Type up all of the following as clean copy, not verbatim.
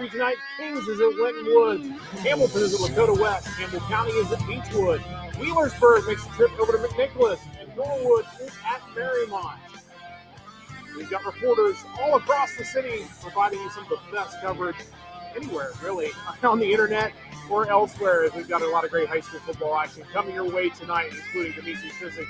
Tonight, Kings is at Winton Woods. Hamilton is at Lakota West. Campbell County is at Beechwood. Wheelersburg makes a trip over to McNicholas. And Norwood is at Marymount. We've got reporters all across the city providing you some of the best coverage anywhere, really, on the internet or elsewhere, as we've got a lot of great high school football action coming your way tonight, including Dimitri Sissick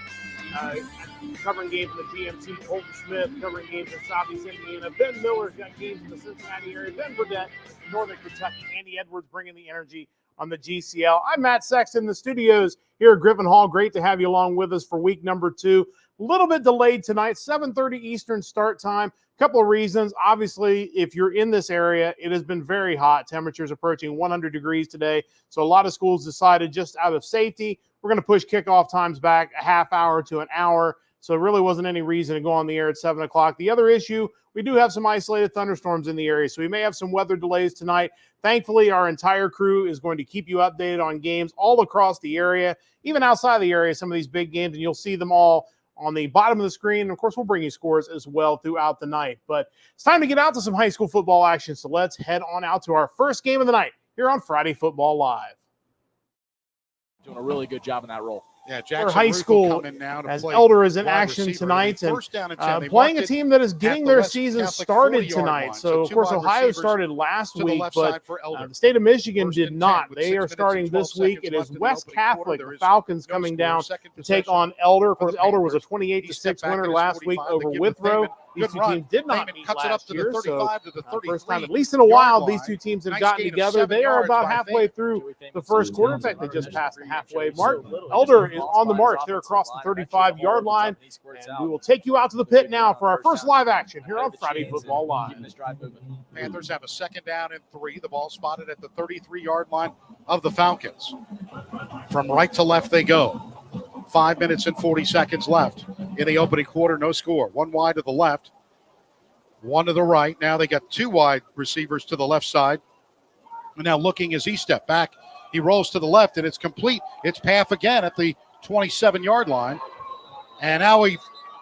covering games in the GMT, Colton Smith covering games in Southeast Indiana, Ben Miller's got games in the Cincinnati area, Ben Burdett in Northern Kentucky, Andy Edwards bringing the energy on the GCL. I'm Matt Sexton in the studios here at Griffin Hall. Great to have you along with us for week number 2. A little bit delayed tonight, 7:30 Eastern start time. Couple of reasons. Obviously, if you're in this area, it has been very hot. Temperatures approaching 100 degrees today. So a lot of schools decided just out of safety, we're going to push kickoff times back a half hour to an hour. So there really wasn't any reason to go on the air at 7 o'clock. The other issue, we do have some isolated thunderstorms in the area, so we may have some weather delays tonight. Thankfully, our entire crew is going to keep you updated on games all across the area, even outside the area, some of these big games, and you'll see them all on the bottom of the screen. And of course, we'll bring you scores as well throughout the night. But it's time to get out to some high school football action. So let's head on out to our first game of the night here on Friday Football Live. Doing a really good job in that role. Yeah, Jackson high school, as Elder is in action tonight, and playing a team that is getting their season started tonight. So, of course, Ohio started last week, but the state of Michigan did not. They are starting this week. It is West Catholic, the Falcons, coming down to take on Elder. Of course, Elder was a 28-6 winner last week over Withrow. These two teams did not meet last year, so first time, at least in a while, these two teams have gotten together. They are about halfway through the first quarter. In fact, they just passed the halfway mark. Elder is on the march. They're across the 35-yard line, and we will take you out to the pit now for our first live action here on Friday Football Live. Panthers have a second down and 3. The ball spotted at the 33-yard line of the Falcons. From right to left they go. 5 minutes and 40 seconds left in the opening quarter. No score. One wide to the left, one to the right. Now they got 2 wide receivers to the left side. And now looking as he stepped back, he rolls to the left, and it's complete. It's Paff again at the 27-yard line. And now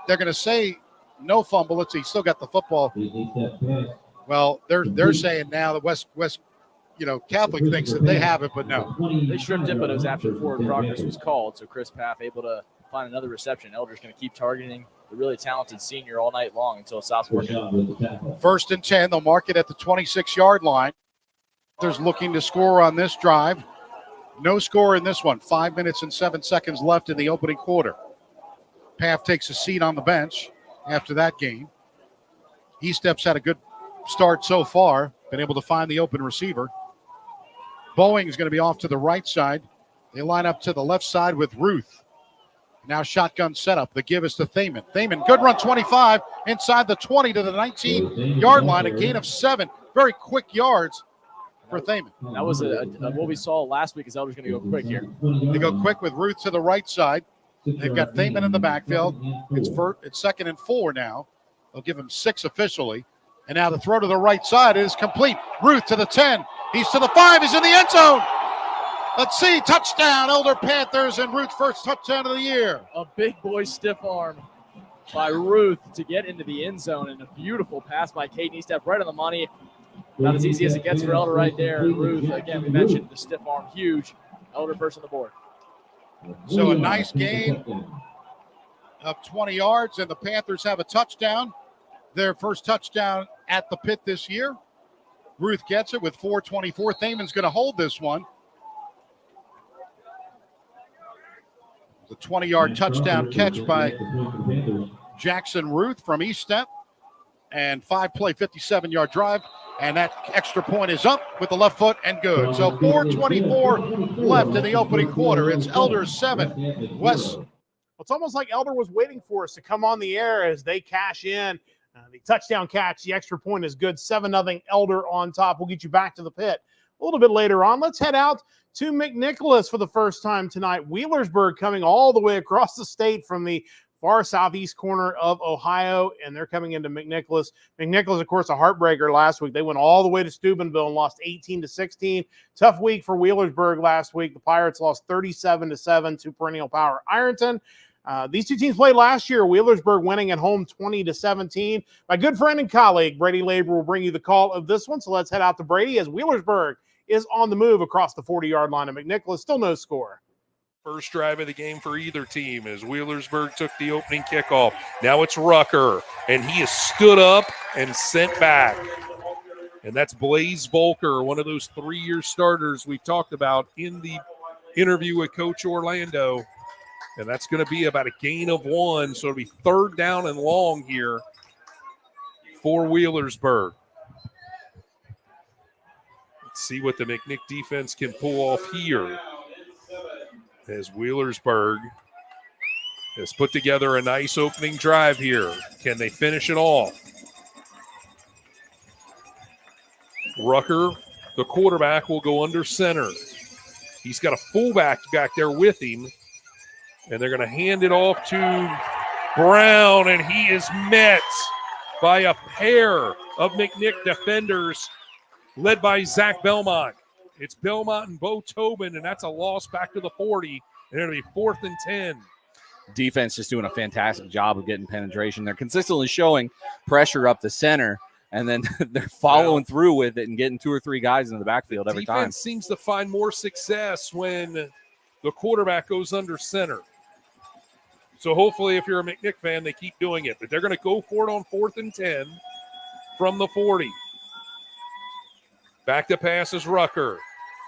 they're going to say no fumble. Let's see, he's still got the football. Well, they're saying now that West Catholic thinks that they have it, but no. They stripped it, but it was after forward progress was called. So Chris Paff able to find another reception. Elder's going to keep targeting the really talented senior all night long until it stops working. First and 10, they'll mark it at the 26-yard line. There's looking to score on this drive. No score in this one. 5 minutes and 7 seconds left in the opening quarter. Paff takes a seat on the bench after that game. Estep's had a good start so far, been able to find the open receiver. Boeing is going to be off to the right side. They line up to the left side with Ruth. Now shotgun setup. The give is to Thaman. Thaman, good run, 25, inside the 20 to the 19-yard line, a gain of 7. Very quick yards for Thaman. That was what we saw last week. Is Elder's going to go quick here. They go quick with Ruth to the right side. They've got Thaman in the backfield. It's second and 4 now. They'll give him 6 officially. And now the throw to the right side is complete. Ruth to the 10. He's to the 5. He's in the end zone. Let's see. Touchdown, Elder Panthers, and Ruth's first touchdown of the year. A big boy stiff arm by Ruth to get into the end zone, and a beautiful pass by Caden Estep right on the money. Not as easy as it gets for Elder right there. Ruth, again, we mentioned the stiff arm, huge. Elder first on the board. So a nice gain of 20 yards, and the Panthers have a touchdown. Their first touchdown at the pit this year. Ruth gets it with 4:24. Thaman's going to hold this one. The 20-yard touchdown catch by Jackson Ruth from East Step. And 5-play, 57-yard drive. And that extra point is up with the left foot and good. So 4:24 left in the opening quarter. It's Elder 7, West. It's almost like Elder was waiting for us to come on the air as they cash in. The touchdown catch, the extra point is good. 7-0 Elder on top. We'll get you back to the pit a little bit later on. Let's head out to McNicholas for the first time tonight. Wheelersburg coming all the way across the state from the far southeast corner of Ohio, and they're coming into McNicholas. McNicholas, of course, a heartbreaker last week. They went all the way to Steubenville and lost 18-16. Tough week for Wheelersburg last week. The Pirates lost 37-7 to Perennial Power Ironton. These two teams played last year. Wheelersburg winning at home 20-17. My good friend and colleague, Brady Labor, will bring you the call of this one. So let's head out to Brady as Wheelersburg is on the move across the 40-yard line of McNicholas. Still no score. First drive of the game for either team as Wheelersburg took the opening kickoff. Now it's Rucker, and he is stood up and sent back. And that's Blaze Volker, one of those 3-year starters we talked about in the interview with Coach Orlando. And that's going to be about a gain of 1. So it'll be 3rd down and long here for Wheelersburg. Let's see what the McNick defense can pull off here as Wheelersburg has put together a nice opening drive here. Can they finish it off? Rucker, the quarterback, will go under center. He's got a fullback back there with him. And they're going to hand it off to Brown, and he is met by a pair of McNick defenders led by Zach Belmont. It's Belmont and Bo Tobin, and that's a loss back to the 40, and it'll be 4th and 10. Defense just doing a fantastic job of getting penetration. They're consistently showing pressure up the center, and then they're following through with it and getting 2 or 3 guys into the backfield every time. Defense seems to find more success when the quarterback goes under center. So hopefully if you're a McNick fan, they keep doing it. But they're going to go for it on 4th and 10 from the 40. Back to pass is Rucker.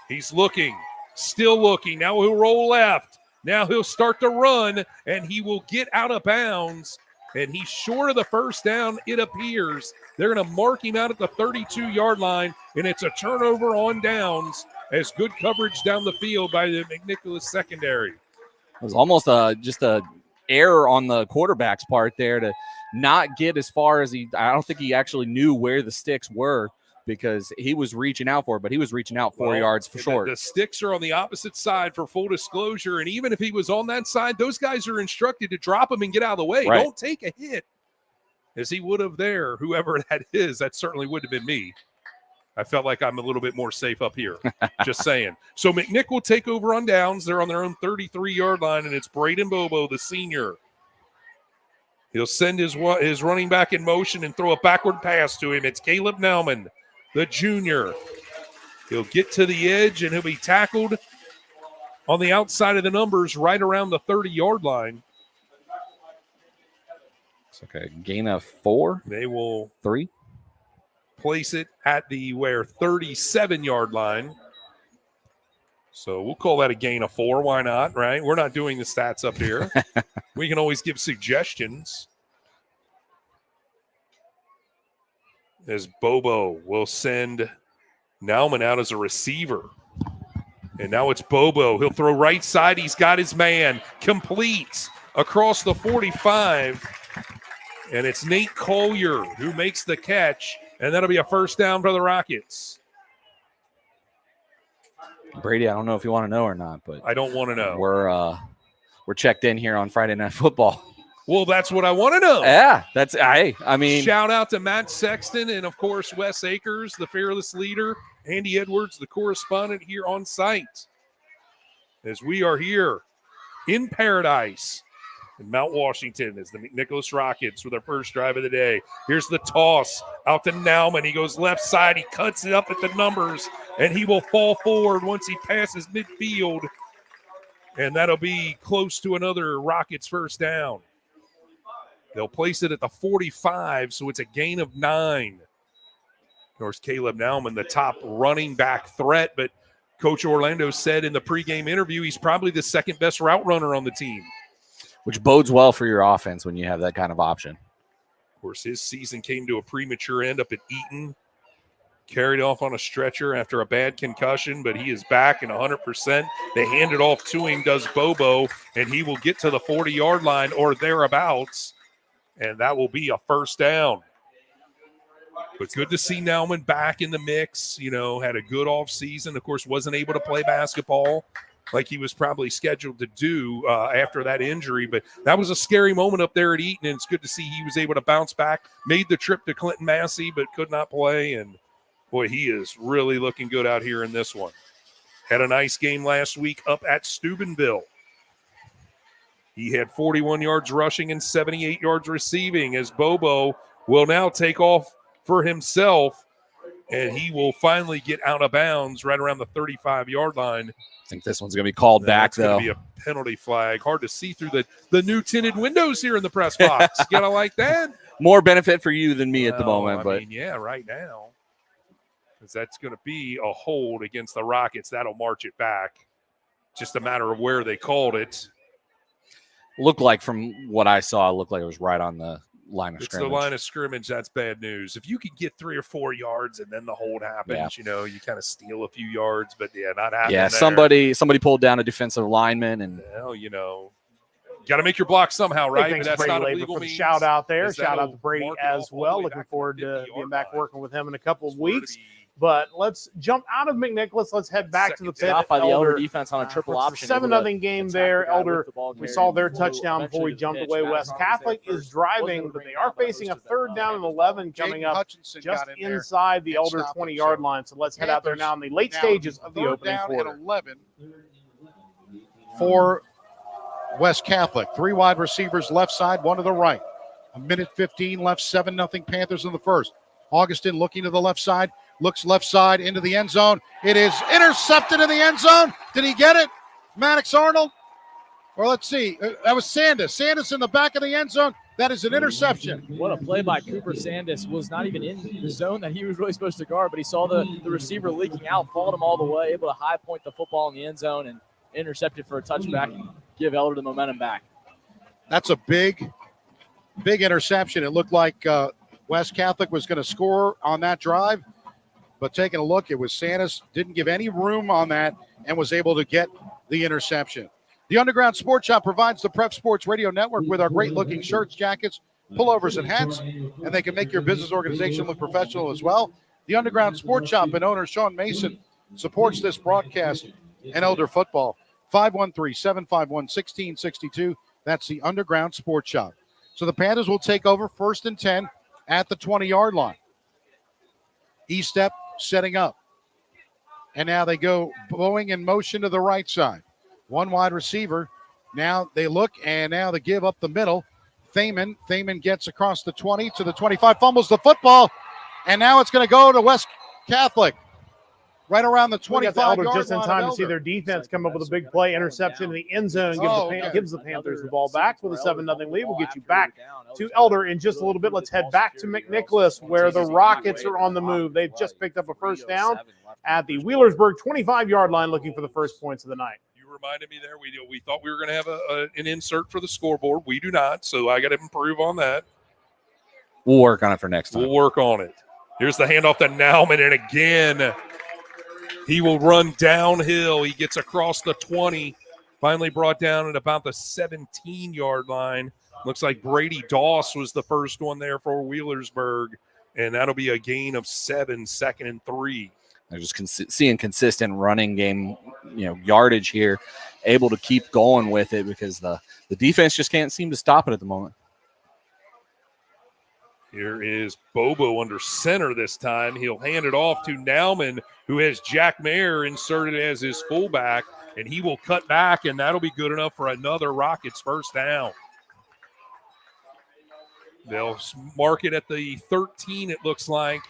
He's looking, still looking. Now he'll roll left. Now he'll start to run, and he will get out of bounds. And he's short of the first down, it appears. They're going to mark him out at the 32-yard line, and it's a turnover on downs as good coverage down the field by the McNicholas secondary. It was almost just a error on the quarterback's part there to not get as far as I don't think he actually knew where the sticks were because he was reaching out for it, but he was reaching out 4 yards for short. The sticks are on the opposite side for full disclosure, and even if he was on that side, those guys are instructed to drop him and get out of the way. Right. Don't take a hit as he would have there, whoever that is. That certainly would have been me. I felt like I'm a little bit more safe up here. Just saying. So McNick will take over on downs. They're on their own 33-yard line, and it's Braden Bobo, the senior. He'll send his running back in motion and throw a backward pass to him. It's Caleb Nauman, the junior. He'll get to the edge, and he'll be tackled on the outside of the numbers right around the 30-yard line. It's like a gain of 4. They will 3. Place it at the 37-yard line. So we'll call that a gain of 4. Why not, right? We're not doing the stats up here. We can always give suggestions. As Bobo will send Nauman out as a receiver. And now it's Bobo. He'll throw right side. He's got his man. Complete across the 45. And it's Nate Collier who makes the catch. And that'll be a first down for the Rockets. Brady, I don't know if you want to know or not, but I don't want to know. We're checked in here on Friday Night Football. Well, that's what I want to know. Yeah, I mean, shout out to Matt Sexton and, of course, Wes Akers, the fearless leader, Andy Edwards, the correspondent here on site, as we are here in paradise in Mount Washington as the McNicholas Rockets with their first drive of the day. Here's the toss out to Nauman. He goes left side. He cuts it up at the numbers, and he will fall forward once he passes midfield, and that'll be close to another Rockets first down. They'll place it at the 45, so it's a gain of 9. Of course, Caleb Nauman, the top running back threat, but Coach Orlando said in the pregame interview he's probably the second best route runner on the team. Which bodes well for your offense when you have that kind of option. Of course, his season came to a premature end up at Eaton. Carried off on a stretcher after a bad concussion, but he is back and 100%. They hand it off to him, does Bobo, and he will get to the 40-yard line or thereabouts, and that will be a first down. But good to see Nauman back in the mix. You know, had a good offseason. Of course, wasn't able to play basketball like he was probably scheduled to do after that injury. But that was a scary moment up there at Eaton, and it's good to see he was able to bounce back. Made the trip to Clinton Massey, but could not play. And, boy, he is really looking good out here in this one. Had a nice game last week up at Steubenville. He had 41 yards rushing and 78 yards receiving, as Bobo will now take off for himself, and he will finally get out of bounds right around the 35-yard line. I think this one's going to be called back, though. It's going to be a penalty flag. Hard to see through the new tinted windows here in the press box. You got to like that? More benefit for you than me at the moment. I mean, yeah, right now. Because that's going to be a hold against the Rockets. That'll march it back. Just a matter of where they called it. Looked like, from what I saw, it looked like it was right on the line of scrimmage. It's the line of scrimmage. That's bad news. If you could get 3 or 4 yards and then the hold happens, you kind of steal a few yards, but not happening. Yeah, there. somebody pulled down a defensive lineman, and got to make your block somehow, right? Thanks but that's Brady not Labor illegal for the means. shout out there. Shout out to That'll Brady mark it as off all well. the way Looking back forward to the to 50-yard being back line. working with him in a couple of weeks. Pretty- But let's jump out of McNicholas. Let's head back to the pit. Stopped by the Elder Elder defense on a triple option. 7-0 game there. Elder, we saw their touchdown before we jumped away. West Catholic is driving, but they are facing a 3rd down and 11 coming Jaden up Hutchinson just got in there inside the and Elder stopped 20-yard him. line. So let's head out there now in the late Now, stages of the 3rd opening down quarter. and 11 for West Catholic. 3 wide receivers left side, 1 to the right. 1:15 left, 7-0 Panthers in the first. Augustin looking to the left side, looks left side into the end zone. It is intercepted in the end zone. Did he get it? Maddox Arnold? Or let's see. That was Sandus. Sandus in the back of the end zone. That is an interception. What a play by Cooper Sandus. Was not even in the zone that he was really supposed to guard, but he saw the receiver leaking out, followed him all the way, able to high point the football in the end zone and intercepted for a touchback and give Elder the momentum back. That's a big interception. It looked like West Catholic was going to score on that drive, but taking a look, it was Sandus. Didn't give any room on that and was able to get the interception. The Underground Sports Shop provides the Prep Sports Radio Network with our great-looking shirts, jackets, pullovers, and hats, and they can make your business organization look professional as well. The Underground Sports Shop and owner Sean Mason supports this broadcast and Elder football. 513-751-1662. That's the Underground Sports Shop. So the Panthers will take over 1st and 10 at the 20-yard line. E-step setting up. And now they go bowing in motion to the right side. 1 wide receiver. Now they look, and now they give up the middle. Thaman gets across the 20 to the 25, fumbles the football, and now it's going to go to West Catholic. Right around the 25-yard line. Just in time to see their defense come up with a big play, interception in the end zone, gives the Panthers the ball back with a 7-0 lead. We'll get you back to Elder in just a little bit. Let's head back to McNicholas, where the Rockets are on the move. They've just picked up a 1st down at the Wheelersburg 25-yard line, looking for the first points of the night. You reminded me there. We thought we were going to have an insert for the scoreboard. We do not, so I got to improve on that. We'll work on it for next time. We'll work on it. Here's the handoff to Nauman, and again, he will run downhill. He gets across the 20, finally brought down at about the 17-yard line. Looks like Brady Doss was the first one there for Wheelersburg, and that'll be a gain of 7, 2nd and 3. They're just seeing consistent running game, yardage here, able to keep going with it because the defense just can't seem to stop it at the moment. Here is Bobo under center this time. He'll hand it off to Nauman, who has Jack Mayer inserted as his fullback, and he will cut back, and that'll be good enough for another Rockets 1st down. They'll mark it at the 13, it looks like.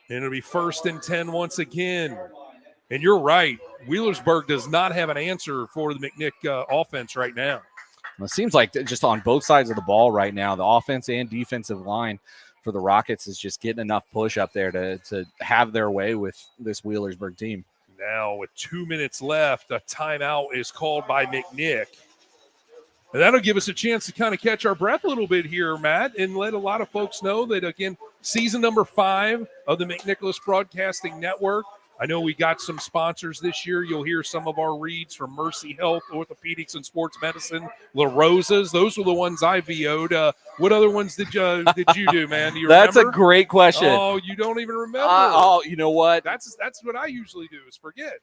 And it'll be 1st and 10 once again. And you're right. Wheelersburg does not have an answer for the McNick offense right now. Well, it seems like just on both sides of the ball right now, the offense and defensive line for the Rockets is just getting enough push up there to have their way with this Wheelersburg team. Now with 2 minutes left, a timeout is called by McNick. And that'll give us a chance to kind of catch our breath a little bit here, Matt, and let a lot of folks know that, again, season number 5 of the McNicholas Broadcasting Network. I know we got some sponsors this year. You'll hear some of our reads from Mercy Health, Orthopedics and Sports Medicine, La Rosa's. Those were the ones I VO'd. What other ones did you do, man? Do you That's remember? a great question. Oh, you don't even remember. You know what? That's what I usually do is forget.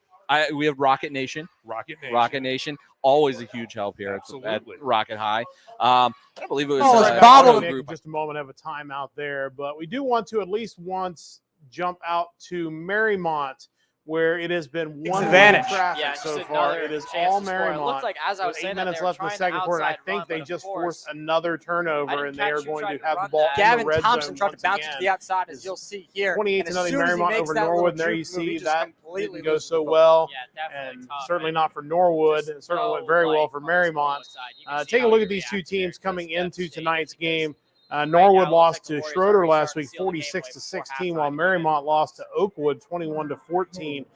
We have Rocket Nation. Rocket Nation, always a huge help here at Rocket High. I believe it was Bob in just a moment, have a timeout there, but we do want to at least once jump out to Marymount, where it has been one advantage. traffic Yeah, so just far. another It is chance all to score. It Marymount. looked like as I was With 8 saying that, minutes they were left in the trying second the quarter. I outside think run, they but just of course, forced another turnover, didn't and they are catch you going trying to to have the run ball that. in the Gavin red Thompson zone tried to once bounce it to again. the outside, as you'll see here. 28 And to as nothing soon as he Marymount makes over that Norwood. little And there you juke move, he see just that completely didn't go loses so the well, Yeah, definitely and tough. certainly And not for Norwood, just and certainly no went very well life for on the Squirrel Marymount. side. You can see Take a how look he at these two reacted there, teams coming 'cause that's into shaking tonight's because game. right Norwood now, it looks lost like the to Warriors Schroeder already last starting to week, seal the game way 46-16, before while halftime Marymount lost to Oakwood, 21-14.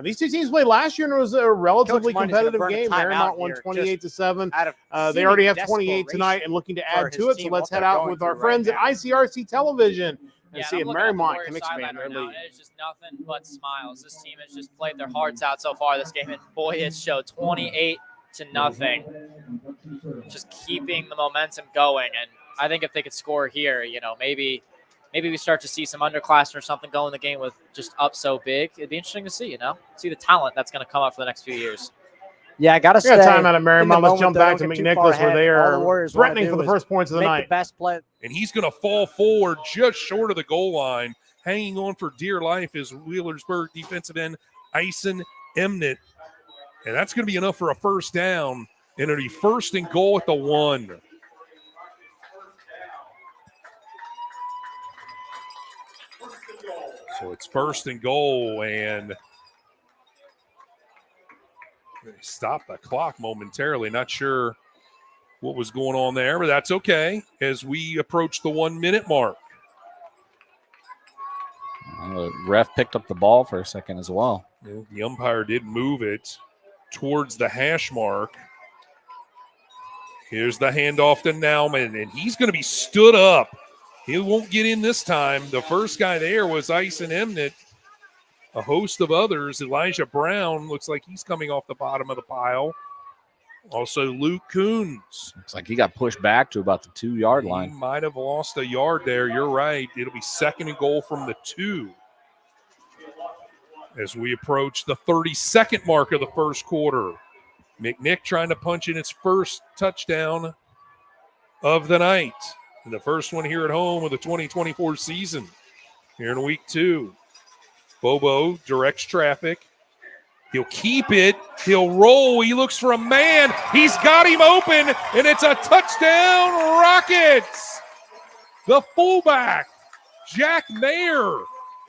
These two teams played last year, and it was a relatively Coach Mundy's gonna competitive burn a game. timeout Marymount won here, 28-7. out of They already seeming have 28 tonight desperation and looking to for add his to it. So team, let's what head they're out going with our through friends right at now. ICRC Television and Yeah, see I'm if looking at the Marymount Warriors can expand sideline their right now, lead. and it's just nothing but smiles. This team has just played their hearts out so far this game, and boy, it showed 28-0. Just keeping the momentum going, and I think if they could score here, maybe we start to see some underclassmen or something go in the game with just up so big. It'd be interesting to see, see the talent that's going to come up for the next few years. Yeah, I got to We got stay time out of in the Marymount. Let's moment, jump though. back Don't to get too far McNicholas, where ahead. they All the are Warriors wanna threatening do for the is first points of the make night. the best play. And he's going to fall forward just short of the goal line, hanging on for dear life is Wheelersburg defensive end Ison Emnett. And that's going to be enough for a first down. And it'll be first and goal at the 1. So it's first and goal, and they stopped the clock momentarily. Not sure what was going on there, but that's okay as we approach the 1 minute mark. The ref picked up the ball for a second as well. The umpire did move it towards the hash mark. Here's the handoff to Nauman, and he's going to be stood up. He won't get in this time. The first guy there was Ison Emnett. A host of others. Elijah Brown looks like he's coming off the bottom of the pile. Also, Luke Coons. Looks like he got pushed back to about the 2-yard He line. might have lost a yard there. You're right. It'll be second and goal from the 2 as we approach the 32nd mark of the first quarter. McNick trying to punch in its first touchdown of the night. And the first one here at home of the 2024 season here in week 2. Bobo directs traffic. He'll keep it. He'll roll. He looks for a man. He's got him open, and it's a touchdown, Rockets. The fullback, Jack Mayer,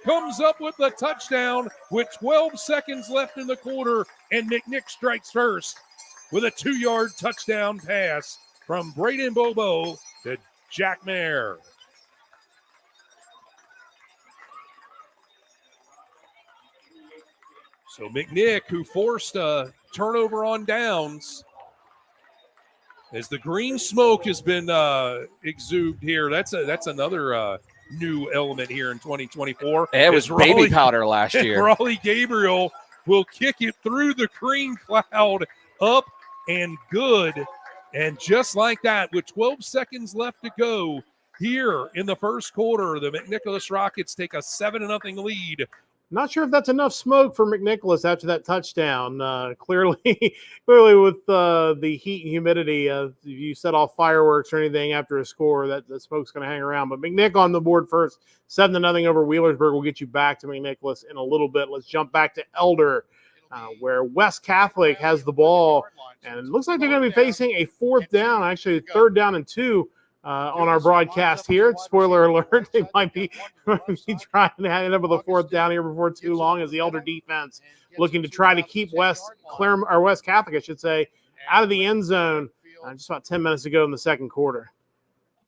comes up with the touchdown with 12 seconds left in the quarter, and McNick strikes first with a 2-yard touchdown pass from Braden Bobo to Jack Mayer. So McNick, who forced a turnover on downs, as the green smoke has been exuded here. That's another new element here in 2024. It was baby powder last year. Raleigh Gabriel will kick it through the green cloud, up and good. And just like that, with 12 seconds left to go here in the first quarter, the McNicholas Rockets take a 7-0 lead. Not sure if that's enough smoke for McNicholas after that touchdown. Clearly with the heat and humidity, if you set off fireworks or anything after a score, that the smoke's going to hang around. But McNick on the board first, 7-0 over Wheelersburg. We'll get you back to McNicholas in a little bit. Let's jump back to Elder, where West Catholic has the ball, and it looks like they're going to be facing a 4th down, actually 3rd down and 2. On our broadcast here. Spoiler alert, they might be trying to end up with a 4th down here before too long, as the Elder defense looking to try to keep West Catholic, I should say, out of the end zone just about 10 minutes ago in the second quarter.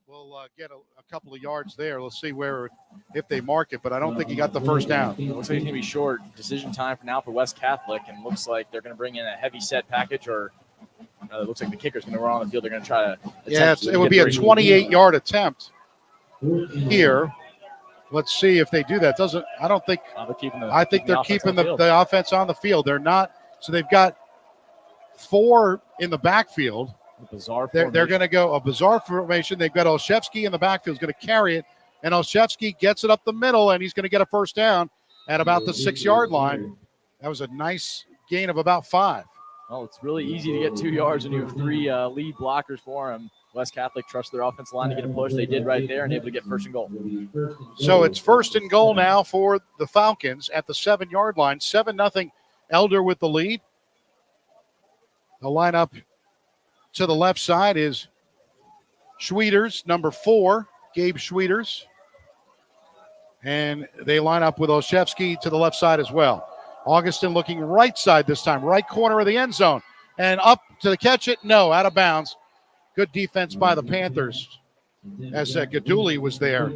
We'll get a couple of yards there. Let's see if they mark it, but I don't think he got the first down. It looks like it's going to be short decision time for now for West Catholic, and looks like they're going to bring in a heavy set package, or it looks like the kicker's going to run on the field. They're going to try to it would be a 28-yard attempt here. Let's see if they do that. I think they're keeping the offense on the field. They're not. So they've got 4 in the backfield. They're going to go a bizarre formation. They've got Olszewski in the backfield. He's going to carry it, and Olszewski gets it up the middle, and he's going to get a first down at about the 6-yard line. That was a nice gain of about 5. Well, it's really easy to get 2 yards when you have 3 lead blockers for him. West Catholic trusted their offensive line to get a push. They did right there and able to get first and goal. So it's first and goal now for the Falcons at the 7-yard line. 7-0 Elder with the lead. The lineup to the left side is Schwieters, number 4, Gabe Schwieters. And they line up with Olszewski to the left side as well. Augustin looking right side this time, right corner of the end zone. And up to the catch it, no, out of bounds. Good defense by the Panthers as Gaduli was there.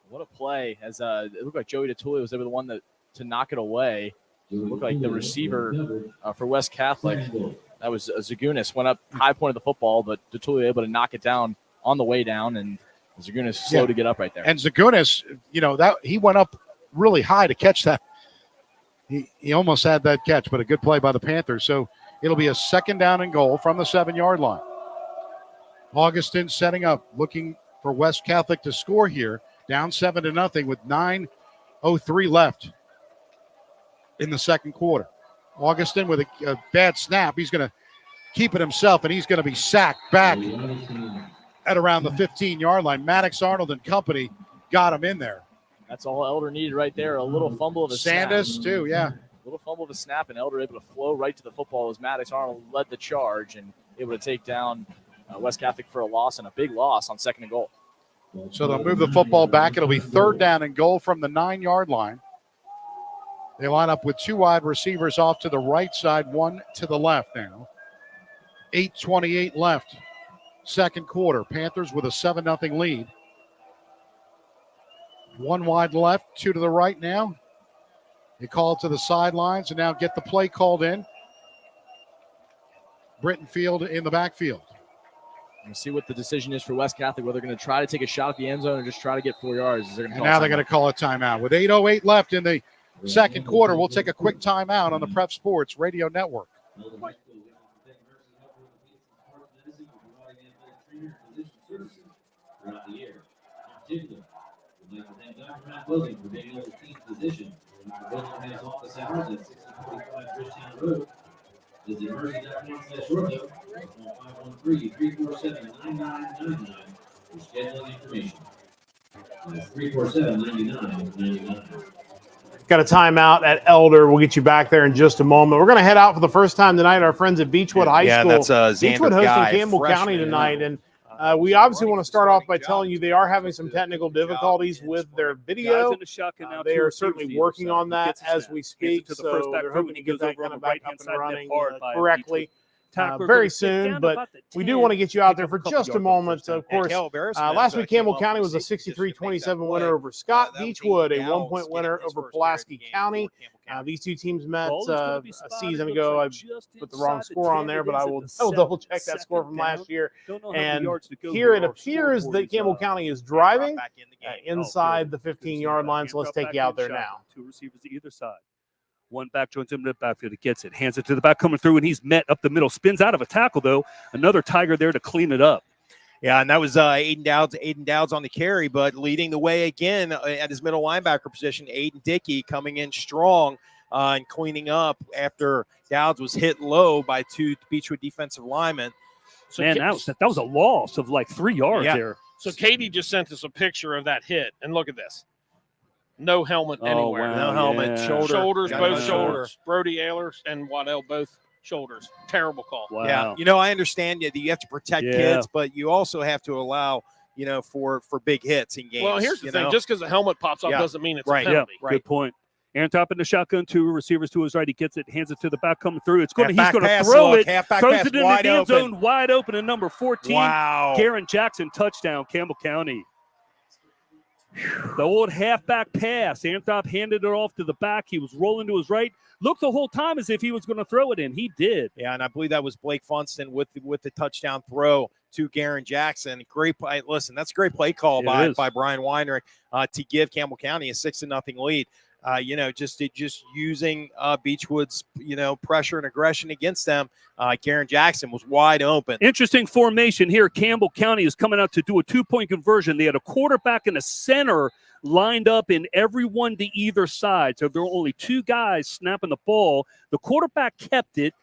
What a play. As it looked like Joey DeTulio was able to one to knock it away. It looked like the receiver for West Catholic, that was Zagunis, went up high point of the football, but DeTulio able to knock it down on the way down, and Zagunis slow to get up right there. And Zagunis, that he went up really high to catch that. He almost had that catch, but a good play by the Panthers. So it'll be a 2nd down and goal from the 7-yard line. Augustin setting up, looking for West Catholic to score here. Down 7-0 with 9:03 left in the second quarter. Augustin with a bad snap. He's going to keep it himself, and he's going to be sacked back at around the 15-yard line. Maddox, Arnold, and company got him in there. That's all Elder needed right there. A little fumble of a Sandus, snap. too, yeah. A little fumble of a snap, and Elder able to flow right to the football as Maddox Arnold led the charge and able to take down West Catholic for a loss, and a big loss on 2nd and goal. So they'll move the football back. It'll be 3rd down and goal from the 9-yard line. They line up with 2 wide receivers off to the right side, 1 to the left now. 8:28 left, second quarter. Panthers with a 7-0 lead. 1 wide left, 2 to the right now. They call it to the sidelines and now get the play called in. Brittenfield in the backfield. We'll see what the decision is for West Catholic, whether they're going to try to take a shot at the end zone or just try to get 4 yards. And now they're going to call a timeout. With 8:08 left in the second quarter, we'll take a quick timeout on the Prep Sports Radio Network. Wilson for being able to teach position. Wilson has office hours at 6045 Bridgetown Road. Visit mercy.com/Ortho, 513-347-9999 for scheduling information. That's 347-9999. Got a timeout at Elder. We'll get you back there in just a moment. We're going to head out for the first time tonight. Our friends at Beechwood High School. That's Xander Beechwood hosting Guy, Campbell freshman, County tonight. And we obviously want to start off by telling you they are having some technical difficulties with their video. They are certainly working on that as we speak. So they're hoping to get that kind of back up and running correctly very soon. But we do want to get you out there for just a moment. Of course, last week Campbell County was a 63-27 winner over Scott. Beechwood, a 1-point winner over Pulaski County. These two teams met a season ago. I put the wrong score on there, but I will double check that score from last year. And here it appears that Campbell County is driving inside the 15-yard line. So let's take you out there now. 2 receivers to either side. 1 back joins him in the backfield. He gets it, hands it to the back coming through, and he's met up the middle. Spins out of a tackle, though. Another Tiger there to clean it up. Yeah, and that was Aiden Dowds on the carry, but leading the way again at his middle linebacker position, Aiden Dickey coming in strong and cleaning up after Dowds was hit low by 2 Beechwood defensive linemen. So man, that was a loss of like 3 yards there. So Katie just sent us a picture of that hit, and look at this. No helmet anywhere. Wow, no helmet. Shoulders, both shoulders. Brody Ehlers and Waddell, both shoulders. Terrible call. Wow. Yeah, I understand that you have to protect kids, but you also have to allow, for big hits in games. Well, here's the thing. Just because a helmet pops up doesn't mean it's a penalty. Yeah, good point. Aaron top in the shotgun, 2 receivers to his right. He gets it, hands it to the back coming through. He's going to throw it. Throws it in the end zone, wide open, and number 14. Wow. Garen Jackson, touchdown, Campbell County. The old halfback pass. Anthrop handed it off to the back. He was rolling to his right. Looked the whole time as if he was going to throw it in. He did. Yeah, and I believe that was Blake Funston with the touchdown throw to Garen Jackson. Great play. Listen, that's a great play call by Brian Weinrich to give Campbell County a 6-0 lead. Just using Beechwood's, pressure and aggression against them. Garen Jackson was wide open. Interesting formation here. Campbell County is coming out to do a 2-point conversion. They had a quarterback and a center lined up in everyone to either side. So there were only 2 guys snapping the ball. The quarterback kept it,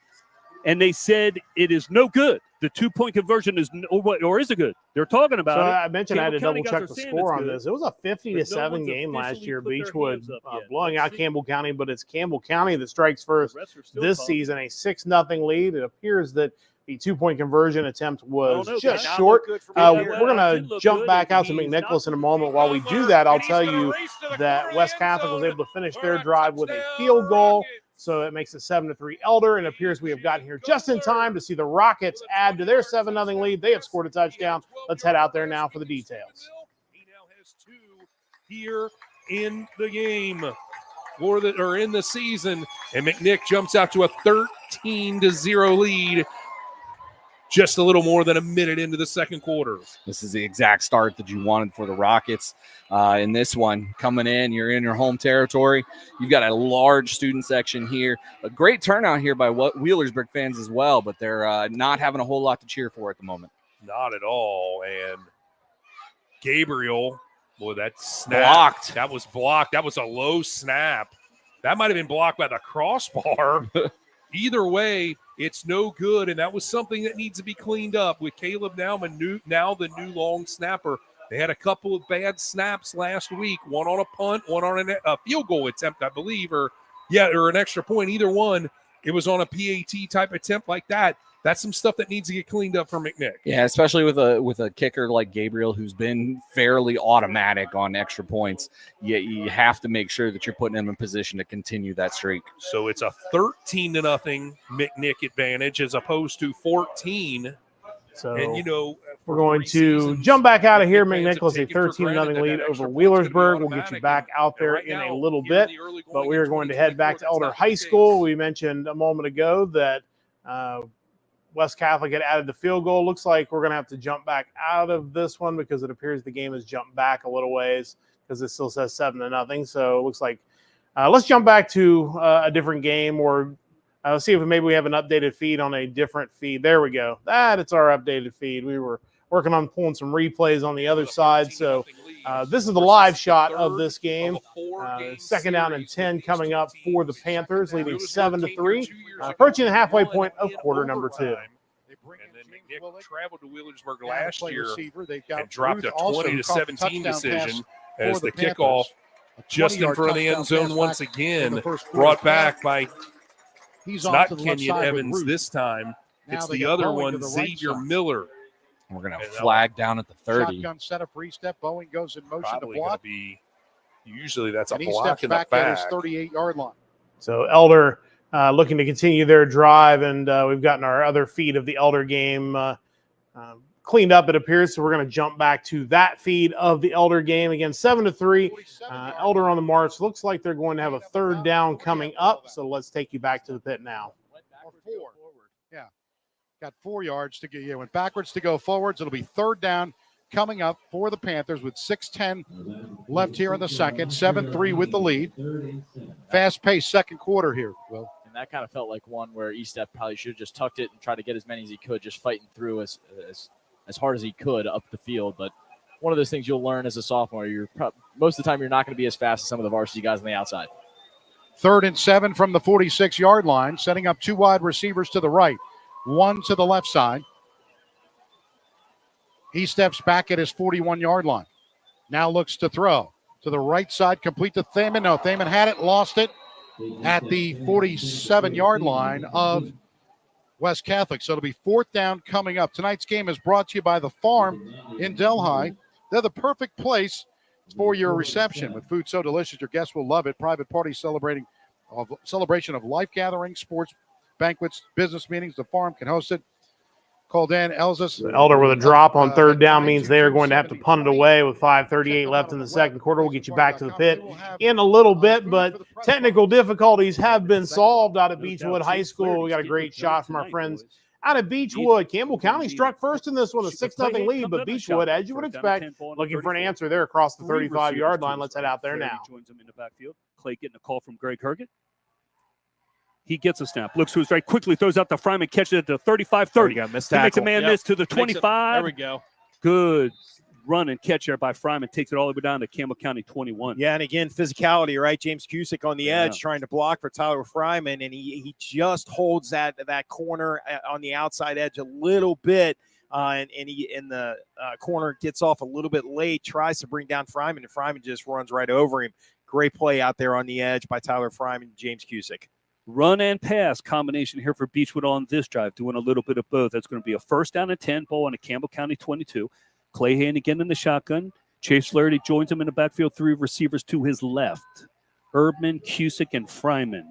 and they said it is no good. The 2-point conversion is, or is it good? They're talking about So it. I mentioned I had to Campbell double County check guys the are saying score it's on good. this. It was a 50-7 one's game last officially year. put their Beechwood hands up yet. blowing Let's out see. Campbell County, but it's Campbell County that strikes first The rest are still this talking. season, a 6-0 lead. It appears that the 2-point conversion attempt was know, just guys. short. Good for We're Beechwood. going Did to look jump good, back and out to he's McNicholas not- in a moment. While we do that, I'll tell you that West Catholic was able to finish their drive with a field goal. So it makes it 7-3 Elder, and it appears we have gotten here just in time to see the Rockets add to their 7-0 lead. They have scored a touchdown. Let's head out there now for the details. He now has 2 here in the game, or in the season, and McNick jumps out to a 13-0 lead. Just a little more than a minute into the second quarter. This is the exact start that you wanted for the Rockets. In this one, coming in, you're in your home territory. You've got a large student section here. A great turnout here by Wheelersburg fans as well, but they're not having a whole lot to cheer for at the moment. Not at all. And Gabriel, boy, that snap. Blocked. That was blocked. That was a low snap. That might have been blocked by the crossbar. Either way, it's no good, and that was something that needs to be cleaned up with Caleb Nauman, now the new long snapper. They had a couple of bad snaps last week, one on a punt, one on a field goal attempt, I believe, or an extra point. Either one, it was on a PAT type attempt like that. That's some stuff that needs to get cleaned up for McNick. Yeah, especially with a kicker like Gabriel, who's been fairly automatic on extra points. You have to make sure that you're putting him in position to continue that streak. So it's a 13-0 McNick advantage as opposed to 14. So and we're going to jump back out of here. McNicholas a 13-0 lead over Wheelersburg. We'll get you back out there in a little bit, but we are going to head back to Elder High School. We mentioned a moment ago that West Catholic had added the field goal. Looks like we're going to have to jump back out of this one because it appears the game has jumped back a little ways because it still says 7-0. So it looks like let's jump back to a different game, or let's see if maybe we have an updated feed on a different feed. There we go. It's our updated feed. We were working on pulling some replays on the other side. So this is the live shot of this game. Second down and 10 coming up for the Panthers, leading 7-3, approaching the halfway point of quarter number 2. And then McNick traveled to Wheelersburg last year and dropped a 20-17 decision as the kickoff just in front of the end zone once again, brought back by it's not Kenyon Evans this time. It's the other one, Xavier Miller. We're going to flag down at the 30. Shotgun setup, re-step. Bowen goes in motion Probably to block. Usually that's a And he block steps in the back at his back. 38-yard line. So Elder looking to continue their drive, and we've gotten our other feed of the Elder game cleaned up, it appears. So we're going to jump back to that feed of the Elder game. Again, 7-3. Elder on the march. Looks like they're going to have a third down coming up. So let's take you back to the pit now. Or 4. Yeah. Got 4 yards to get. Went backwards to go forwards. It'll be third down coming up for the Panthers with 6:10 left here in the second. 7-3 with the lead. Fast-paced second quarter here, Will. And that kind of felt like one where Estep probably should have just tucked it and tried to get as many as he could, just fighting through as hard as he could up the field. But one of those things you'll learn as a sophomore, most of the time you're not going to be as fast as some of the varsity guys on the outside. 3rd and 7 from the 46-yard line, setting up 2 wide receivers to the right, 1 to the left side. He steps back at his 41-yard line. Now looks to throw to the right side, complete to Thaman. No, Thaman had it, lost it at the 47-yard line of West Catholic. So it'll be 4th down coming up. Tonight's game is brought to you by The Farm in Delhi. They're the perfect place for your reception. With food so delicious, your guests will love it. Private party celebration of life gatherings, sports, banquets, business meetings. The Farm can host it. Call Dan Elzas. Elder with a drop on third down means they are going to have to punt it away with 5:38 left in the second quarter. We'll get you back to the pit in a little bit, but technical difficulties have been solved out at Beechwood High School. We got a great shot from our friends out of Beechwood. Campbell County struck first in this one, a 6-0 lead, but Beechwood, as you would expect, looking for an answer there across the 35-yard line. Let's head out there now. Joins him in the backfield. Clay getting a call from Greg Herget. He gets a snap, looks to his right, quickly throws out the Fryman, catches it at the 35-30. He makes a man miss to the 25. There we go. Good run and catch there by Fryman. Takes it all the way down to Campbell County 21. Yeah, and again, physicality, right? James Cusick on the Yeah. edge trying to block for Tyler Fryman, and he just holds that corner on the outside edge a little bit, and he in the corner gets off a little bit late, tries to bring down Fryman, and Fryman just runs right over him. Great play out there on the edge by Tyler Fryman and James Cusick. Run and pass combination here for Beechwood on this drive, doing a little bit of both. That's going to be a 1st down and 10 ball on a Campbell County 22. Clay Hayden again in the shotgun. Chase Flaherty joins him in the backfield, 3 receivers to his left. Erdman, Cusick, and Fryman.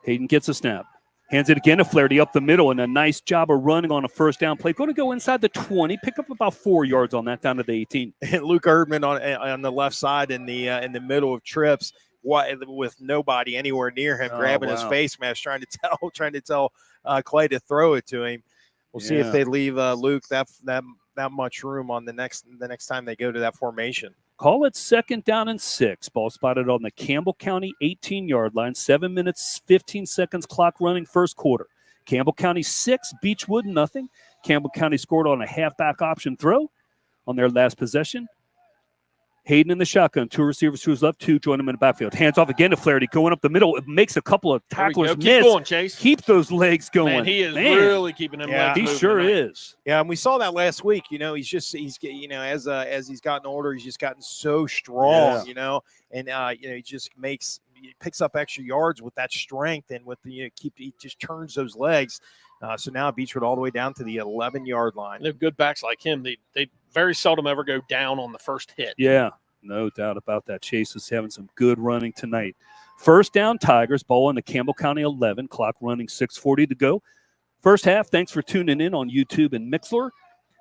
Hayden gets a snap. Hands it again to Flaherty up the middle, and a nice job of running on a 1st down play. Going to go inside the 20, pick up about 4 yards on that down to the 18. And Luke Erdman on the left side in the middle of trips, with nobody anywhere near him, grabbing his face mask, trying to tell Clay to throw it to him. We'll see if they leave Luke that much room on the next time they go to that formation. Call it 2nd down and 6. Ball spotted on the Campbell County 18-yard line. 7 minutes, 15 seconds clock running first quarter. Campbell County 6, Beechwood nothing. Campbell County scored on a halfback option throw on their last possession. Hayden in the shotgun, 2 receivers to his left, 2 join him in the backfield. Hands off again to Flaherty, going up the middle. It makes a couple of tacklers miss. Keep going, Chase. Keep those legs going. Man, he is really keeping them legs moving. He sure is. Yeah, and we saw that last week. He's as he's gotten older, he's just gotten so strong. He just picks up extra yards with that strength and with he just turns those legs. So now Beechwood all the way down to the 11-yard line. They're good backs like him. They very seldom ever go down on the first hit. Yeah, no doubt about that. Chase is having some good running tonight. 1st down, Tigers. Ball on the Campbell County 11. Clock running, 6:40 to go. First half, thanks for tuning in on YouTube and Mixlr.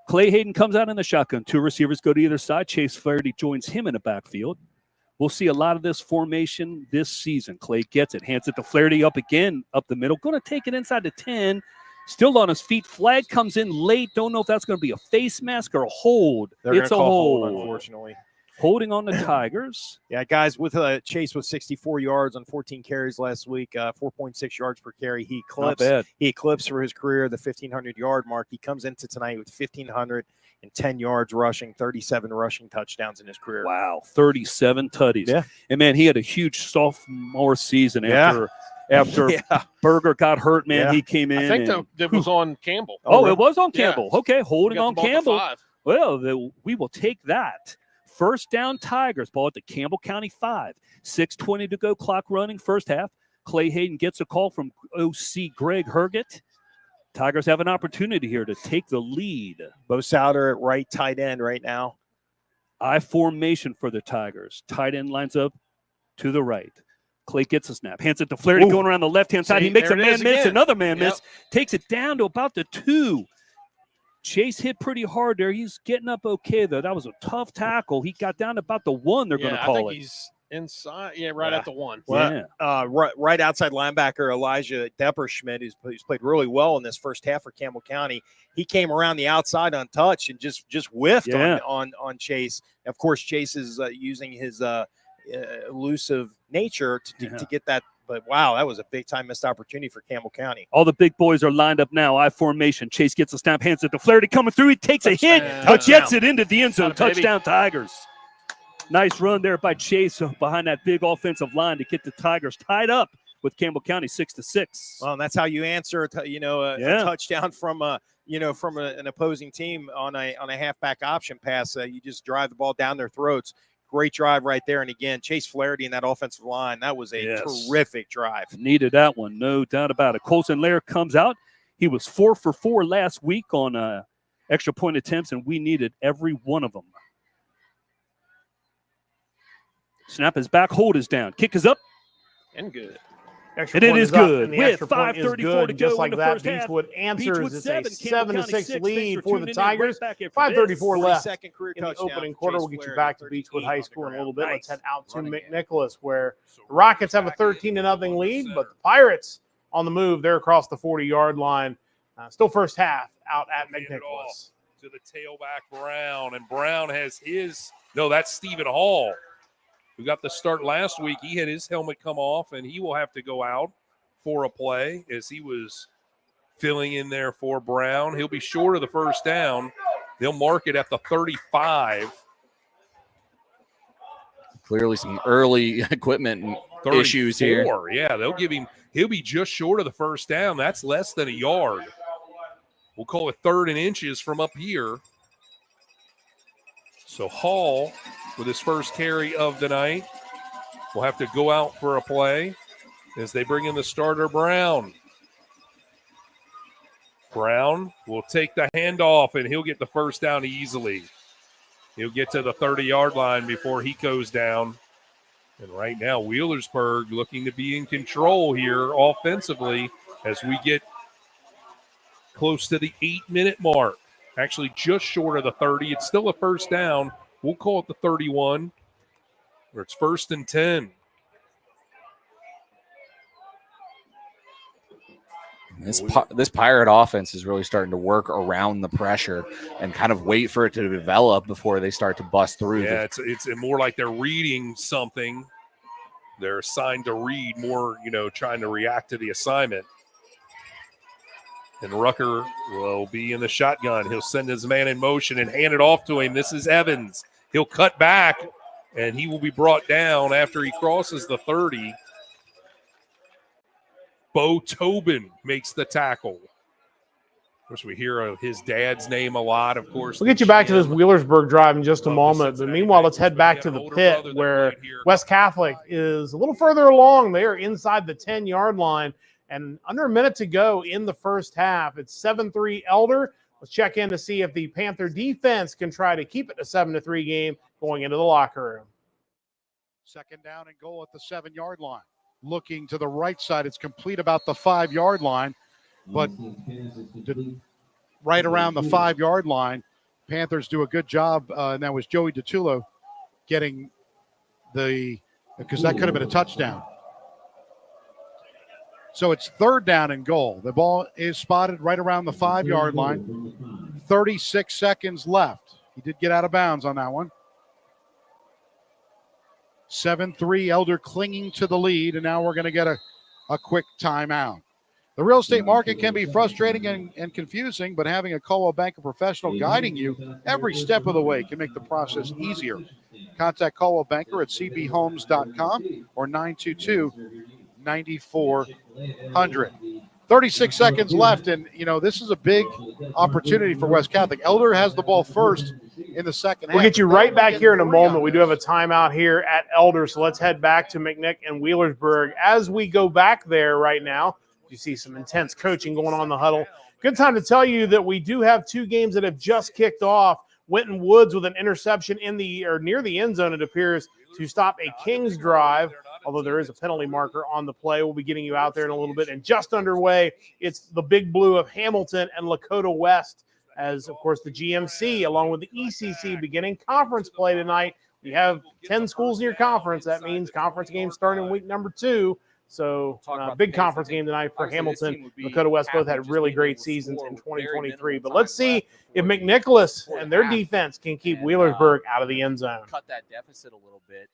Clay Hayden comes out in the shotgun. 2 receivers go to either side. Chase Flaherty joins him in the backfield. We'll see a lot of this formation this season. Clay gets it, hands it to Flaherty up again, up the middle. Going to take it inside the 10. Still on his feet. Flag comes in late. Don't know if that's going to be a face mask or a hold. It's a hold, unfortunately. Holding on the Tigers. Yeah, guys, with Chase with 64 yards on 14 carries last week, 4.6 yards per carry. He eclipsed for his career the 1,500-yard mark. He comes into tonight with 1,510 yards rushing, 37 rushing touchdowns in his career. Wow, 37 tutties. Yeah. And, man, he had a huge sophomore season after Berger got hurt, man. He came in. I think that was on Campbell. Oh, it was on Campbell. Yeah. Okay, holding on Campbell. 5. Well, we will take that. 1st down, Tigers. Ball at the Campbell County 5. 6:20 to go. Clock running. First half. Clay Hayden gets a call from OC Greg Herget. Tigers have an opportunity here to take the lead. Bo Souter at right tight end right now. I formation for the Tigers. Tight end lines up to the right. Clay gets a snap. Hands it to Flaherty going around the left-hand side. He makes a man miss. Another man miss. Takes it down to about the 2. Chase hit pretty hard there. He's getting up okay, though. That was a tough tackle. He got down to about the 1, they're going to call I it. think he's inside. Yeah, right at the 1. Well, right outside linebacker Elijah Depperschmidt, who's played really well in this first half for Campbell County. He came around the outside untouched and just whiffed on Chase. Of course, Chase is using his elusive nature to get that. But, wow, that was a big-time missed opportunity for Campbell County. All the big boys are lined up now. I formation. Chase gets a snap, hands it to Flaherty. Coming through. He takes a hit. Gets it into the end zone. Touchdown, Tigers. Nice run there by Chase behind that big offensive line to get the Tigers tied up with Campbell County 6-6. Well, and that's how you answer, a touchdown from an opposing team on a halfback option pass. You just drive the ball down their throats. Great drive right there. And again, Chase Flaherty in that offensive line, that was a terrific drive. Needed that one, no doubt about it. Colson Lair comes out. He was 4 for 4 last week on extra point attempts, and we needed every one of them. Snap is back, hold is down. Kick is up. And good. Extra and it point is up, good. and the With extra point is 5:34 good. to go Just like in the that, first half. Beechwood answers. Beechwood It's 7, a 7-6 lead for the tuning in. Tigers. Right back after 5:34 this. left 42nd career in the touchdown opening for quarter. Chase We'll get you Flaherty, back to 38 Beechwood on High the School in a ground. little bit. Let's Nice. head out to McNicholas, where the Rockets have a 13-0 lead, but the Pirates on the move. They're across the 40-yard line. Still first half out at McNicholas. To the tailback Brown, and Brown has his – no, that's Stephen Hall, who got the start last week. He had his helmet come off, and he will have to go out for a play as he was filling in there for Brown. He'll be short of the first down. They'll mark it at the 35. Clearly some early equipment issues here. Yeah, they'll give him, he'll be just short of the first down. That's less than a yard. We'll call it 3rd and inches from up here. So Hall, with his first carry of the night, will have to go out for a play as they bring in the starter, Brown. Brown will take the handoff, and he'll get the first down easily. He'll get to the 30-yard line before he goes down. And right now, Wheelersburg looking to be in control here offensively as we get close to the 8-minute mark. Actually, just short of the 30. It's still a first down. We'll call it the 31, where it's 1st and 10. This Pirate offense is really starting to work around the pressure and kind of wait for it to develop before they start to bust through. Yeah, it's more like they're reading something. They're assigned to read more, trying to react to the assignment. And Rucker will be in the shotgun. He'll send his man in motion and hand it off to him. This is Evans. He'll cut back, and he will be brought down after he crosses the 30. Bo Tobin makes the tackle. Of course, we hear of his dad's name a lot, of course. We'll get you back to this Wheelersburg drive in just a moment. But meanwhile, let's head back to the pit where West Catholic is a little further along. They are inside the 10-yard line. And under a minute to go in the first half. It's 7-3 Elder. Let's check in to see if the Panther defense can try to keep it a 7-3 game going into the locker room. 2nd down and goal at the 7-yard line. Looking to the right side. It's complete about the 5-yard line, but right around the 5-yard line, Panthers do a good job, and that was Joey DiTullo getting because that could have been a touchdown. So it's 3rd down and goal. The ball is spotted right around the 5-yard line. 36 seconds left. He did get out of bounds on that one. 7-3 Elder clinging to the lead, and now we're going to get a quick timeout. The real estate market can be frustrating and confusing, but having a Coldwell Banker professional guiding you every step of the way can make the process easier. Contact Coldwell Banker at cbhomes.com or 922-9400. 36 seconds left, and, this is a big opportunity for West Catholic. Elder has the ball first in the second half. We'll get you right back here in a moment. We do have a timeout here at Elder, so let's head back to McNick and Wheelersburg. As we go back there right now, you see some intense coaching going on in the huddle. Good time to tell you that we do have 2 games that have just kicked off. Winton Woods with an interception near the end zone, it appears, to stop a Kings drive, although there is a penalty marker on the play. We'll be getting you out there in a little bit. And just underway, it's the Big Blue of Hamilton and Lakota West, as, of course, the GMC, along with the ECC, beginning conference play tonight. We have 10 schools in your conference. That means conference games starting in week number 2. So big conference game tonight for Hamilton. Lakota West both had really great seasons in 2023. But let's see if McNicholas and their defense can keep Wheelersburg out of the end zone. Cut that deficit a little bit.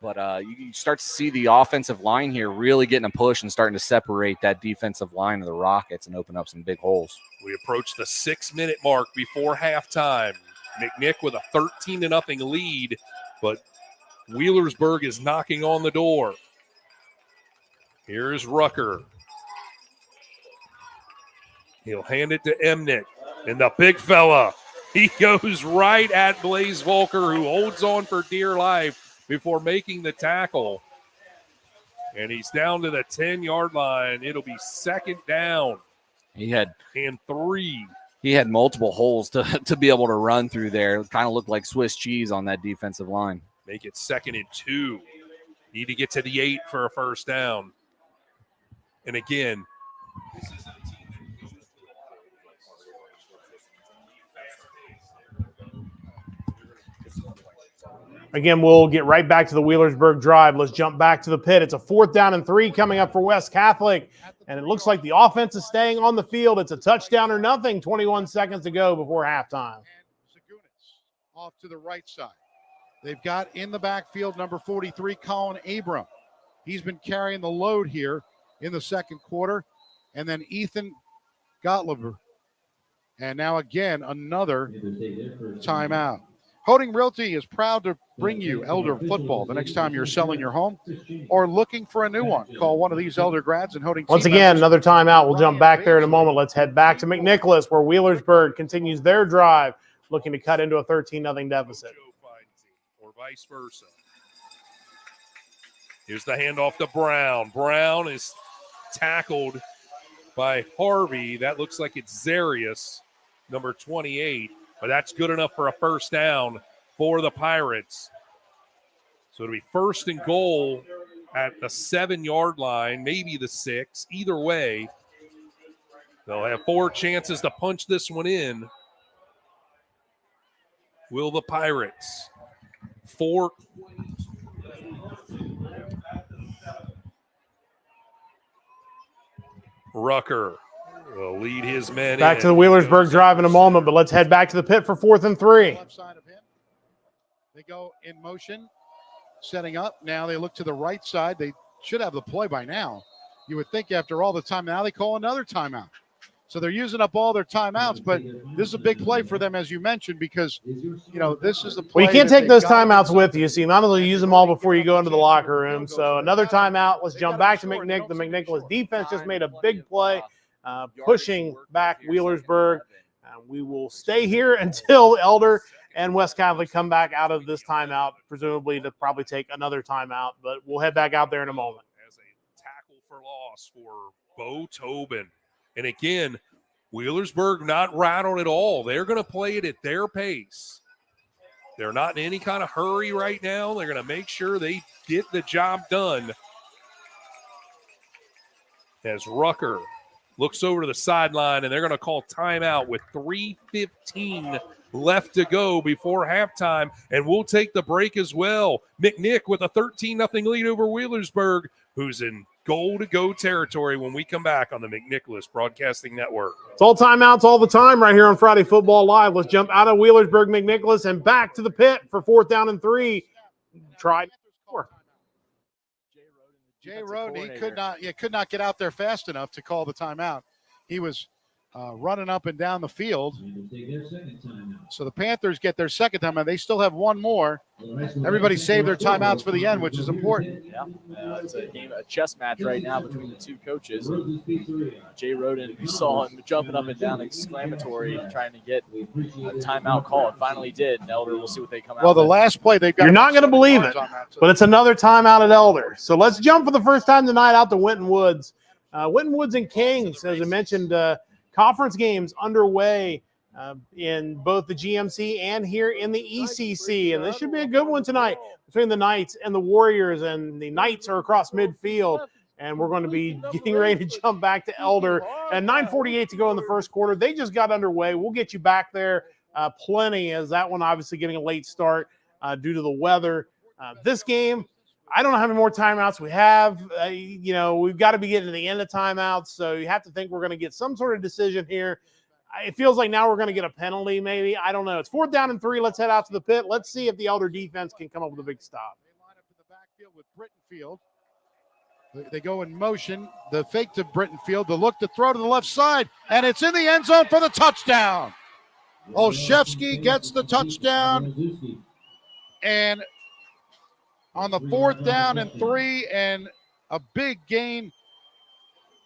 But you start to see the offensive line here really getting a push and starting to separate that defensive line of the Rockets and open up some big holes. We approach the 6-minute mark before halftime. McNick with a 13-0 lead, but Wheelersburg is knocking on the door. Here's Rucker. He'll hand it to Emnick. And the big fella, he goes right at Blaze Volker, who holds on for dear life before making the tackle. And he's down to the 10-yard line. It'll be 2nd down. And 3. He had multiple holes to be able to run through there. It kind of looked like Swiss cheese on that defensive line. Make it 2nd and 2. Need to get to the 8 for a first down. And again, we'll get right back to the Wheelersburg drive. Let's jump back to the pit. It's a 4th down and 3 coming up for West Catholic. And it looks like the offense is staying on the field. It's a touchdown or nothing. 21 seconds to go before halftime. Off to the right side. They've got in the backfield number 43, Colin Abram. He's been carrying the load here in the second quarter. And then Ethan Gottlieb And now again, another timeout. Holding Realty is proud to bring you Elder football the next time you're selling your home or looking for a new one. Call one of these Elder grads and Holding Once team again, members. another timeout. We'll jump back there in a moment. Let's head back to McNicholas, where Wheelersburg continues their drive, looking to cut into a 13-0 deficit. Or vice versa. Here's the handoff to Brown. Brown is tackled by Harvey. That looks like it's Zarius, number 28, but that's good enough for a first down for the Pirates. So it'll be first and goal at the 7-yard line, maybe the 6. Either way, they'll have 4 chances to punch this one in. Will the Pirates? 4. Rucker will lead his men Back in. to the Wheelersburg drive in a moment, but let's head back to the pit for 4th and 3. Left side of him. They go in motion, setting up. Now they look to the right side. They should have the play by now. You would think after all the time, now they call another timeout. So they're using up all their timeouts, but this is a big play for them, as you mentioned, because, you know, this is the play. Well, you can't take those timeouts with you. So you not only use them all before you go into the locker room. So another timeout. Let's jump back to McNick. The McNicholas defense just made a big play, pushing back Wheelersburg. We will stay here until Elder and West Catholic come back out of this timeout, presumably to probably take another timeout. But we'll head back out there in a moment. As a tackle for loss for Bo Tobin. And again, Wheelersburg not rattled at all. They're going to play it at their pace. They're not in any kind of hurry right now. They're going to make sure they get the job done. As Rucker looks over to the sideline, and they're going to call timeout with 3:15 left to go before halftime, and we'll take the break as well. McNick with a 13-0 lead over Wheelersburg, who's in goal-to-go territory when we come back on the McNicholas Broadcasting Network. It's all timeouts all the time right here on Friday Football Live. Let's jump out of Wheelersburg McNicholas and back to the pit for 4th down and 3. Try. Jay Roden, he could not get out there fast enough to call the timeout. He was running up and down the field. So the Panthers get their second timeout. They still have one more. Everybody saved their timeouts for the end, which is important. Yeah, it's a chess match right now between the two coaches. Jay Roden, you saw him jumping up and down, exclamatory, trying to get a timeout call. And finally did. And Elder, we'll see what they come out Well, the with. last play they've got. You're not going to believe it, but it's another timeout at Elder. So let's jump for the first time tonight out to Winton Woods. Winton Woods and Kings, as I mentioned, conference games underway in both the GMC and here in the ECC. And this should be a good one tonight between the Knights and the Warriors. And the Knights are across midfield. And we're going to be getting ready to jump back to Elder. And 9:48 to go in the first quarter. They just got underway. We'll get you back there plenty, as that one obviously getting a late start due to the weather. This game, I don't know how many more timeouts we have. We've got to be getting to the end of timeouts, so you have to think we're going to get some sort of decision here. It feels like now we're going to get a penalty, maybe. I don't know. It's 4th down and 3. Let's head out to the pit. Let's see if the Elder defense can come up with a big stop. They line up in the backfield with Brittenfield. They go in motion. The fake to Brittenfield. The look to throw to the left side, and it's in the end zone for the touchdown. Olszewski gets the touchdown, and on the 4th down and 3, and a big gain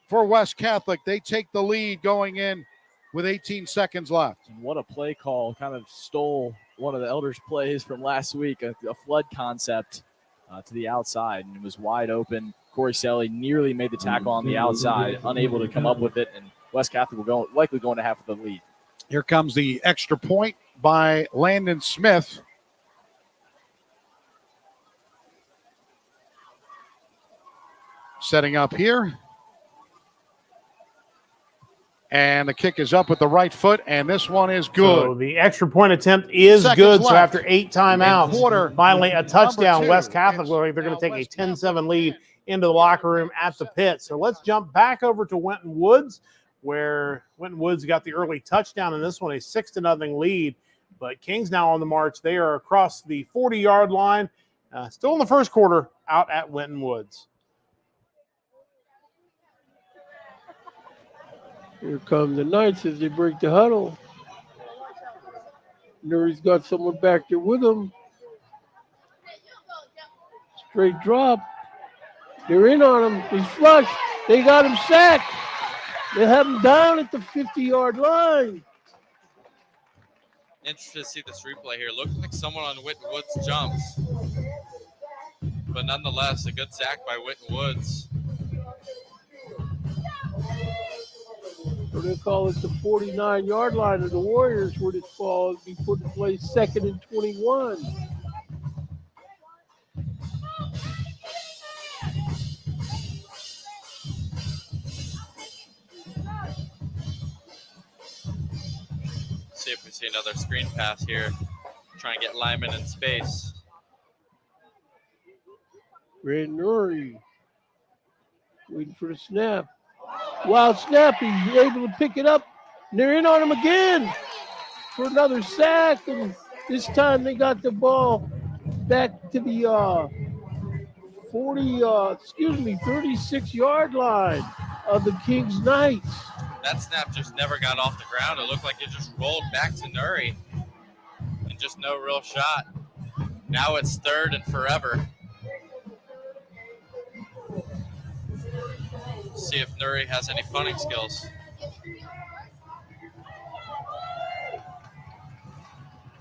for West Catholic. They take the lead going in with 18 seconds left. And what a play call. Kind of stole one of the Elders' plays from last week, a flood concept to the outside, and it was wide open. Corey Selly nearly made the tackle on the outside, unable to come up with it, and West Catholic will likely going to have the lead. Here comes the extra point by Landon Smith. Setting up here. And the kick is up with the right foot, and this one is good. So the extra point attempt is good. So after 8 timeouts, finally a touchdown. West Catholic, they're going to take a 10-7 lead into the locker room at the pit. So let's jump back over to Winton Woods, where Winton Woods got the early touchdown in this one, a 6-0 lead. But Kings now on the march. They are across the 40-yard line, still in the first quarter out at Winton Woods. Here come the Knights as they break the huddle. Nuri's got someone back there with him. Straight drop. They're in on him. He's flush. They got him sacked. They have him down at the 50-yard line. Interested to see this replay here. Looks like someone on Witten Woods jumps. But nonetheless, a good sack by Witten Woods. So they call it the 49-yard line of the Warriors where this ball will be put in place 2nd and 21. See if we see another screen pass here. Try and get Lyman in space. Brandon Nuri waiting for the snap. Wild snap. He's able to pick it up. And they're in on him again for another sack. And this time they got the ball back to the 36-yard line of the Kings Knights. That snap just never got off the ground. It looked like it just rolled back to Nuri. And just no real shot. Now it's 3rd and forever. See if Nuri has any punting skills.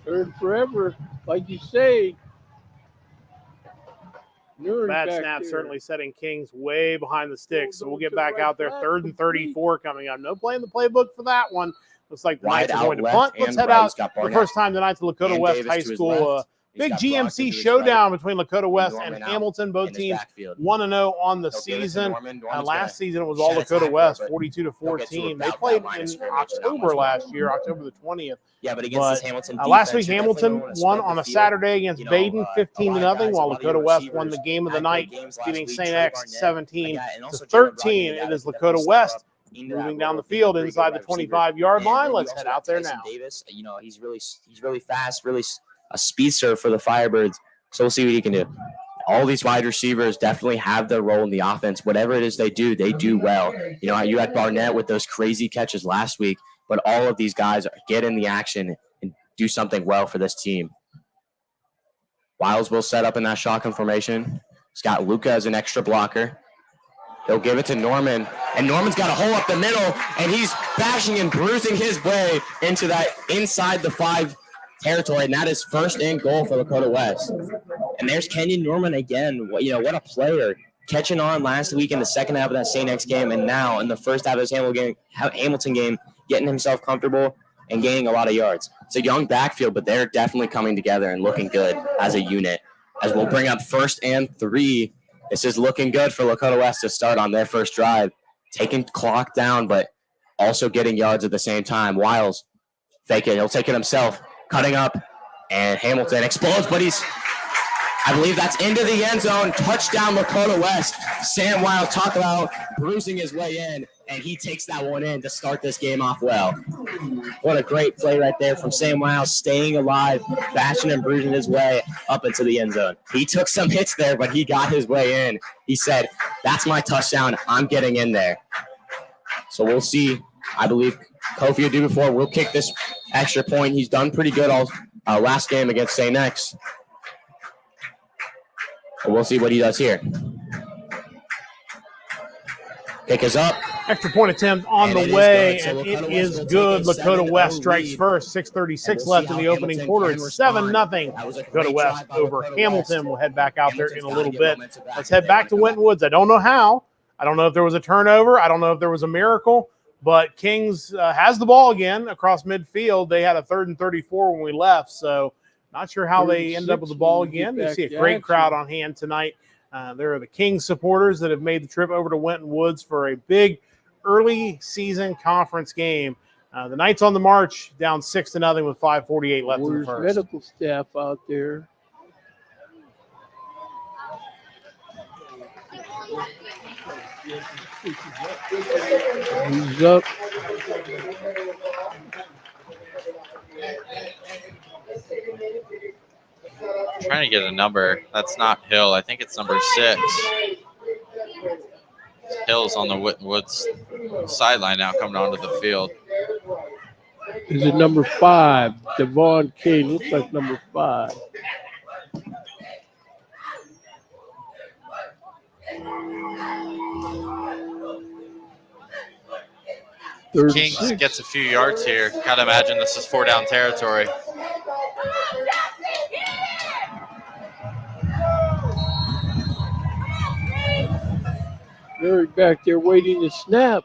Third forever, like you say. Nuri Bad back snap there. certainly setting Kings way behind the sticks. So we'll get back out there. 3rd and 34 coming up. No play in the playbook for that one. Looks like the Knights are going to punt. Let's head out the first time tonight to Lakota West High School. Big GMC showdown between Lakota West and Hamilton. Both teams 1-0 on the season. Last season it was all Lakota West, 42-14. They played in October last year, October the 20th. Yeah, but against this Hamilton defense, last week Hamilton won on a Saturday against Baden, 15-0, while Lakota West won the game of the night, beating St. X 17-13. It is Lakota West moving down the field inside the 25-yard line. Let's head out there now. Davis, he's really fast, really a speedster for the Firebirds. So we'll see what he can do. All these wide receivers definitely have their role in the offense. Whatever it is they do well. You had Barnett with those crazy catches last week, but all of these guys get in the action and do something well for this team. Wiles will set up in that shotgun formation. He's got Luca as an extra blocker. He'll give it to Norman, and Norman's got a hole up the middle, and he's bashing and bruising his way into that inside the 5 territory, and that is 1st and goal for Lakota West. And there's Kenyon Norman again. What a player. Catching on last week in the second half of that St. X game, and now in the first half of this Hamilton game, getting himself comfortable and gaining a lot of yards. It's a young backfield, but they're definitely coming together and looking good as a unit. As we'll bring up 1st and 3. This is looking good for Lakota West to start on their first drive. Taking clock down, but also getting yards at the same time. Wiles, fake it. He'll take it himself. Cutting up, and Hamilton explodes, but I believe that's into the end zone. Touchdown, Lakota West. Sam Wiles, talk about bruising his way in, and he takes that one in to start this game off well. What a great play right there from Sam Wiles, staying alive, bashing and bruising his way up into the end zone. He took some hits there, but he got his way in. He said, that's my touchdown. I'm getting in there. So we'll see. I believe Kofi Adubufor will kick this extra point. He's done pretty good all last game against St. X. But we'll see what he does here. Kick is up. Extra point attempt on the way, and it is good. Lakota West strikes first. 6:36 left in the opening quarter. It's 7-0. Lakota West over Hamilton. We'll head back out there in a little bit. Let's head back to Witten Woods. I don't know how. I don't know if there was a turnover. I don't know if there was a miracle. But Kings has the ball again across midfield. They had a 3rd and 34 when we left, so not sure how they end up with the ball again. You see a great crowd on hand tonight. There are the Kings supporters that have made the trip over to Witten Woods for a big early season conference game. The Knights on the march, down 6-0 with 5:48 left in the first. Medical staff out there. He's up. Trying to get a number. That's not Hill. I think it's number 6. Hill's on the Witten Woods sideline now coming onto the field. Is it number 5? Devon King. Looks like number 5. Kings gets a few yards here. Gotta imagine this is 4-down territory. Murray back there waiting to snap.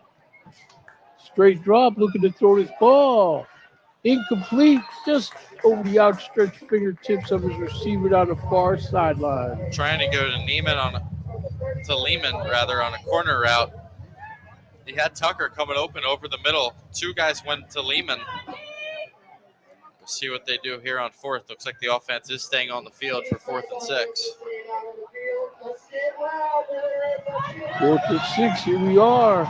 Straight drop, looking to throw his ball. Incomplete, just over the outstretched fingertips of his receiver down the far sideline. Trying to go to Lehman on a corner route. He had Tucker coming open over the middle. 2 guys went to Lehman. We'll see what they do here on 4th. Looks like the offense is staying on the field for 4th and 6. 4th and 6, here we are.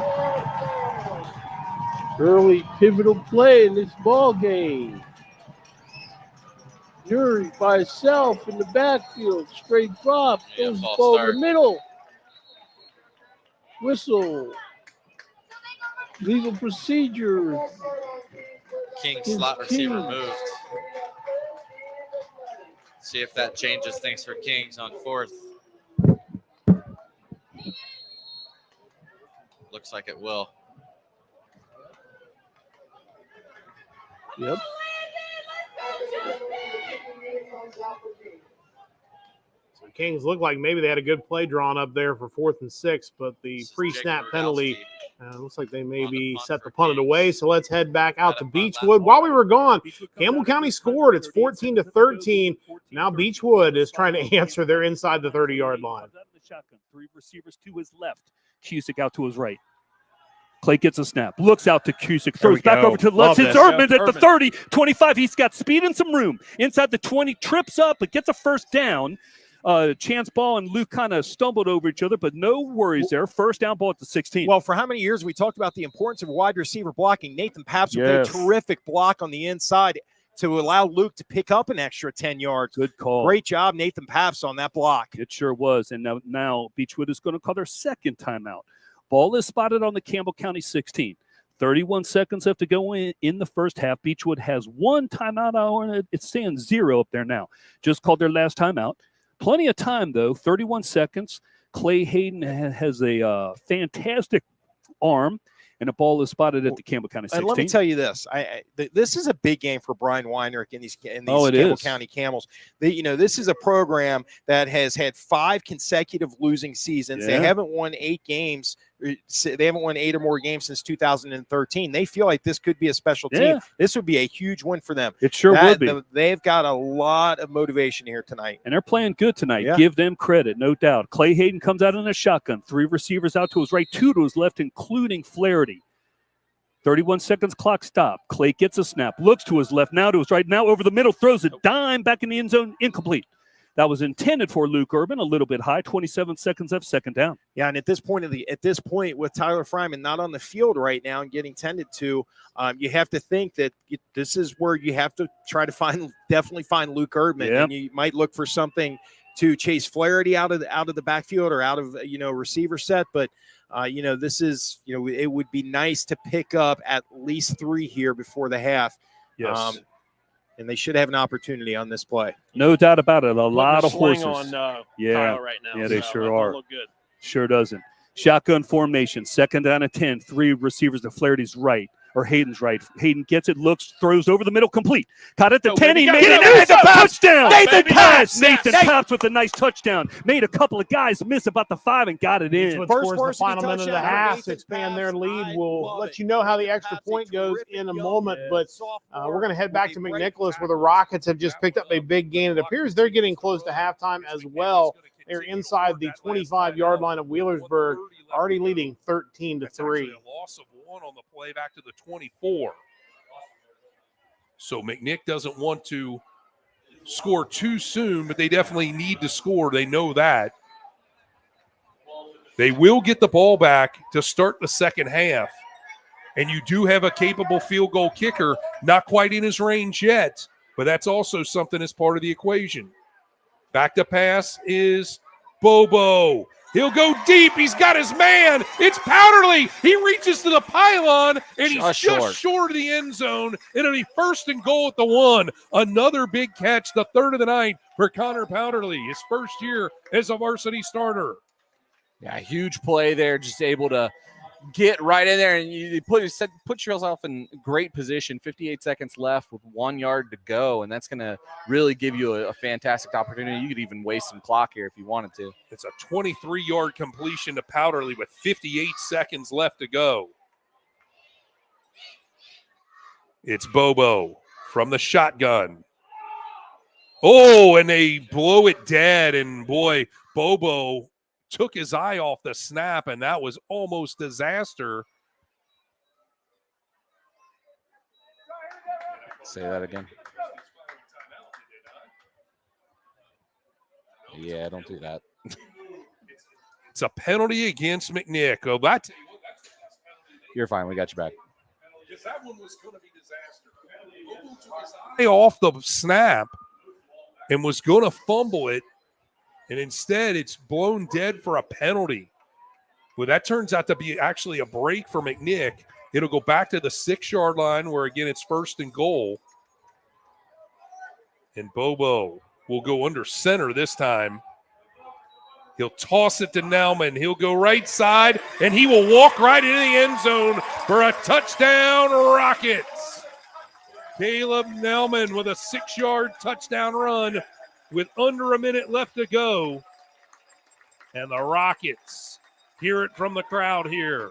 Early pivotal play in this ball game. Nuri by himself in the backfield. Straight drop. Goes the ball in the middle. Whistle. Legal procedure. King slot receiver moved. See if that changes things for Kings on 4th. Looks like it will. Yep. So Kings look like maybe they had a good play drawn up there for 4th and 6, but the pre-snap penalty looks like they maybe set the punt away. So let's head back out to Beechwood. While we were gone, Campbell County scored. It's 14-13. Now Beechwood is trying to answer. They're inside the 30-yard line. 3 receivers to his left. Cusick out to his right. Clay gets a snap, looks out to Cusick, throws back over to the left. It's Urban at the 30, 25. He's got speed and some room. Inside the 20, trips up, but gets a first down. Chance ball and Luke kind of stumbled over each other, but no worries there. First down ball at the 16. Well, for how many years we talked about the importance of wide receiver blocking. Nathan Paps with a terrific block on the inside to allow Luke to pick up an extra 10 yards. Good call. Great job, Nathan Paps, on that block. It sure was. And now Beechwood is going to call their second timeout. Ball is spotted on the Campbell County 16. 31 seconds left to go in the first half. Beechwood has 1 timeout hour. It's saying 0 up there now. Just called their last timeout. Plenty of time, though. 31 seconds. Clay Hayden has a fantastic arm, and the ball is spotted at the Campbell County 16. And let me tell you this. This is a big game for Brian Weinrich in these Oh, Campbell County Camels. This is a program that has had 5 consecutive losing seasons. Yeah. They haven't won 8 games. They haven't won 8 or more games since 2013. They feel like this could be a special team. This would be a huge win for them. It sure would be. They've got a lot of motivation here tonight. And they're playing good tonight. Yeah. Give them credit, no doubt. Clay Hayden comes out in a shotgun. 3 receivers out to his right, 2 to his left, including Flaherty. 31 seconds, clock stop. Clay gets a snap, looks to his left, now to his right, now over the middle, throws a dime back in the end zone, incomplete. That was intended for Luke Urban, a little bit high. 27 seconds left, second down. Yeah, and at this point with Tyler Fryman not on the field right now and getting tended to, you have to think that this is where you have to try to definitely find Luke Urban, and you might look for something to chase Flaherty out of the backfield or out of receiver set, but this is it would be nice to pick up at least 3 here before the half. Yes. And they should have an opportunity on this play. No doubt about it. A lot of horses. on Tyler right now. Yeah, they so sure that are. don't look good. Sure doesn't. Shotgun formation. Second down and 10. 3 receivers to Flaherty's right. Or Hayden's right. Hayden gets it, looks, throws over the middle, complete. Caught at the 10. He made it. Touchdown. Nathan Paps with a nice touchdown. Made a couple of guys miss about the 5 and got it in. First the final minute of the half to expand their lead. We'll let you know how the extra point goes in a moment, but we're going to head back to McNicholas where the Rockets have just picked up a big gain. It appears they're getting close to halftime as well. They're inside the 25-yard line of Wheelersburg, already leading 13-3. A loss of 1 on the play back to the 24. So McNick doesn't want to score too soon, but they definitely need to score. They know that. They will get the ball back to start the second half. And you do have a capable field goal kicker, not quite in his range yet, but that's also something as part of the equation. Back to pass is Bobo. He'll go deep. He's got his man. It's Powderly. He reaches to the pylon, and he's just short of the end zone. It'll be 1st and goal at the 1. Another big catch, the 3rd of the night for Connor Powderly, his first year as a varsity starter. Yeah, huge play there, just able to get right in there, and you put yourself in great position. 58 seconds left with 1 yard to go, and that's going to really give you a fantastic opportunity. You could even waste some clock here if you wanted to. It's a 23-yard completion to Powderly with 58 seconds left to go. It's Bobo from the shotgun. Oh, and they blow it dead, and boy, Bobo took his eye off the snap, and that was almost disaster. Say that again. Yeah, don't do that. It's a penalty against McNick. Oh, You're fine. We got you back. That one was going to be disaster. Bobo took his eye off the snap and was going to fumble it, and instead it's blown dead for a penalty. Well, that turns out to be actually a break for McNick. It'll go back to the 6-yard line where, again, it's 1st and goal. And Bobo will go under center this time. He'll toss it to Nauman. He'll go right side, and he will walk right into the end zone for a touchdown, Rockets. Caleb Nauman with a 6-yard touchdown run with under a minute left to go. And the Rockets hear it from the crowd here.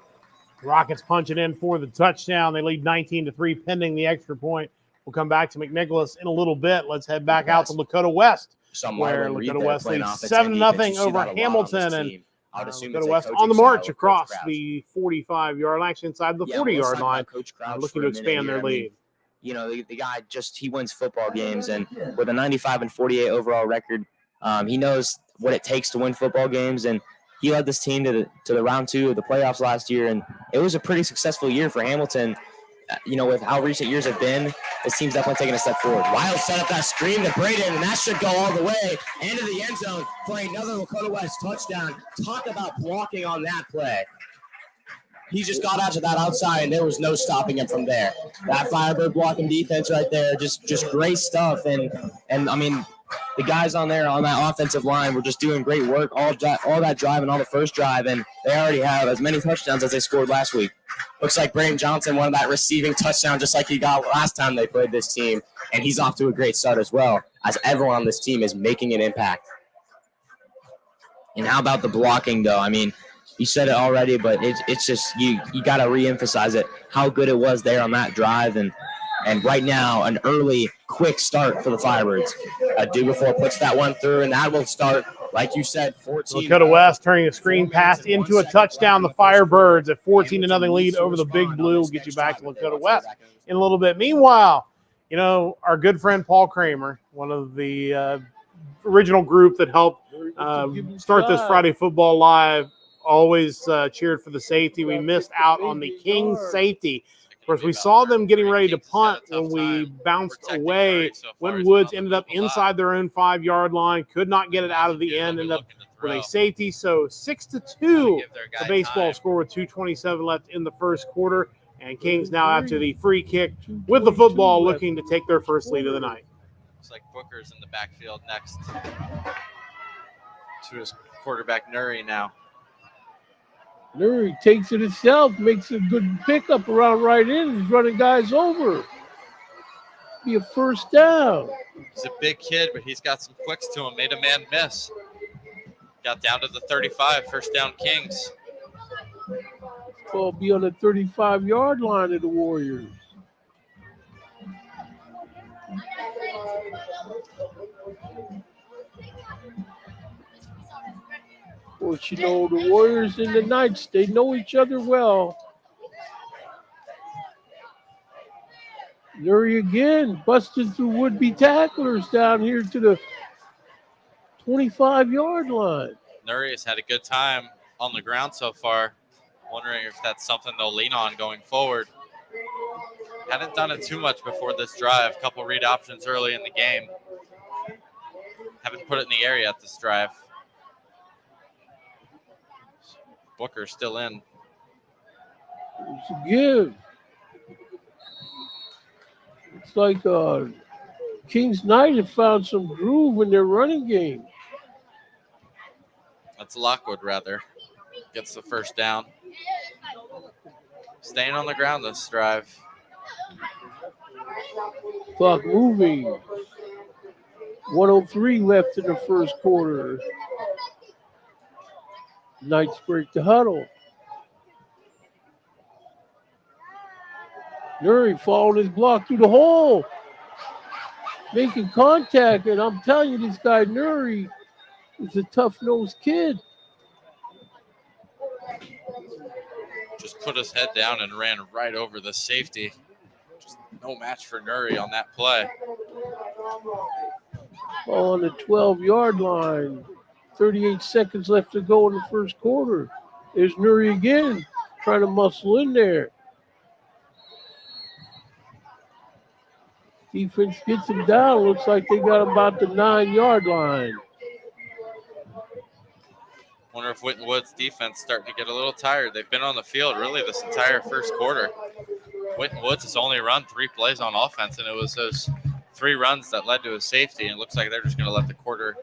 Rockets punching in for the touchdown. They lead 19-3 pending the extra point. We'll come back to McNicholas in a little bit. Let's head back out to Lakota West, where Lakota West leads 7-0 over Hamilton. And Lakota West on the march across the 45-yard line, actually inside the 40-yard line, looking to expand their lead. You know, the guy he wins football games, and with a 95-48 overall record, he knows what it takes to win football games, and he led this team to the round 2 of the playoffs last year, and it was a pretty successful year for Hamilton. You know, with how recent years have been, this team's definitely taking a step forward. Wild set up that screen to Braden, and that should go all the way into the end zone for another Lakota West touchdown. Talk about blocking on that play. He just got out to that outside, and there was no stopping him from there. That Firebird blocking defense right there, just great stuff. And I mean, the guys on there on that offensive line were just doing great work all that drive and all the first drive, and they already have as many touchdowns as they scored last week. Looks like Braden Johnson won that receiving touchdown just like he got last time they played this team, and he's off to a great start as well, as everyone on this team is making an impact. And how about the blocking, though? I mean, you said it already, but it's just you got to reemphasize it, how good it was there on that drive. And right now, an early, quick start for the Firebirds. Dugafor puts that one through, and that will start, like you said, 14. Lakota West turning a screen pass into a touchdown. The Firebirds at 14-0 lead over the Big Blue. We'll get you back to Lakota West in a little bit. Meanwhile, you know, our good friend Paul Kramer, one of the original group that helped start this Friday Football Live, always cheered for the safety. We missed out on the Kings safety. Of course, we saw them getting ready to punt when we bounced away. When Woods ended up inside their own 5-yard line, could not get it out of the end, ended up with a safety. So 6-2, the baseball score with 2:27 left in the first quarter. And Kings now after the free kick with the football looking to take their first lead of the night. Looks like Booker's in the backfield next to his quarterback, Nuri, now. Nuri takes it himself, makes a good pickup around right in. He's running guys over. Be a first down. He's a big kid, but he's got some quicks to him. Made a man miss. Got down to the 35, first down Kings. Ball be on the 35-yard line of the Warriors. Of course, you know, the Warriors and the Knights, they know each other well. Nuri again, busting through would-be tacklers down here to the 25-yard line. Nuri has had a good time on the ground so far. Wondering if that's something they'll lean on going forward. Hadn't done it too much before this drive. Couple read options early in the game. Haven't put it in the air yet this drive. Booker's still in. It's a give. It's like Kings Knight have found some groove in their running game. That's Lockwood, rather. Gets the first down. Staying on the ground this drive. Clock moving. 1:03 left in the first quarter. Knights break the huddle. Nuri followed his block through the hole. Making contact, and I'm telling you, this guy Nuri is a tough-nosed kid. Just put his head down and ran right over the safety. Just no match for Nuri on that play. On the 12-yard line. 38 seconds left to go in the first quarter. There's Nuri again, trying to muscle in there. Defense gets him down. Looks like they got about the 9-yard line. Wonder if Whitten Woods' defense starting to get a little tired. They've been on the field really this entire first quarter. Whitten Woods has only run 3 plays on offense, and it was those 3 runs that led to a safety. And it looks like they're just going to let the quarter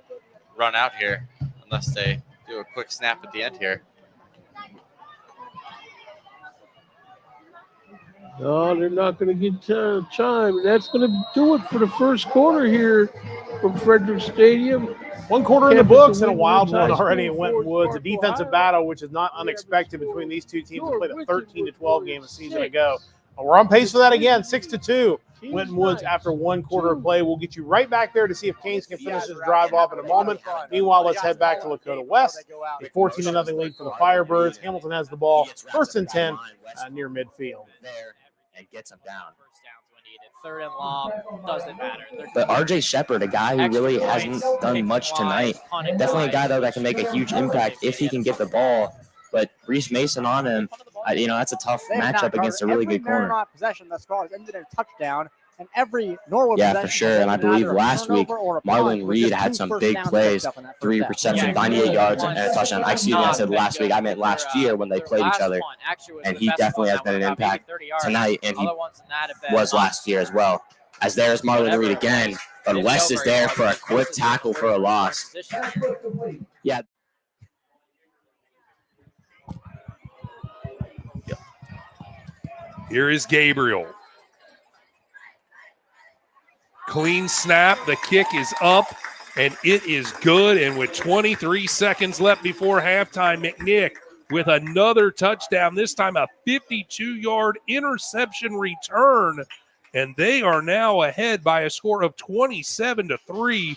run out here unless they do a quick snap at the end here. No, they're not going to get chime. And that's going to do it for the first quarter here from Frederick Stadium. 1 quarter in the books and a wild one already in Whitten Woods. A defensive battle, which is not unexpected between these two teams that played a 13-12 game a season ago. We're on pace for that again, 6-2. Whitten Woods after 1 quarter of play. We'll get you right back there to see if Canes can finish this drive off in a moment. Meanwhile, let's head back to Lakota West. A 14-0 lead for the Firebirds. Hamilton has the ball, 1st and 10 near midfield. And gets him down. Third and long, doesn't matter. But RJ Shepard, a guy who really hasn't done much tonight, definitely a guy though that can make a huge impact if he can get the ball. But Reese Mason on him, that's a tough matchup against a really good corner. Every possession thus far has ended in a touchdown, and every Norwood Yeah, for sure. And I believe last week Marlon Reed had some big plays, 3 receptions, 98 yards, and a touchdown. I said last week. I meant last year when they played each other. And he definitely has been an impact tonight, and he was last year as well. As there's Marlon Reed again, but West is there for a quick tackle for a loss. Yeah. Here is Gabriel. Clean snap. The kick is up, and it is good. And with 23 seconds left before halftime, McNick with another touchdown, this time a 52-yard interception return. And they are now ahead by a score of 27-3.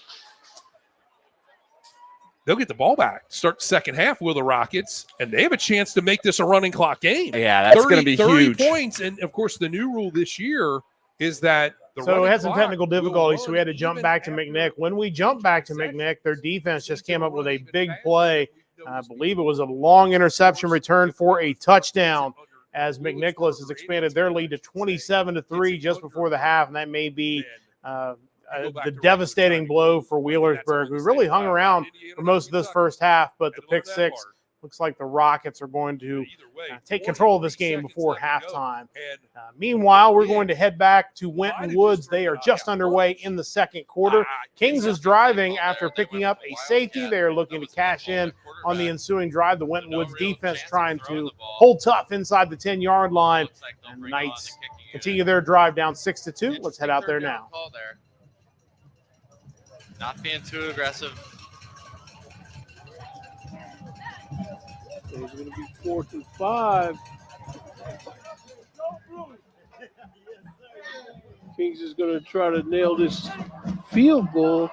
They'll get the ball back. Start the second half, will the Rockets, and they have a chance to make this a running clock game. Yeah, that's going to be 30 huge. points, and, of course, the new rule this year is that so we had some technical difficulties, so we had to jump back to McNick. When we jumped back to McNick, their defense just came up with a big play. I believe it was a long interception return for a touchdown as McNicholas has expanded their lead to 27-3 just before the half, and that may be the devastating blow for Wheelersburg. We really hung around for most of this first half, but the pick six looks like the Rockets are going to take control of this game before halftime. Meanwhile, we're going to head back to Whitten Woods. They are just underway in the second quarter. Kings is driving after picking up a safety. They are looking to cash in on the ensuing drive. The Whitten Woods defense trying to hold tough inside the 10-yard line. And the Knights continue their drive down 6-2. Let's head out there now. Not being too aggressive. So it's going to be 4th and 5. Kings is going to try to nail this field goal.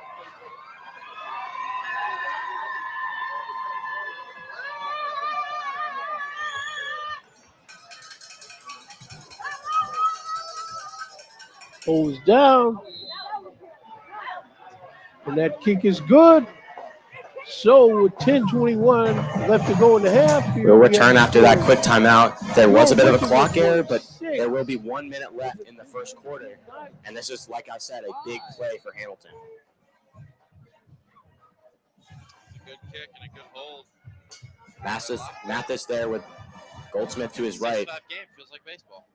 Holds down. And that kick is good. So with 10:21 left to go in the half. We'll return after that quick timeout. There was a bit of a clock error, but there will be 1 minute left in the first quarter. And this is, like I said, a big play for Hamilton. A good kick and a good hold. Mathis there with Goldsmith to his right. That game feels like baseball.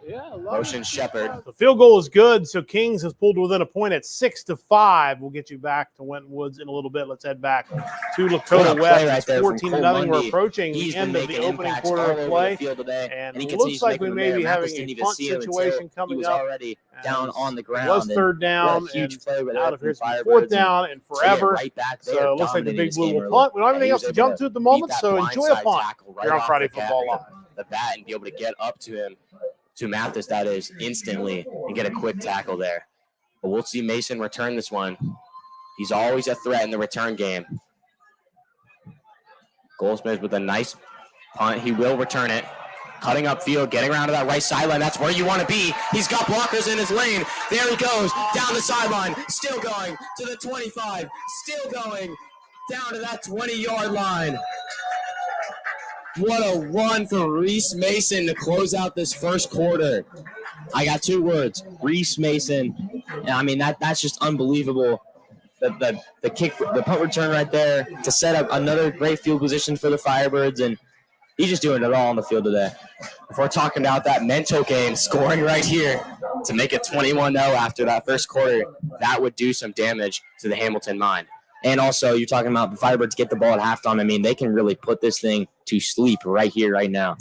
Yeah, Motion Shepard. The field goal is good, so Kings has pulled within a point at 6-5. We'll get you back to Winton Woods in a little bit. Let's head back to Lakota West. It's 14-0. We're approaching the end of the opening quarter of play, and it looks like we may be having a punt situation coming up. Already down on the ground. It was third down, and out of here, fourth down and forever. So it looks like the Big Blue will punt. We don't have anything else to jump to at the moment, so enjoy a punt here on Friday Football Live. The bat and be able to get up to him. To Mathis, that is, instantly, and get a quick tackle there. But we'll see Mason return this one. He's always a threat in the return game. Goldsmith with a nice punt. He will return it. Cutting upfield, getting around to that right sideline. That's where you want to be. He's got blockers in his lane. There he goes, down the sideline. Still going to the 25. Still going down to that 20-yard line. What a run for Reese Mason to close out this first quarter. I got two words, Reese Mason. And I mean, that's just unbelievable. The kick, the punt return right there to set up another great field position for the Firebirds. And he's just doing it all on the field today. If we're talking about that mental game, scoring right here to make it 21-0 after that first quarter, that would do some damage to the Hamilton mind. And also, you're talking about the Firebirds get the ball at halftime. I mean, they can really put this thing to sleep right here, right now.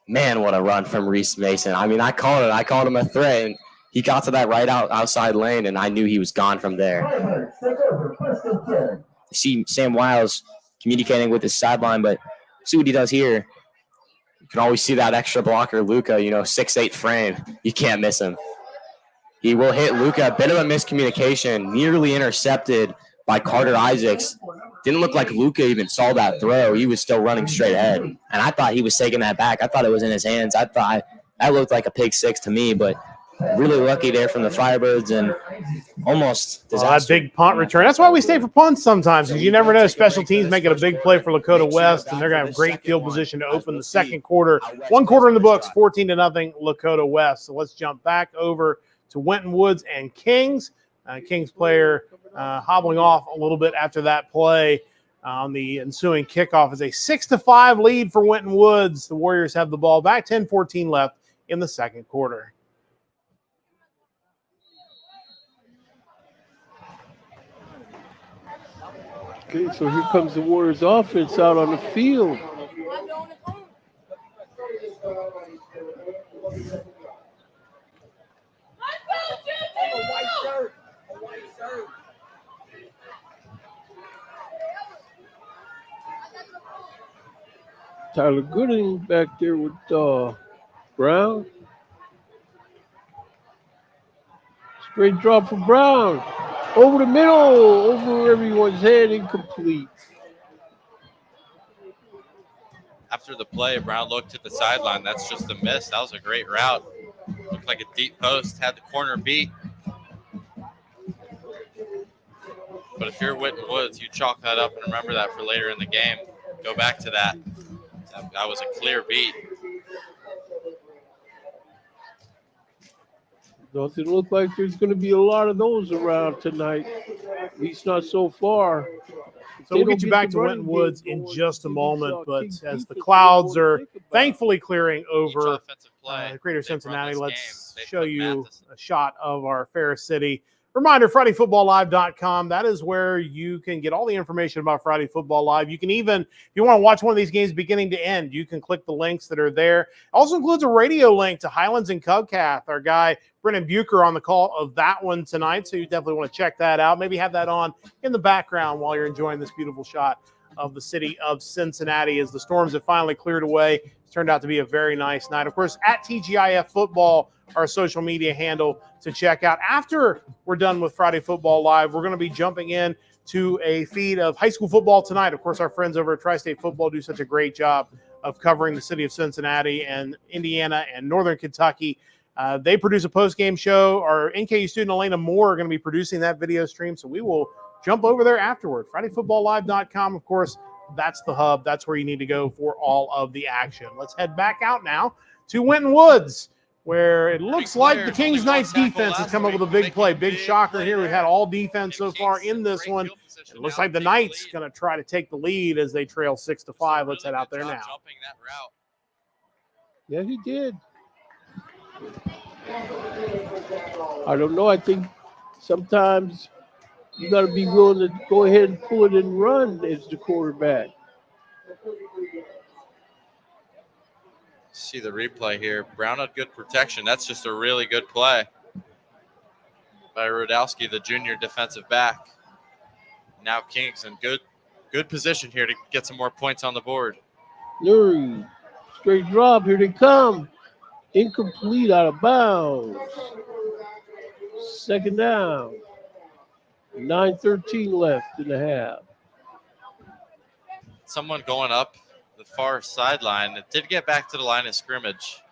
Man, what a run from Reese Mason. I mean, I called him a threat, and he got to that outside lane, and I knew he was gone from there. You see Sam Wiles communicating with his sideline, but see what he does here. You can always see that extra blocker, Luca, 6'8" frame. You can't miss him. He will hit Luca. A bit of a miscommunication, nearly intercepted by Carter Isaacs. Didn't look like Luca even saw that throw. He was still running straight ahead. And I thought he was taking that back. I thought it was in his hands. I thought that looked like a pick six to me, but really lucky there from the Firebirds and almost disaster. That big punt return. That's why we stay for punts sometimes, because you never know. Special teams making a big play for Lakota West, and they're going to have great field position to open the second quarter. One quarter in the books, 14-0 Lakota West. So let's jump back over to Winton Woods and Kings. Kings player hobbling off a little bit after that play on the ensuing kickoff is a 6-5 lead for Winton Woods. The Warriors have the ball back, 10-14 left in the second quarter. Okay, so here comes the Warriors offense out on the field. Tyler Gooding back there with Brown. Straight drop for Brown. Over the middle, over everyone's head, incomplete. After the play, Brown looked at the sideline. That's just a miss. That was a great route. Looked like a deep post, had the corner beat. But if you're Winton Woods, you chalk that up and remember that for later in the game. Go back to that. That was a clear beat. Doesn't look like there's going to be a lot of those around tonight, at least not so far. So we'll get you back to Winton Woods in just a moment, but as the clouds are thankfully clearing over Greater Cincinnati, let's show you a shot of our fair city. Reminder, FridayFootballLive.com. That is where you can get all the information about Friday Football Live. You can even, if you want to watch one of these games beginning to end, you can click the links that are there. It also includes a radio link to Highlands and Cubcath. Our guy, Brennan Bucher, on the call of that one tonight, so you definitely want to check that out. Maybe have that on in the background while you're enjoying this beautiful shot of the city of Cincinnati as the storms have finally cleared away. It's turned out to be a very nice night. Of course, at TGIF Football, our social media handle to check out. After we're done with Friday Football Live, we're going to be jumping in to a feed of high school football tonight. Of course, our friends over at Tri-State Football do such a great job of covering the city of Cincinnati and Indiana and Northern Kentucky. They produce a post-game show. Our NKU student Elena Moore are going to be producing that video stream, so we will jump over there afterward. FridayFootballLive.com, of course, that's the hub. That's where you need to go for all of the action. Let's head back out now to Winton Woods. where it looks like the Kings Knights defense has come up with a big play. Big shocker here. We've had all defense so far in this one. It looks like the Knights going to try to take the lead as they trail 6-5. Let's head out there now. Yeah, he did. I don't know. I think sometimes you got to be willing to go ahead and pull it and run as the quarterback. See the replay here. Brown had good protection. That's just a really good play by Rudowski, the junior defensive back. Now Kings in good position here to get some more points on the board. Lurie, straight drop. Here they come. Incomplete, out of bounds. Second down. 9:13 left in the half. Someone going up the far sideline. It did get back to the line of scrimmage.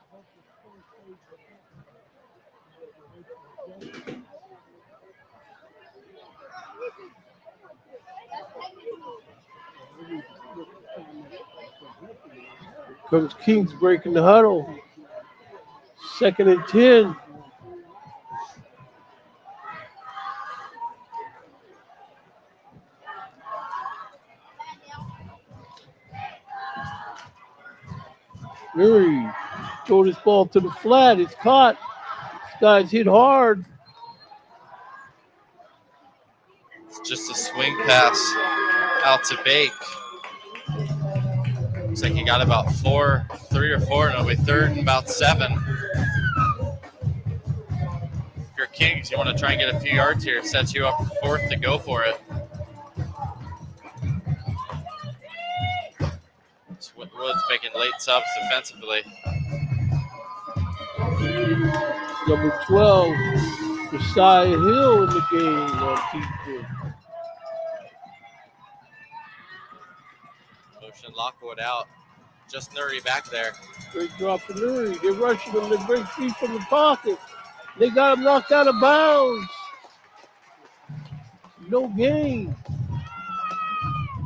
Comes Kings breaking the huddle. 2nd and 10. Murray throw this ball to the flat. It's caught. This guy's hit hard. It's just a swing pass out to Bake. Looks like he got about 3 or 4, and it'll be 3rd and about 7. If you're Kings, you want to try and get a few yards here. It sets you up 4th to go for it. Woods making late subs defensively. Number 12, Josiah Hill in the game on defense. Motion Lockwood out. Just Nuri back there. Great drop for Nuri. They're rushing him. They break free from the pocket. They got him knocked out of bounds. No gain.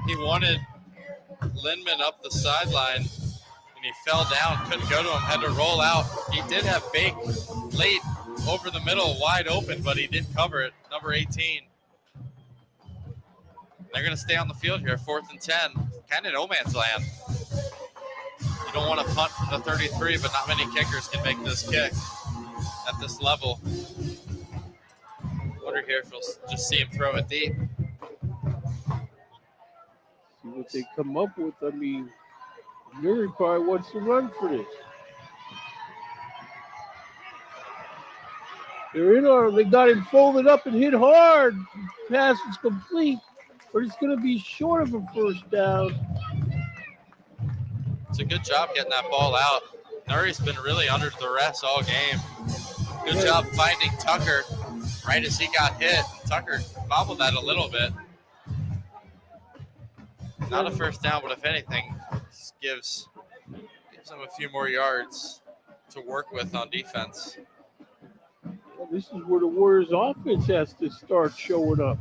He wanted Lindman up the sideline, and he fell down. Couldn't go to him. Had to roll out. He did have Bake late over the middle, wide open, but he did cover it. Number 18. They're going to stay on the field here, 4th and 10. Kind of no man's land. You don't want to punt from the 33, but not many kickers can make this kick at this level. Wonder here if we'll just see him throw it deep. See what they come up with. I mean, Murray probably wants to run for this. They're in on him. They got him folded up and hit hard. Pass is complete, but it's going to be short of a first down. It's a good job getting that ball out. Nuri's been really under duress all game. Good job finding Tucker right as he got hit. Tucker bobbled that a little bit. Not a first down, but if anything, just gives them a few more yards to work with on defense. Well, this is where the Warriors offense has to start showing up.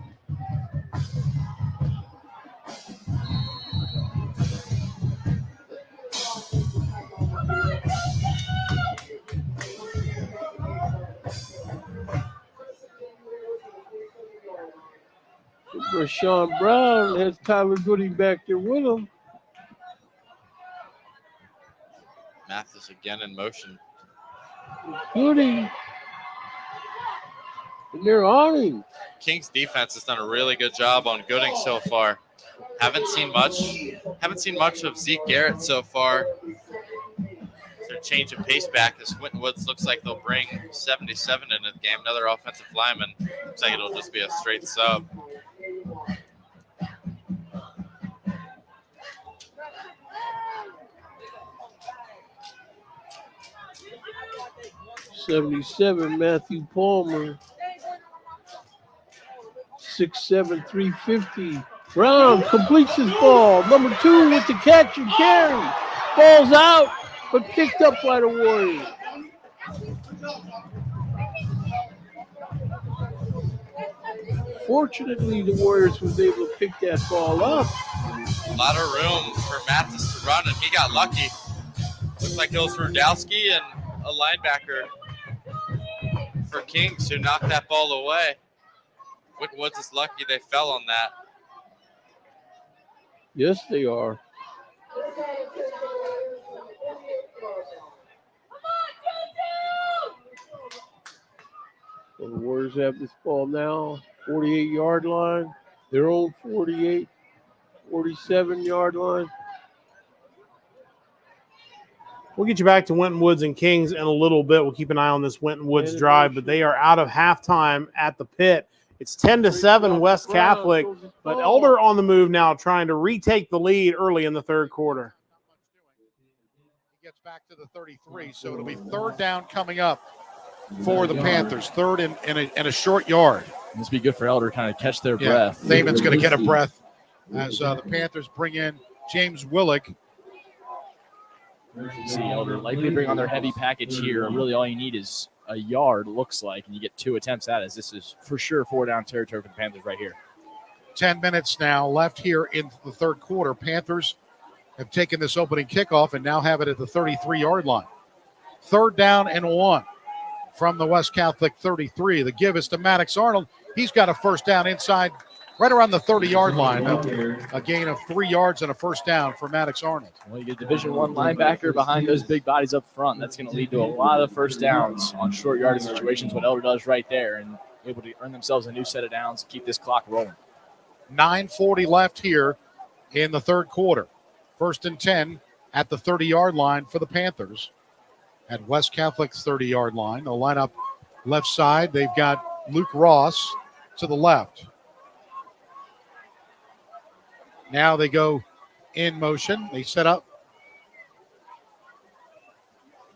Rashawn Brown has Tyler Gooding back there with him. Mathis again in motion. Gooding. And they're on him. Kings defense has done a really good job on Gooding so far. Haven't seen much of Zeke Garrett so far. Their change of pace back as Winton Woods looks like they'll bring 77 into the game. Another offensive lineman. Looks like it'll just be a straight sub. 77, Matthew Palmer. 6'7", 350. Brown completes his ball. Number 2 with the catch and carry. Ball's out, but picked up by the Warriors. Fortunately, the Warriors was able to pick that ball up. A lot of room for Mathis to run, and he got lucky. Looked like it was Rudowski and a linebacker for Kings who knocked that ball away. Whit Woods is lucky they fell on that. Yes, they are. So the Warriors have this ball now, 48-yard line. Their own 48, 47-yard line. We'll get you back to Winton Woods and Kings in a little bit. We'll keep an eye on this Winton Woods drive, but they are out of halftime at the pit. It's 10-7 West Catholic, but Elder on the move now, trying to retake the lead early in the third quarter. He gets back to the 33, so it'll be third down coming up for the Panthers. Third and a short yard. This would be good for Elder to kind of catch their breath. Thaman's going to get a breath as the Panthers bring in James Willick. You see Elder likely bring on their heavy package here. Really all you need is a yard, looks like, and you get 2 attempts at it. This is for sure 4-down territory for the Panthers right here. 10 minutes now left here in the third quarter. Panthers have taken this opening kickoff and now have it at the 33-yard line. Third down and 1 from the West Catholic 33. The give is to Maddox Arnold. He's got a first down inside, right around the 30-yard line. A gain of 3 yards and a first down for Maddox Arnold. Well, you get Division I linebacker behind those big bodies up front. That's going to lead to a lot of first downs on short yardage situations, what Elder does right there, and able to earn themselves a new set of downs and keep this clock rolling. 9:40 left here in the third quarter. First and 10 at the 30-yard line for the Panthers. At West Catholic's 30-yard line, they'll line up left side. They've got Luke Ross to the left. Now they go in motion. They set up.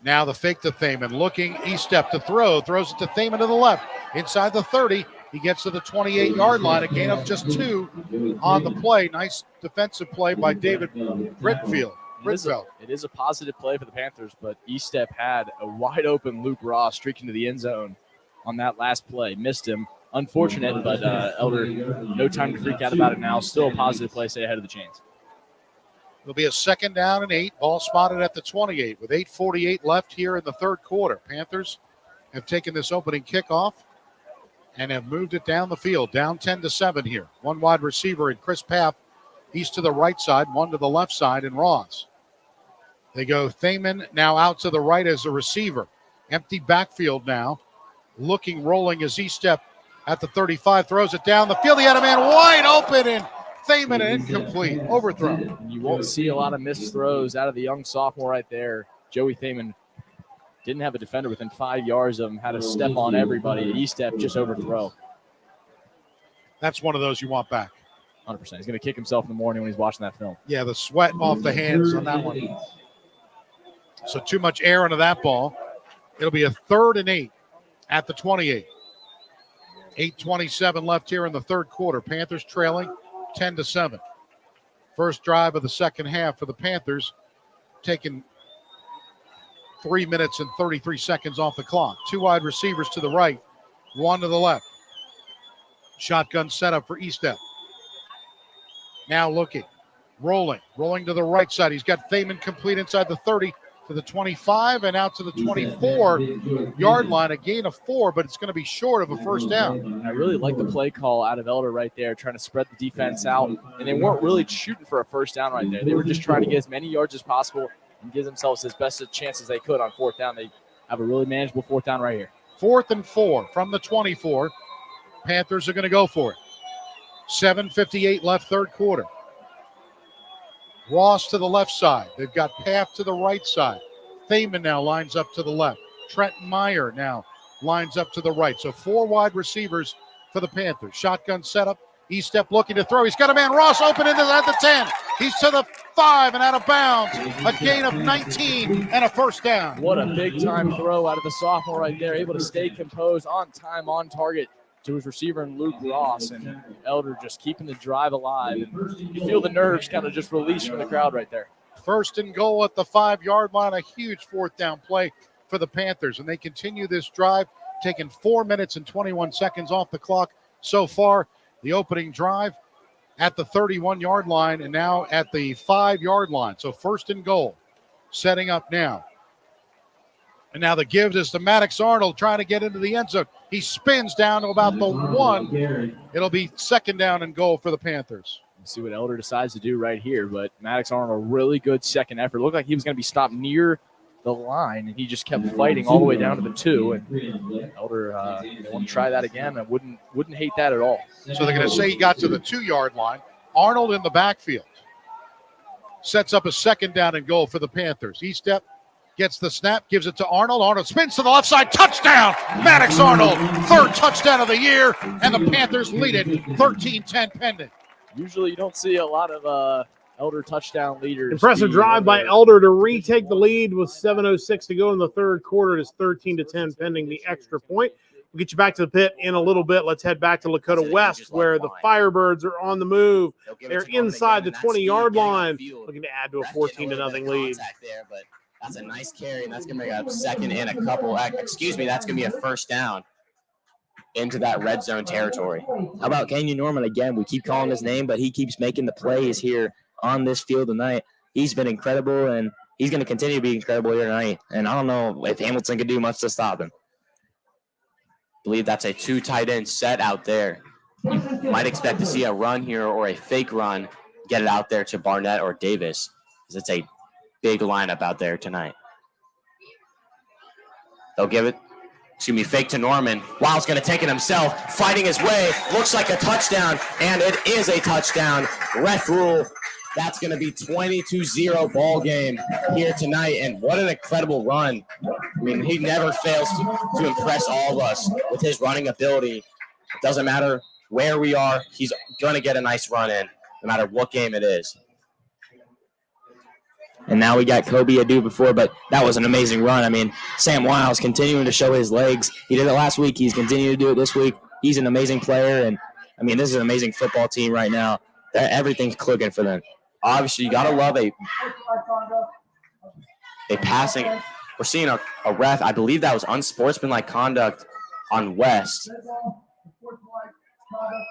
Now the fake to Thaman. Looking, E-step to throw. Throws it to Thaman to the left. Inside the 30. He gets to the 28-yard line. A gain of just 2 on the play. Nice defensive play by David Britfield. It is a positive play for the Panthers, but E-step had a wide-open Luke Ross streaking to the end zone on that last play. Missed him. Unfortunate, but Elder, no time to freak out about it now. Still a positive play, stay ahead of the chains. It'll be a second down and 8. Ball spotted at the 28 with 8:48 left here in the third quarter. Panthers have taken this opening kickoff and have moved it down the field. Down 10-7 here. One wide receiver in Chris Paff. He's to the right side, one to the left side in Ross. They go Thaman now out to the right as a receiver. Empty backfield now. Looking, rolling as E-step at the 35. Throws it down the field. He had a man wide open and Thaman incomplete. Overthrow. You won't see a lot of missed throws out of the young sophomore right there. Joey Thaman didn't have a defender within 5 yards of him. Had to step on everybody. E-step just overthrow. That's one of those you want back. 100%. He's going to kick himself in the morning when he's watching that film. Yeah, the sweat off the hands on that one. So too much air into that ball. It'll be a third and 8 at the 28. 8:27 left here in the third quarter. Panthers trailing 10-7. First drive of the second half for the Panthers, taking 3 minutes and 33 seconds off the clock. 2 wide receivers to the right, 1 to the left. Shotgun setup for E-step. Now looking, rolling to the right side. He's got Thaman complete inside the 30 to the 25 and out to the 24-yard line. A gain of 4, but it's going to be short of a first down. I really like the play call out of Elder right there, trying to spread the defense out. And they weren't really shooting for a first down right there. They were just trying to get as many yards as possible and give themselves as best a chance as they could on fourth down. They have a really manageable fourth down right here. 4th and 4 from the 24. Panthers are going to go for it. 7:58 left third quarter. Ross to the left side. They've got Paff to the right side. Thaman now lines up to the left. Trenton Meyer now lines up to the right. So 4 wide receivers for the Panthers. Shotgun setup. E-step looking to throw. He's got a man. Ross open into at the 10. He's to the 5 and out of bounds. A gain of 19 and a first down. What a big-time throw out of the sophomore right there. Able to stay composed, on time, on target to his receiver in Luke Ross, and Elder just keeping the drive alive. And you feel the nerves kind of just release from the crowd right there. First and goal at the 5-yard line. A huge fourth down play for the Panthers, and they continue this drive, taking 4 minutes and 21 seconds off the clock so far. The opening drive at the 31-yard line and now at the 5-yard line. So first and goal setting up now And now the give is to Maddox Arnold trying to get into the end zone. He spins down to about the 1. It'll be second down and goal for the Panthers. We'll see what Elder decides to do right here, but Maddox Arnold, a really good second effort. Looked like he was going to be stopped near the line, and he just kept fighting all the way down to the 2. And Elder, they want to try that again. I wouldn't hate that at all. So they're going to say he got to the 2-yard line. Arnold in the backfield. Sets up a second down and goal for the Panthers. He gets the snap, gives it to Arnold. Arnold spins to the left side. Touchdown! Maddox Arnold, 3rd touchdown of the year, and the Panthers lead it 13-10 pending. Usually you don't see a lot of Elder touchdown leaders. Impressive drive by Elder to retake the lead with 7:06 to go in the third quarter. It is 13-10 pending the extra point. We'll get you back to the pit in a little bit. Let's head back to Lakota West where the Firebirds are on the move. They're inside the 20-yard line, looking to add to a 14-0 lead. That's a nice carry, and that's going to make a second and a couple. Excuse me, that's going to be a first down into that red zone territory. How about Kenyon Norman again? We keep calling his name, but he keeps making the plays here on this field tonight. He's been incredible, and he's going to continue to be incredible here tonight. And I don't know if Hamilton can do much to stop him. I believe that's a 2 tight end set out there. You might expect to see a run here or a fake run, get it out there to Barnett or Davis, because it's a big lineup out there tonight. They'll give it, fake to Norman. Wild's going to take it himself, fighting his way. Looks like a touchdown, and it is a touchdown. Ref rule. That's going to be 22-0 ball game here tonight, and what an incredible run. I mean, he never fails to impress all of us with his running ability. It doesn't matter where we are, he's going to get a nice run in, no matter what game it is. And now we got Kobe Adu before, but that was an amazing run. I mean, Sam Wiles continuing to show his legs. He did it last week. He's continuing to do it this week. He's an amazing player, and, I mean, this is an amazing football team right now. Everything's clicking for them. Obviously, you got to love a passing. We're seeing a ref. I believe that was unsportsmanlike conduct on West,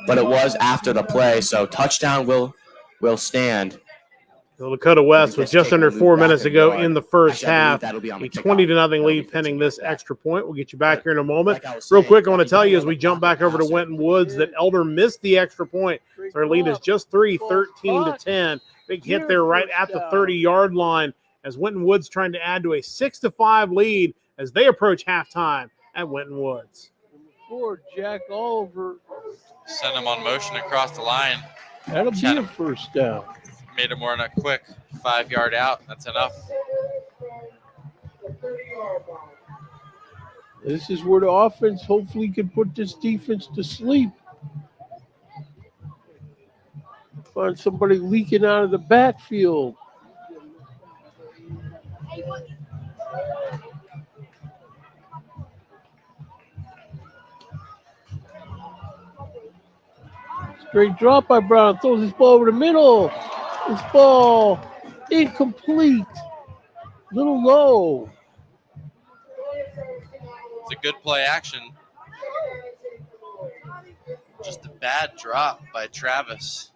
but it was after the play, so touchdown will stand. So Lakota West with just under 4 minutes to go in the first half. A 20-0 lead pending this extra point. We'll get you back here in a moment. Real quick, I want to tell you as we jump back over to Winton Woods that Elder missed the extra point. So our lead is just 3, 13-10. Big hit there right at the 30-yard line as Winton Woods trying to add to a 6-5 lead as they approach halftime at Winton Woods. Jack Oliver. Send him on motion across the line. That'll be a first down. Made it more than a quick 5-yard out. That's enough. This is where the offense hopefully can put this defense to sleep. Find somebody leaking out of the backfield. Great drop by Brown. Throws his ball over the middle. This ball incomplete. Little low. It's a good play action. Just a bad drop by Travis.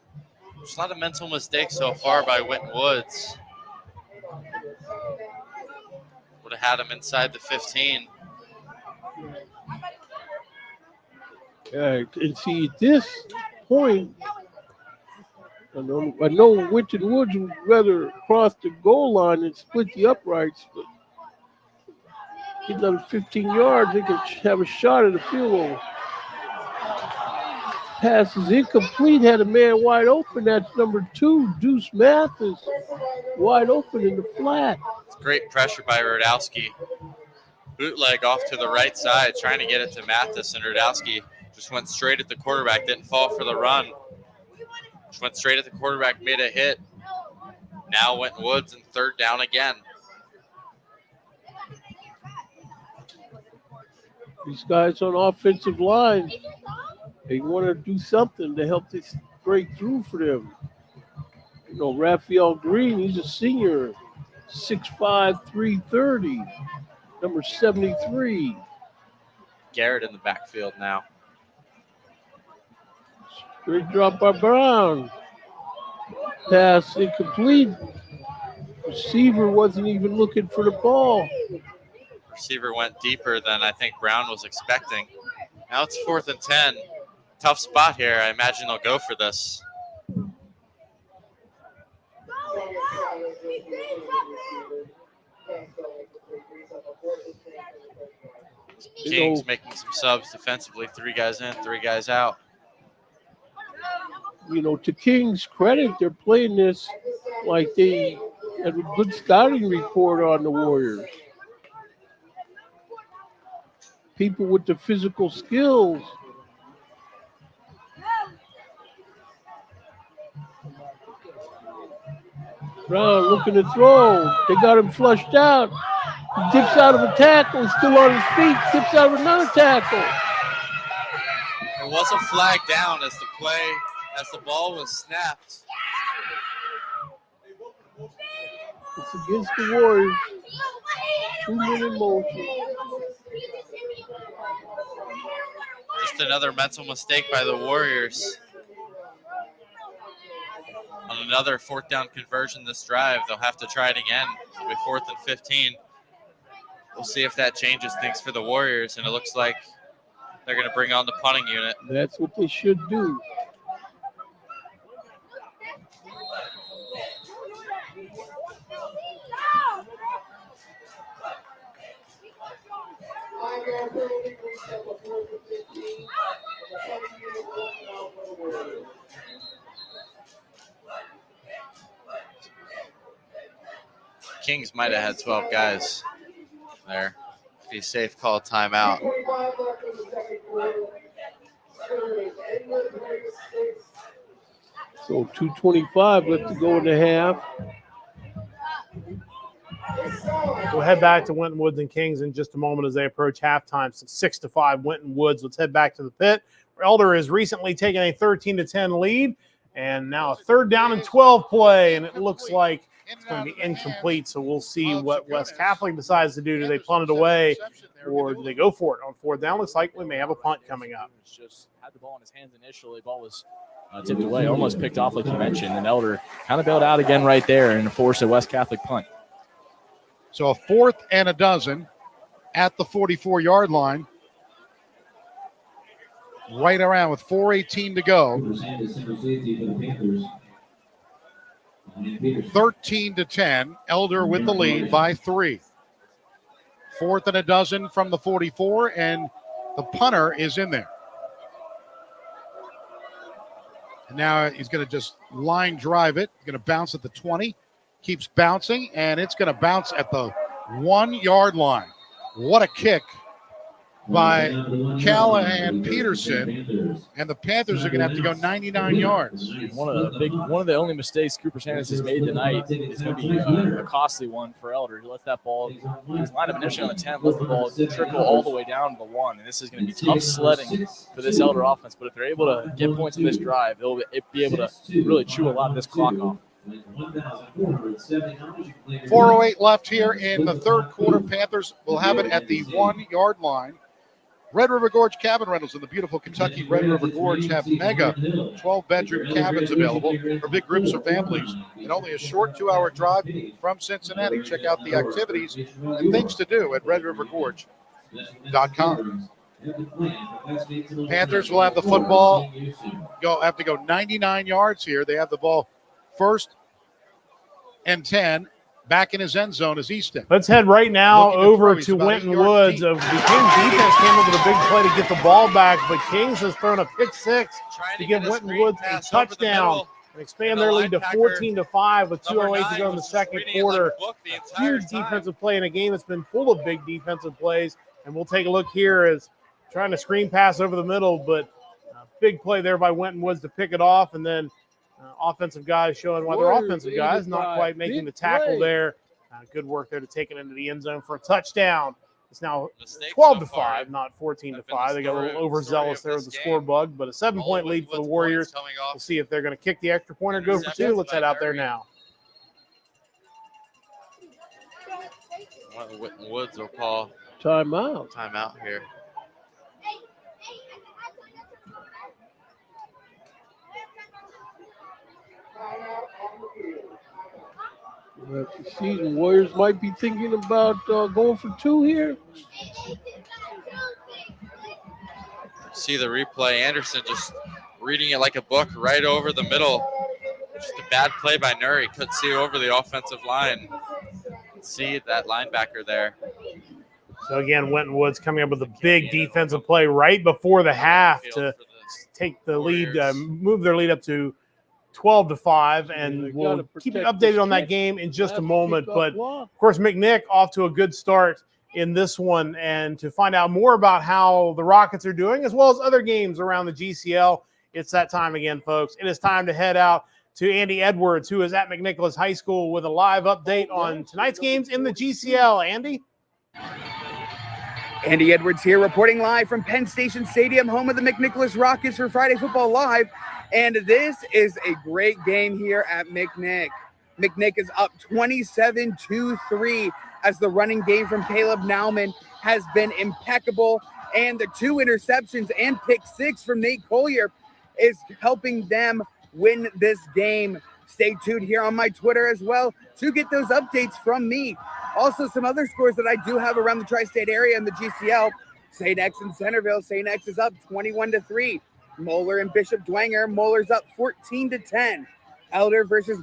There's a lot of mental mistakes so far by Winton Woods. Would have had him inside the 15. And see, at this point, I know Winton Woods would rather cross the goal line and split the uprights, but get another 15 yards, they could have a shot at the field goal. Pass is incomplete, had a man wide open. That's number 2, Deuce Mathis, wide open in the flat. It's great pressure by Rudowski. Bootleg off to the right side, trying to get it to Mathis, and Rudowski just went straight at the quarterback, didn't fall for the run. Just went straight at the quarterback, made a hit. Now Winton Woods in 3rd down again. These guys on offensive line, they want to do something to help this break through for them. You know, Raphael Green, he's a senior, 6'5", 330, number 73. Garrett in the backfield now. Great drop by Brown. Pass incomplete. Receiver wasn't even looking for the ball. receiver went deeper than I think Brown was expecting. Now it's 4th and 10. Tough spot here. I imagine they'll go for this. Kings making some subs defensively. 3 guys in, 3 guys out. You know, to King's credit, they're playing this like they had a good scouting report on the Warriors. People with the physical skills. Brown looking to throw. They got him flushed out. He dips out of a tackle. He's still on his feet. Dips out of another tackle. There was a flag down as the ball was snapped. It's against the Warriors. 2-minute motion. Just another mental mistake by the Warriors. On another 4th down conversion this drive, they'll have to try it again. It'll be 4th and 15. We'll see if that changes things for the Warriors, and it looks like they're going to bring on the punting unit. That's what they should do. Kings might have had 12 guys there. Be safe, call timeout. So 2:25 left to go in the half. We'll head back to Winton Woods and Kings in just a moment as they approach halftime. So 6-5 Winton Woods. Let's head back to the pit. Elder has recently taken a 13-10 lead, and now a 3rd down and 12 play, and it looks like it's going to be incomplete. So we'll see what West Catholic decides to do. Do they punt it away, or do they go for it on 4th down? Looks like we may have a punt coming up. Just had the ball in his hands initially. Ball was tipped away, almost picked off like you mentioned, and Elder kind of bailed out again right there and forced a West Catholic punt. So a 4th and 12 at the 44-yard line. Right around with 4:18 to go. 13-10. Elder with the lead by 3. 4th and 12 from the 44, and the punter is in there. And now he's going to just line drive it. He's going to bounce at the 20. Keeps bouncing, and it's going to bounce at the 1-yard line. What a kick by Callahan Peterson, and the Panthers are going to have to go 99 yards. One of the only mistakes Cooper Sanders has made tonight is going to be a costly one for Elder. He lets that ball, his lineup initially on the 10, lets the ball trickle all the way down to the 1, and this is going to be tough sledding for this Elder offense. But if they're able to get points in this drive, they'll be able to really chew a lot of this clock off. 4:08 left here in the 3rd quarter. Panthers will have it at the 1-yard line. Red River Gorge Cabin Rentals in the beautiful Kentucky Red River Gorge have mega 12-bedroom cabins available for big groups or families in only a short 2-hour drive from Cincinnati. Check out the activities and things to do at redrivergorge.com. Panthers will have the football, have to go 99 yards here. They have the ball 1st and 10. Back in his end zone is Easton. Let's head right now over to Winton Woods. The Kings defense came up with a big play to get the ball back, but Kings has thrown a pick 6 to give Winton Woods a touchdown and expand their lead to 14-5 with 2:08 to go in the 2nd quarter. Huge defensive play in a game that's been full of big defensive plays, and we'll take a look here as trying to screen pass over the middle, but big play there by Winton Woods to pick it off, and then offensive guys showing why they're offensive guys, not quite making the tackle there. Good work there to take it into the end zone for a touchdown. It's now 12-5, not 14-5. They got a little overzealous there with the score bug, but a 7-point lead for the Warriors. We'll see if they're going to kick the extra point or go for 2. Let's head out there now. One of the Winton Woods will call timeout here. We'll have to see. The Warriors might be thinking about going for 2 here. See the replay. Anderson just reading it like a book right over the middle. Just a bad play by Nuri. Couldn't see over the offensive line. See that linebacker there. So again, Winton Woods coming up with a big defensive play right before the half to take the lead, move their lead up to 12-5, and we'll keep you updated on that game in just a moment. But of course, McNick off to a good start in this one, and to find out more about how the Rockets are doing, as well as other games around the GCL, it's that time again, folks. It is time to head out to Andy Edwards, who is at McNicholas High School, with a live update on tonight's games in the GCL. Andy? Andy Edwards here, reporting live from Penn Station Stadium, home of the McNicholas Rockets for Friday Football Live. And this is a great game here at McNick. McNick is up 27-3 as the running game from Caleb Nauman has been impeccable. And the 2 interceptions and pick 6 from Nate Collier is helping them win this game. Stay tuned here on my Twitter as well to get those updates from me. Also, some other scores that I do have around the tri-state area in the GCL. St. X and Centerville. St. X is up 21-3. Moeller and Bishop Dwenger. Moeller's up 14-10. Elder versus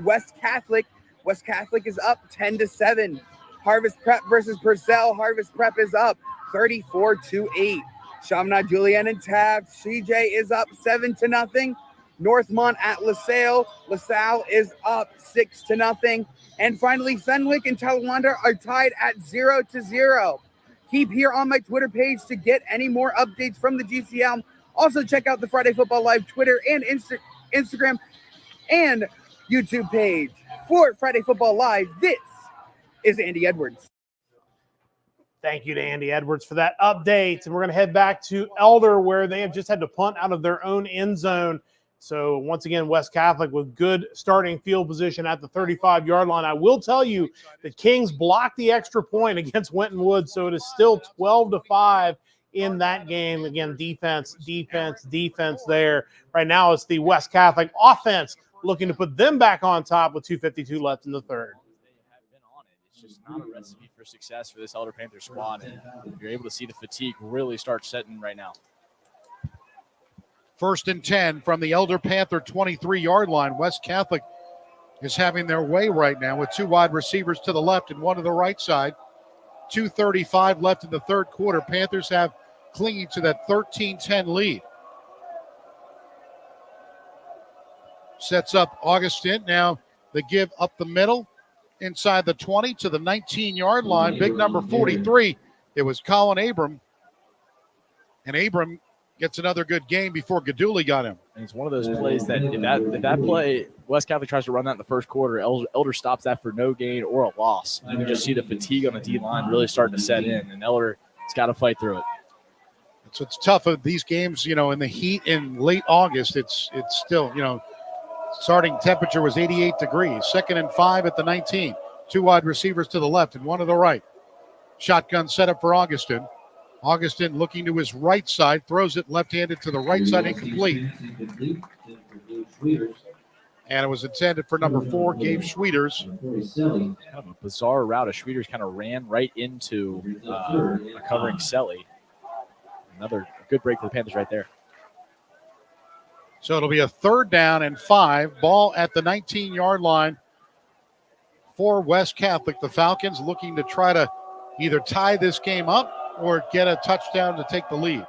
West Catholic. West Catholic is up 10-7. Harvest Prep versus Purcell. Harvest Prep is up 34-8. Chaminade Julienne and Taft. CJ is up 7-0. Northmont at LaSalle. LaSalle is up 6-0. And finally, Fenwick and Talawanda are tied at 0-0. Keep here on my Twitter page to get any more updates from the GCL. Also, check out the Friday Football Live Twitter and Instagram and YouTube page. For Friday Football Live, this is Andy Edwards. Thank you to Andy Edwards for that update. And we're going to head back to Elder, where they have just had to punt out of their own end zone. So once again, West Catholic with good starting field position at the 35-yard line. I will tell you the Kings blocked the extra point against Winton Woods, so it is still 12-5 in that game. Again, defense there. Right now it's the West Catholic offense looking to put them back on top with 2:52 left in the third. It's just not a recipe for success for this Elder Panther squad, and you're able to see the fatigue really start setting right now. 1st and 10 from the Elder Panther 23-yard line. West Catholic is having their way right now with 2 wide receivers to the left and 1 to the right side. 2:35 left in the third quarter. Panthers have clinging to that 13-10 lead. Sets up Augustin. Now the give up the middle inside the 20 to the 19-yard line. Big number 43. It was Colin Abram. And Abram gets another good game before Gaduli got him. And it's one of those plays that if that play, West Catholic tries to run that in the first quarter, Elder stops that for no gain or a loss. You can just see the fatigue on the D-line really starting to set in, and Elder's got to fight through it. So it's tough of these games, in the heat in late August. It's still, starting temperature was 88 degrees. 2nd and 5 at the 19. 2 wide receivers to the left and 1 to the right. Shotgun setup for Augustin. Augustin looking to his right side, throws it left-handed to the right side, incomplete. And it was intended for number 4, Gabe Schwieters. Kind of a bizarre route. Schwieters kind of ran right into a covering Selly. Another good break for the Panthers right there. So it'll be a 3rd down and 5. Ball at the 19-yard line for West Catholic. The Falcons looking to try to either tie this game up or get a touchdown to take the lead.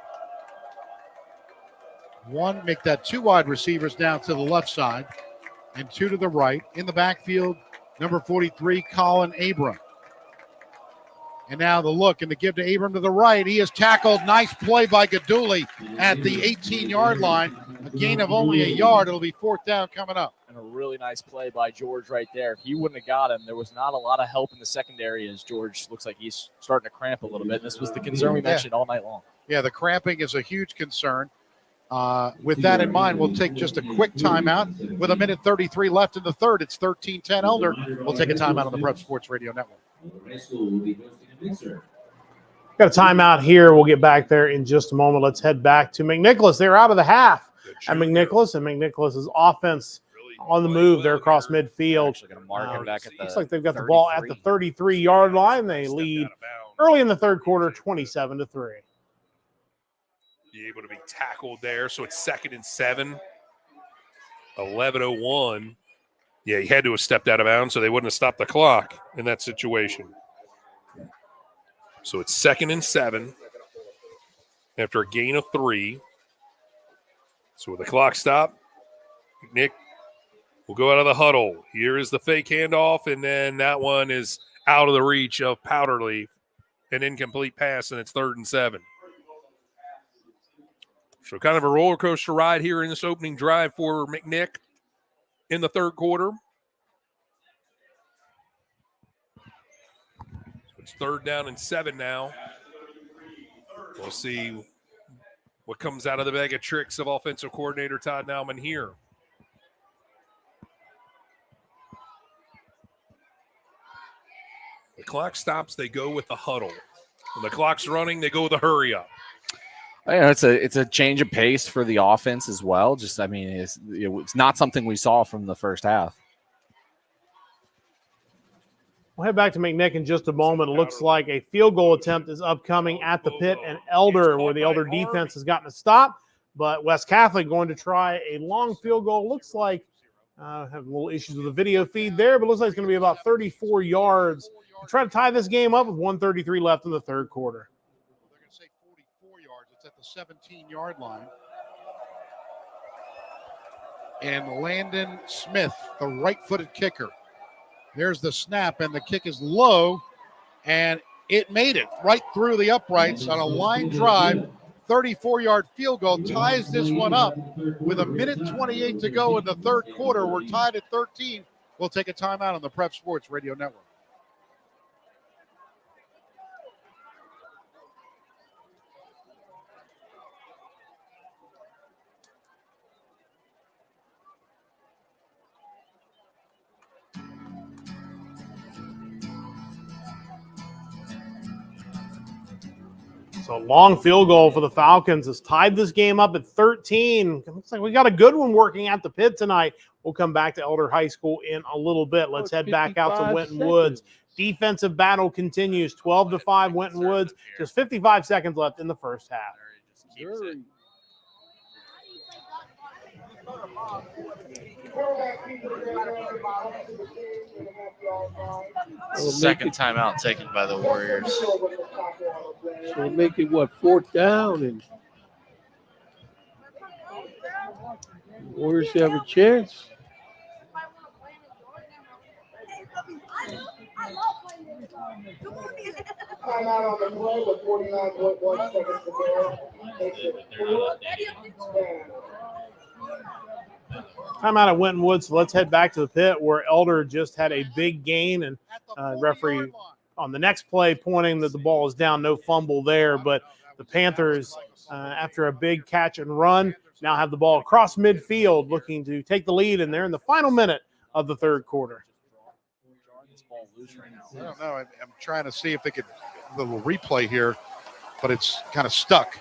Make that 2 wide receivers down to the left side and 2 to the right. In the backfield, number 43, Colin Abram. And now the look and the give to Abram to the right. He is tackled. Nice play by Gaduli at the 18-yard line. A gain of only a yard. It'll be 4th down coming up. And a really nice play by George right there. If he wouldn't have got him, there was not a lot of help in the secondary as George looks like he's starting to cramp a little bit. And this was the concern we mentioned all night long. Yeah, the cramping is a huge concern. With that in mind, we'll take just a quick timeout. With 1:33 left in the third, it's 13-10 Elder. We'll take a timeout on the Prep Sports Radio Network. Got a timeout here. We'll get back there in just a moment. Let's head back to McNicholas. They're out of the half at McNicholas, and McNicholas's offense on the move there across midfield. Looks like they've got the ball at the 33-yard line. They lead early in the third quarter, 27-3. Be able to be tackled there, so it's 2nd and 7. 11:01. Yeah, he had to have stepped out of bounds, so they wouldn't have stopped the clock in that situation. So it's 2nd and 7 after a gain of 3. So with the clock stop, Nick will go out of the huddle. Here is the fake handoff, and then that one is out of the reach of Powderleaf. An incomplete pass, and it's 3rd and 7. So kind of a roller coaster ride here in this opening drive for McNick in the third quarter. So it's 3rd down and 7 now. We'll see what comes out of the bag of tricks of offensive coordinator Todd Nauman here. The clock stops, they go with the huddle. When the clock's running, they go with the hurry up. Yeah, it's a change of pace for the offense as well. Just, I mean, it's not something we saw from the first half. We'll head back to McNick in just a moment. It looks like a field goal attempt is upcoming at the pit and Elder, where the Elder defense has gotten a stop. But West Catholic going to try a long field goal. Looks like have a little issues with the video feed there, but looks like it's going to be about 34 yards to try to tie this game up with 1:33 left in the third quarter. They're going to say 44 yards. It's at the 17-yard line. And Landon Smith, the right-footed kicker. There's the snap, and the kick is low, and it made it right through the uprights on a line drive. 34-yard field goal ties this one up with 1:28 to go in the third quarter. We're tied at 13. We'll take a timeout on the Prep Sports Radio Network. So long field goal for the Falcons has tied this game up at 13. It looks like we got a good one working at the pit tonight. We'll come back to Elder High School in a little bit. Let's head back out to Winton Woods. Defensive battle continues. 12-5 Winton Woods. Just 55 seconds left in the first half. It's the second timeout taken by the Warriors. So make it, what, 4th down? And Warriors have a chance. Timeout on the play with 49.1 seconds to go. Timeout at Winton Woods. So let's head back to the pit where Elder just had a big gain, and referee on the next play pointing that the ball is down. No fumble there, but the Panthers, after a big catch and run, now have the ball across midfield looking to take the lead, and they're in the final minute of the third quarter. I don't know. I'm trying to see if they could a little replay here, but it's kind of stuck.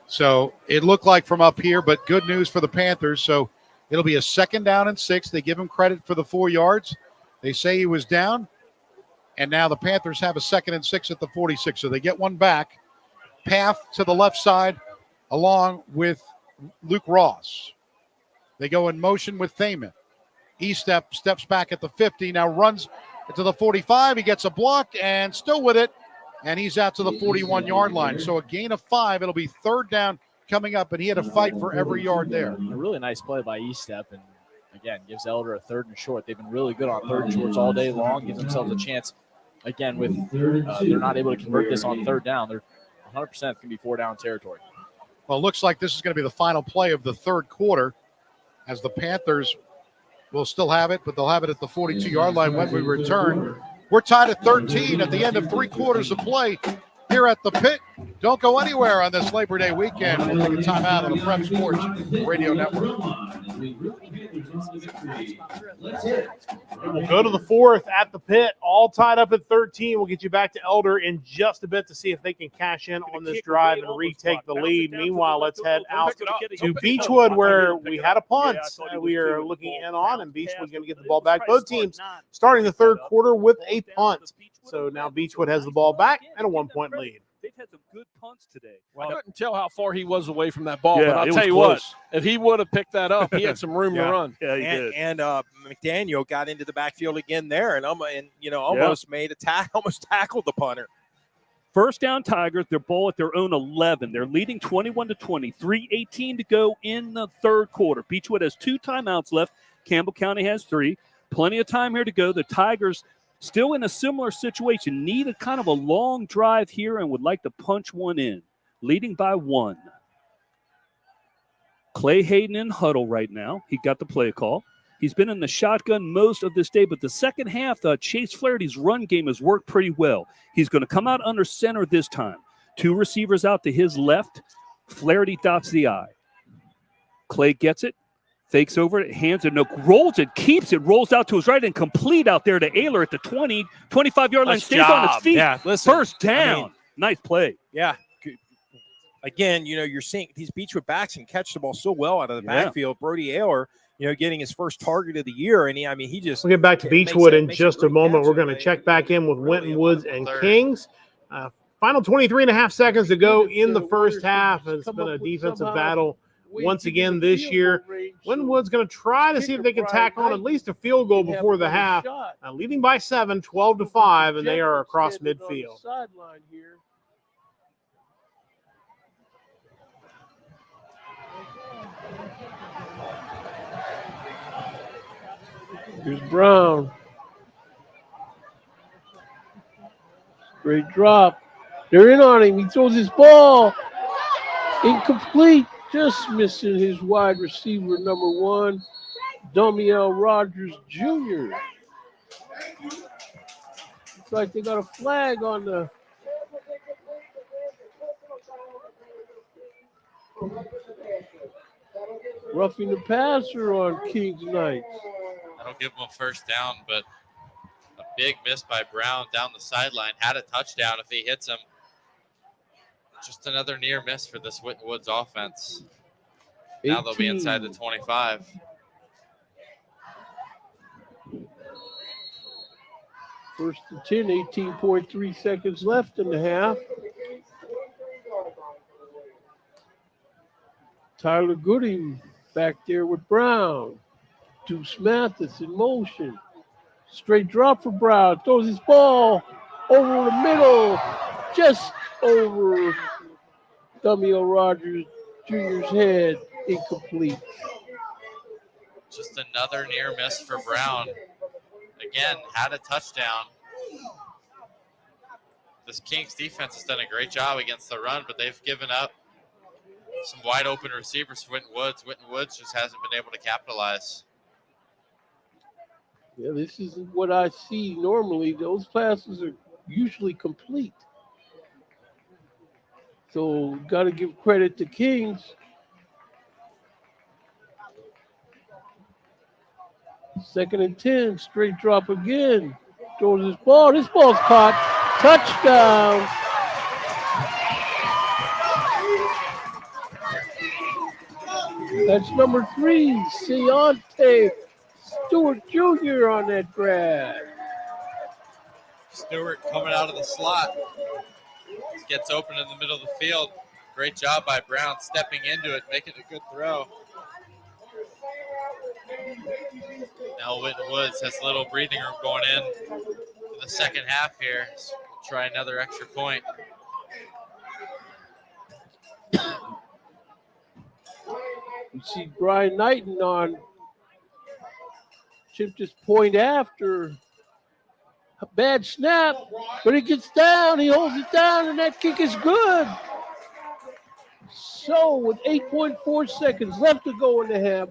So it looked like from up here, but good news for the Panthers. So it'll be a 2nd down and 6. They give him credit for the 4 yards. They say he was down. And now the Panthers have a 2nd and 6 at the 46. So they get one back. Path to the left side along with Luke Ross. They go in motion with Thaman. Steps back at the 50. Now runs to the 45. He gets a block and still with it. And he's out to the 41-yard line. So a gain of 5. It'll be 3rd down coming up. And he had to fight for every yard there. A really nice play by Estep. And again, gives Elder a 3rd and short. They've been really good on 3rd and shorts all day long. Gives themselves a chance. Again, with they're not able to convert this on 3rd down. They're 100% going to be 4-down territory. Well, it looks like this is going to be the final play of the third quarter as the Panthers will still have it, but they'll have it at the 42-yard line when we return. We're tied at 13 at the end of 3 quarters of play. here at the pit. Don't go anywhere on this Labor Day weekend. We'll take a time out on the Prep Sports Radio Network. We'll go to the fourth at the pit, all tied up at 13. We'll get you back to Elder in just a bit to see if they can cash in on this drive and retake the lead. Meanwhile, let's head out to Beechwood, where we had a punt we are looking in on, and Beechwood's going to get the ball back. Both teams starting the third quarter with a punt. So now Beechwood has the ball back and a 1-point lead. They've had some good punts today. I couldn't tell how far he was away from that ball, Yeah, but I'll it tell was you close. what, if he would have picked that up, he had some room to run. Yeah, he did. And McDaniel got into the backfield again there, and almost made almost tackled the punter. First down, Tigers. They're ball at their own 11. They're leading 21-20. 3:18 to go in the third quarter. Beechwood has 2 timeouts left. Campbell County has 3. Plenty of time here to go. The Tigers still in a similar situation. Need a kind of a long drive here and would like to punch one in. Leading by 1. Clay Hayden in huddle right now. He got the play call. He's been in the shotgun most of this day, but the second half, Chase Flaherty's run game has worked pretty well. He's going to come out under center this time. 2 receivers out to his left. Flaherty dots the I. Clay gets it. Fakes over it, hands it, rolls it, keeps it, rolls out to his right and complete out there to Ayler at the 20, 25-yard line, stays on his feet. Yeah, listen, First down. Nice play. Yeah. Again, you're seeing these Beechwood backs can catch the ball so well out of the backfield. Brody Ayler, getting his first target of the year, and he just. We'll get back to Beechwood in just a moment. We're going to check back in with Winton Woods and Kings. Final 23.5 seconds to go in the first half. It's been a defensive battle once again this year. Winton Woods going to try to see if they can tack on at least a field goal before the half. Leading by 7, 12-5, and they are across midfield. Here's Brown. Great drop. They're in on him. He throws his ball. Incomplete. Just missing his wide receiver, number 1, Damiel Rogers Jr. It's like they got a flag on the. Roughing the passer on Kings Knights. That'll give them a first down, but a big miss by Brown down the sideline. Had a touchdown if he hits him. Just another near miss for this Winton Woods offense. Now they'll be inside the 25. First and 10, 18.3 seconds left in the half. Tyler Gooding back there with Brown. Deuce Mathis in motion. Straight drop for Brown. Throws his ball over the middle. Just over Damiel Rogers Jr.'s head. Incomplete. Just another near miss for Brown. Again, had a touchdown. This Kings defense has done a great job against the run, but they've given up some wide open receivers for Winton Woods. Winton Woods just hasn't been able to capitalize. Yeah, this isn't what I see normally. Those passes are usually complete. So got to give credit to Kings. Second and 10, straight drop again. Throws his ball. This ball's caught. Touchdown. That's number 3, Ciante Stewart Jr. on that grab. Stewart coming out of the slot. Gets open in the middle of the field. Great job by Brown stepping into it, making a good throw. Now Winton Woods has a little breathing room going in for the second half here. So we'll try another extra point. You see Brian Knighton on chipped his point after a bad snap, but he gets down, he holds it down, and that kick is good. So with 8.4 seconds left to go in the half,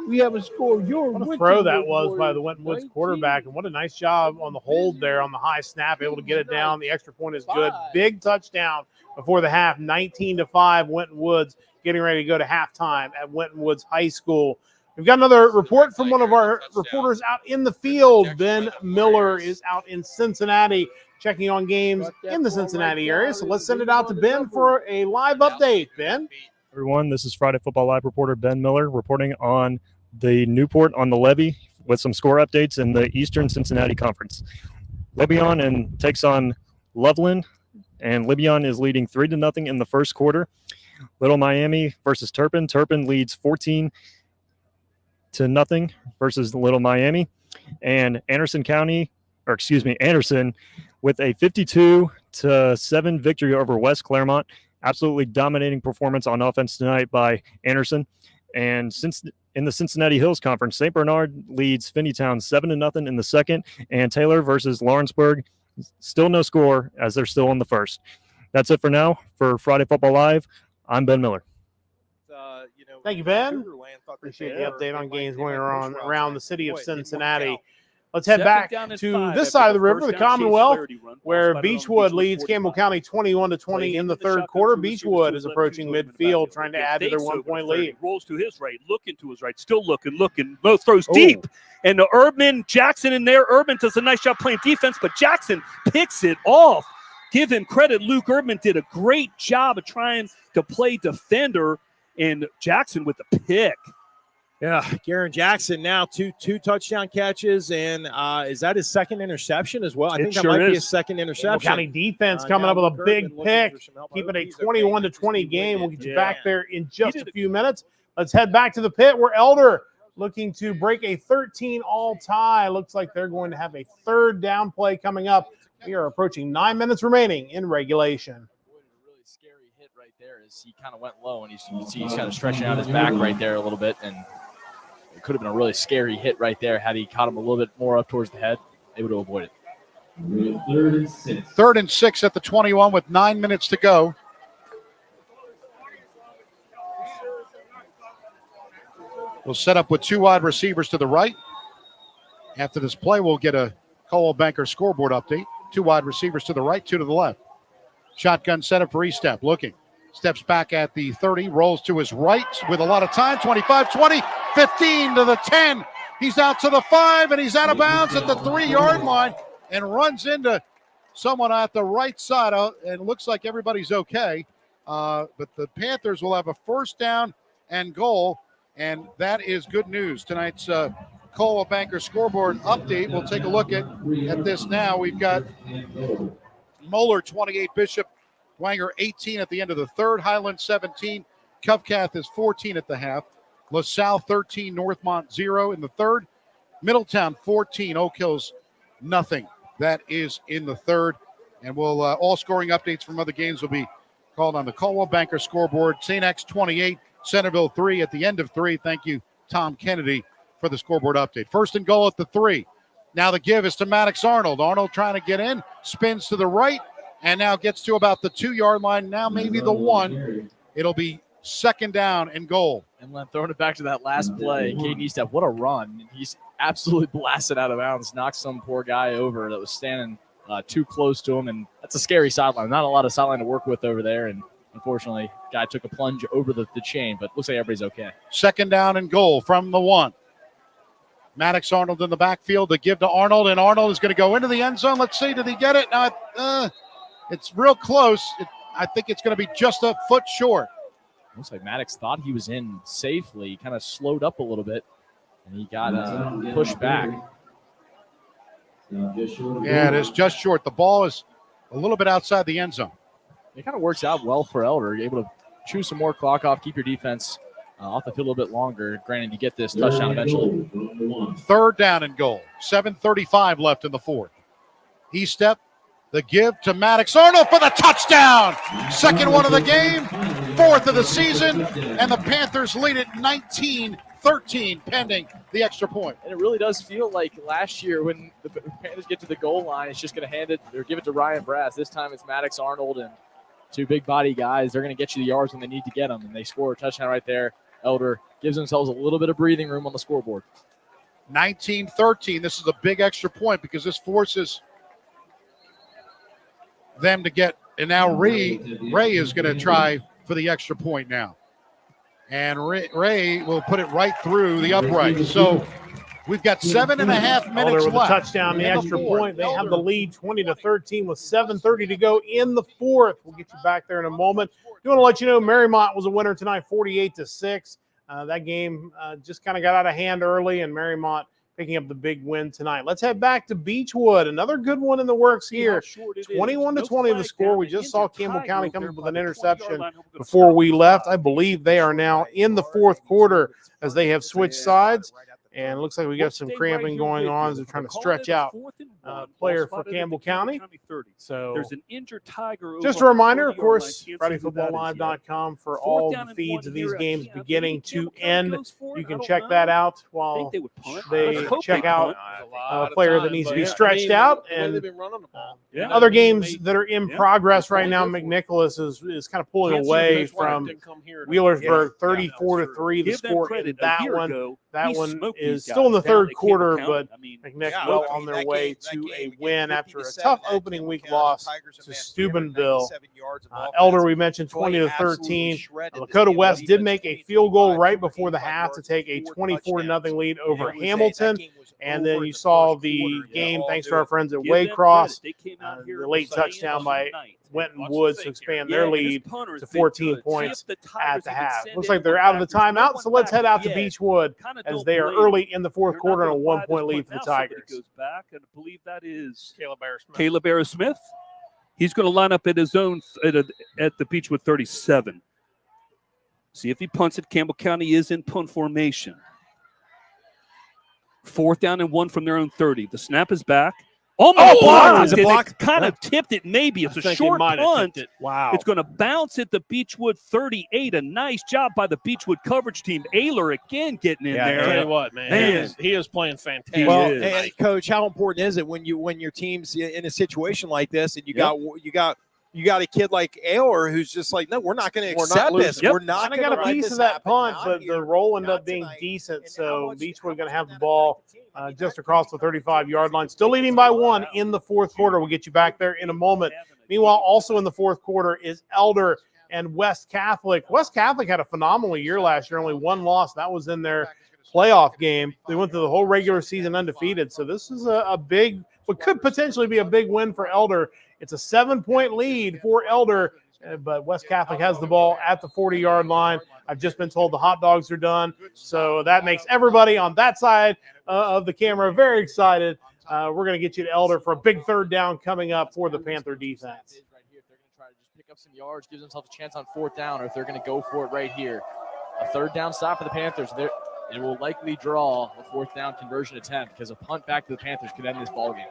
We have a score. Your What a Winton throw that Lady was by Warriors the Winton Woods 19. quarterback, and what a nice job on the hold there on the high snap, able to get it down. The extra point is good. Big touchdown before the half, 19-5. Winton Woods getting ready to go to halftime at Winton Woods High School. We've got another report from one of our reporters out in the field. Ben Miller is out in Cincinnati checking on games in the Cincinnati area. So let's send it out to Ben for a live update. Ben? Everyone, this is Friday Football Live reporter Ben Miller reporting on the Newport on the Levy with some score updates in the Eastern Cincinnati Conference. Libyan takes on Loveland, and Libyan is leading 3-0 in the first quarter. Little Miami versus Turpin. Turpin leads 14-0 versus Little Miami, and Anderson with a 52-7 victory over West Claremont. Absolutely dominating performance on offense tonight by Anderson. And since in the Cincinnati Hills Conference, St. Bernard leads Finneytown 7-0 in the second, and Taylor versus Lawrenceburg, still no score as they're still in the first. That's it for now. For Friday Football Live, I'm Ben Miller. Thank you, Ben. Appreciate the update on games going around the city of Cincinnati. Let's head back to this side of the river, the Commonwealth, where Beechwood leads Campbell County 21-20 in the third quarter. Beechwood is approaching midfield, trying to add to their 1-point lead. Rolls to his right, looking to his right, still looking. Both throws deep. And the Urban, Jackson in there. Urban does a nice job playing defense, but Jackson picks it off. Give him credit. Luke Urban did a great job of trying to play defender, and Jackson with the pick. Yeah, Garen Jackson now two touchdown catches, and is that his second interception as well? I think that might be his second interception. County defense coming up with a big pick, keep it a 21-20 game. We'll get you back there in just a few minutes. Let's head back to the pit where Elder looking to break a 13-all tie. Looks like they're going to have a third down play coming up. We are approaching 9 minutes remaining in regulation. He kind of went low, and you can see he's kind of stretching out his back right there a little bit, and it could have been a really scary hit right there had he caught him a little bit more up towards the head, able to avoid it. 3rd and 6 at the 21 with 9 minutes to go. We'll set up with 2 wide receivers to the right. After this play, we'll get a Coldwell Banker scoreboard update. 2 wide receivers to the right, 2 to the left. Shotgun setup for Estep, looking. Steps back at the 30, rolls to his right with a lot of time. 25, 20, 15 to the 10. He's out to the 5, and he's out of bounds at the 3-yard line and runs into someone at the right side. And it looks like everybody's okay. But the Panthers will have a first down and goal, and that is good news. Tonight's Coldwell Banker scoreboard update. We'll take a look at this now. We've got Moeller 28, Bishop Wanger 18 at the end of the third, Highland 17, Covcath is 14 at the half, LaSalle 13, Northmont 0 in the third, Middletown 14, Oak Hills nothing. That is in the third, and we'll all scoring updates from other games will be called on the Coldwell Banker scoreboard. St. X 28, Centerville 3 at the end of 3. Thank you, Tom Kennedy, for the scoreboard update. First and goal at the 3. Now the give is to Maddox Arnold. Arnold trying to get in, spins to the right, and now gets to about the 2-yard line, now maybe the 1. It'll be second down and goal. And Len throwing it back to that last play. Caden Estep, what a run. He's absolutely blasted out of bounds, knocked some poor guy over that was standing too close to him, and that's a scary sideline. Not a lot of sideline to work with over there, and unfortunately, guy took a plunge over the chain, but looks like everybody's okay. Second down and goal from the 1. Maddox Arnold in the backfield to give to Arnold, and Arnold is going to go into the end zone. Let's see, did he get it? Now, it's real close. I think it's going to be just a foot short. Looks like Maddox thought he was in safely. He kind of slowed up a little bit, and he got pushed back. Yeah, it is just short. The ball is a little bit outside the end zone. It kind of works out well for Elder. You're able to chew some more clock off, keep your defense off the field a little bit longer. Granted, you get this touchdown eventually. Third down and goal. 7:35 left in the fourth. Estep, the give to Maddox Arnold for the touchdown. Second one of the game, 4th of the season, and the Panthers lead it 19-13 pending the extra point. And it really does feel like last year when the Panthers get to the goal line, it's just going to hand it or give it to Ryan Brass. This time it's Maddox Arnold and 2 big body guys. They're going to get you the yards when they need to get them, and they score a touchdown right there. Elder gives themselves a little bit of breathing room on the scoreboard. 19-13. This is a big extra point because this forces them to get, and now Ray is going to try for the extra point now. And Ray will put it right through the upright. So we've got 7.5 minutes Elder with left. a touchdown, the in extra fourth. point. They have the lead 20-13 with 7:30 to go in the fourth. We'll get you back there in a moment. Do want to let you know Marymount was a winner tonight, 48-6. That game just kind of got out of hand early, and Marymount picking up the big win tonight. Let's head back to Beechwood. Another good one in the works here. 21-20 the score. We just saw Campbell County come up with an interception before we left. I believe they are now in the fourth quarter as they have switched sides. And it looks like we got some cramping going on as they're trying to stretch out player for Campbell County. So there's an injured Tiger. Just a reminder, of course, FridayFootballLive.com for all the feeds of these games beginning to end. You can check that out while they check out a player that needs to be stretched out. And other games that are in progress right now, McNicholas is kind of pulling away from Wheelersburg, 34-3. The score in that one. That one is still in the third quarter, but McNick well on their way to a win after a tough opening week loss to Steubenville. Elder, we mentioned 20-13. Lakota West did make a field goal right before the half to take a 24-0 lead over Hamilton. And then you saw the game, thanks to our friends at Waycross, the late touchdown by Wenton Woods to expand their lead to 14 points at the half. Looks like they're out of the timeout, so let's head out to Beechwood as they are early in the fourth quarter and a 1-point lead for the Tigers. Goes back, and I believe that is Caleb Smith. He's going to line up at his own at the Beechwood 37. See if he punts it. Campbell County is in punt formation. 4th down and 1 from their own 30. The snap is back. Is it blocked? Kind of tipped it, maybe. It's a short punt. Wow. It's going to bounce at the Beechwood 38. A nice job by the Beechwood coverage team. Ayler again getting in there. Tell you what, man. He is playing fantastic. Well, hey, Coach, how important is it when your team's in a situation like this and you got a kid like Ayler who's just like, no, we're not going to accept this. We're not going to got a piece of that punt, but the roll ended up being decent. So Beechwood going to have the ball just across the 35-yard line. Still leading by 1 in the fourth quarter. We'll get you back there in a moment. Meanwhile, also in the fourth quarter is Elder and West Catholic. West Catholic had a phenomenal year last year, only 1 loss. That was in their playoff game. They went through the whole regular season undefeated. So this is a big, what could potentially be a big win for Elder. It's a 7-point lead for Elder, but West Catholic has the ball at the 40-yard line. I've just been told the hot dogs are done, so that makes everybody on that side of the camera very excited. We're going to get you to Elder for a big 3rd down coming up for the Panther defense. Pick up some yards, gives themselves a chance on 4th down, or if they're going to go for it right here. A 3rd down stop for the Panthers. It will likely draw a 4th down conversion attempt because a punt back to the Panthers could end this ballgame.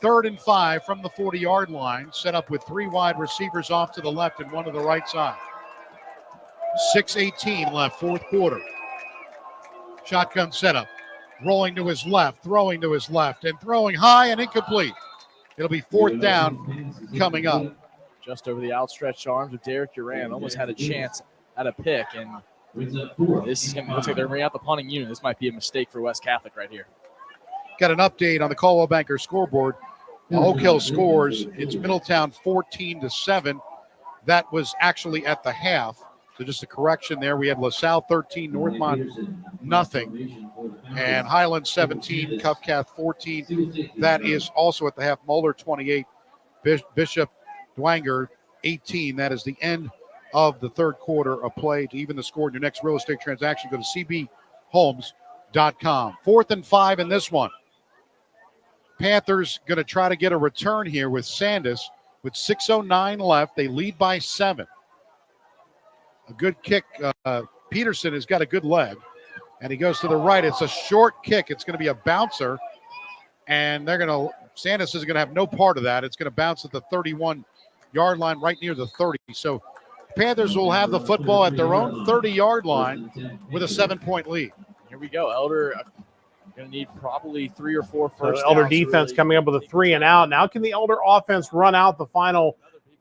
3rd and 5 from the 40-yard line, set up with 3 wide receivers off to the left and 1 to the right side. 6:18 left, fourth quarter. Shotgun setup, rolling to his left, throwing to his left, and throwing high and incomplete. It'll be 4th down coming up. Just over the outstretched arms of Derek Duran, almost had a chance at a pick, and this is going to look like they're bringing out the punting unit. This might be a mistake for West Catholic right here. Got an update on the Caldwell Banker scoreboard. Oak Hill scores. It's Middletown 14-7. That was actually at the half. So just a correction there. We had LaSalle 13, Northmont nothing, and Highland 17, Cufcath 14. That is also at the half. Moeller 28, Bishop Dwanger 18. That is the end of the third quarter of play. To even the score in your next real estate transaction, go to cbhomes.com. 4th and 5 in this one. Panthers going to try to get a return here with Sandus with 6:09 left. They lead by 7. A good kick. Peterson has got a good leg, and he goes to the right. It's a short kick. It's going to be a bouncer, and Sandus is going to have no part of that. It's going to bounce at the 31-yard line right near the 30. So Panthers will have the football at their own 30-yard line with a 7-point lead. Here we go. Elder going to need probably 3 or 4 first Elder downs defense coming up with a 3 and out. Now can the Elder offense run out the final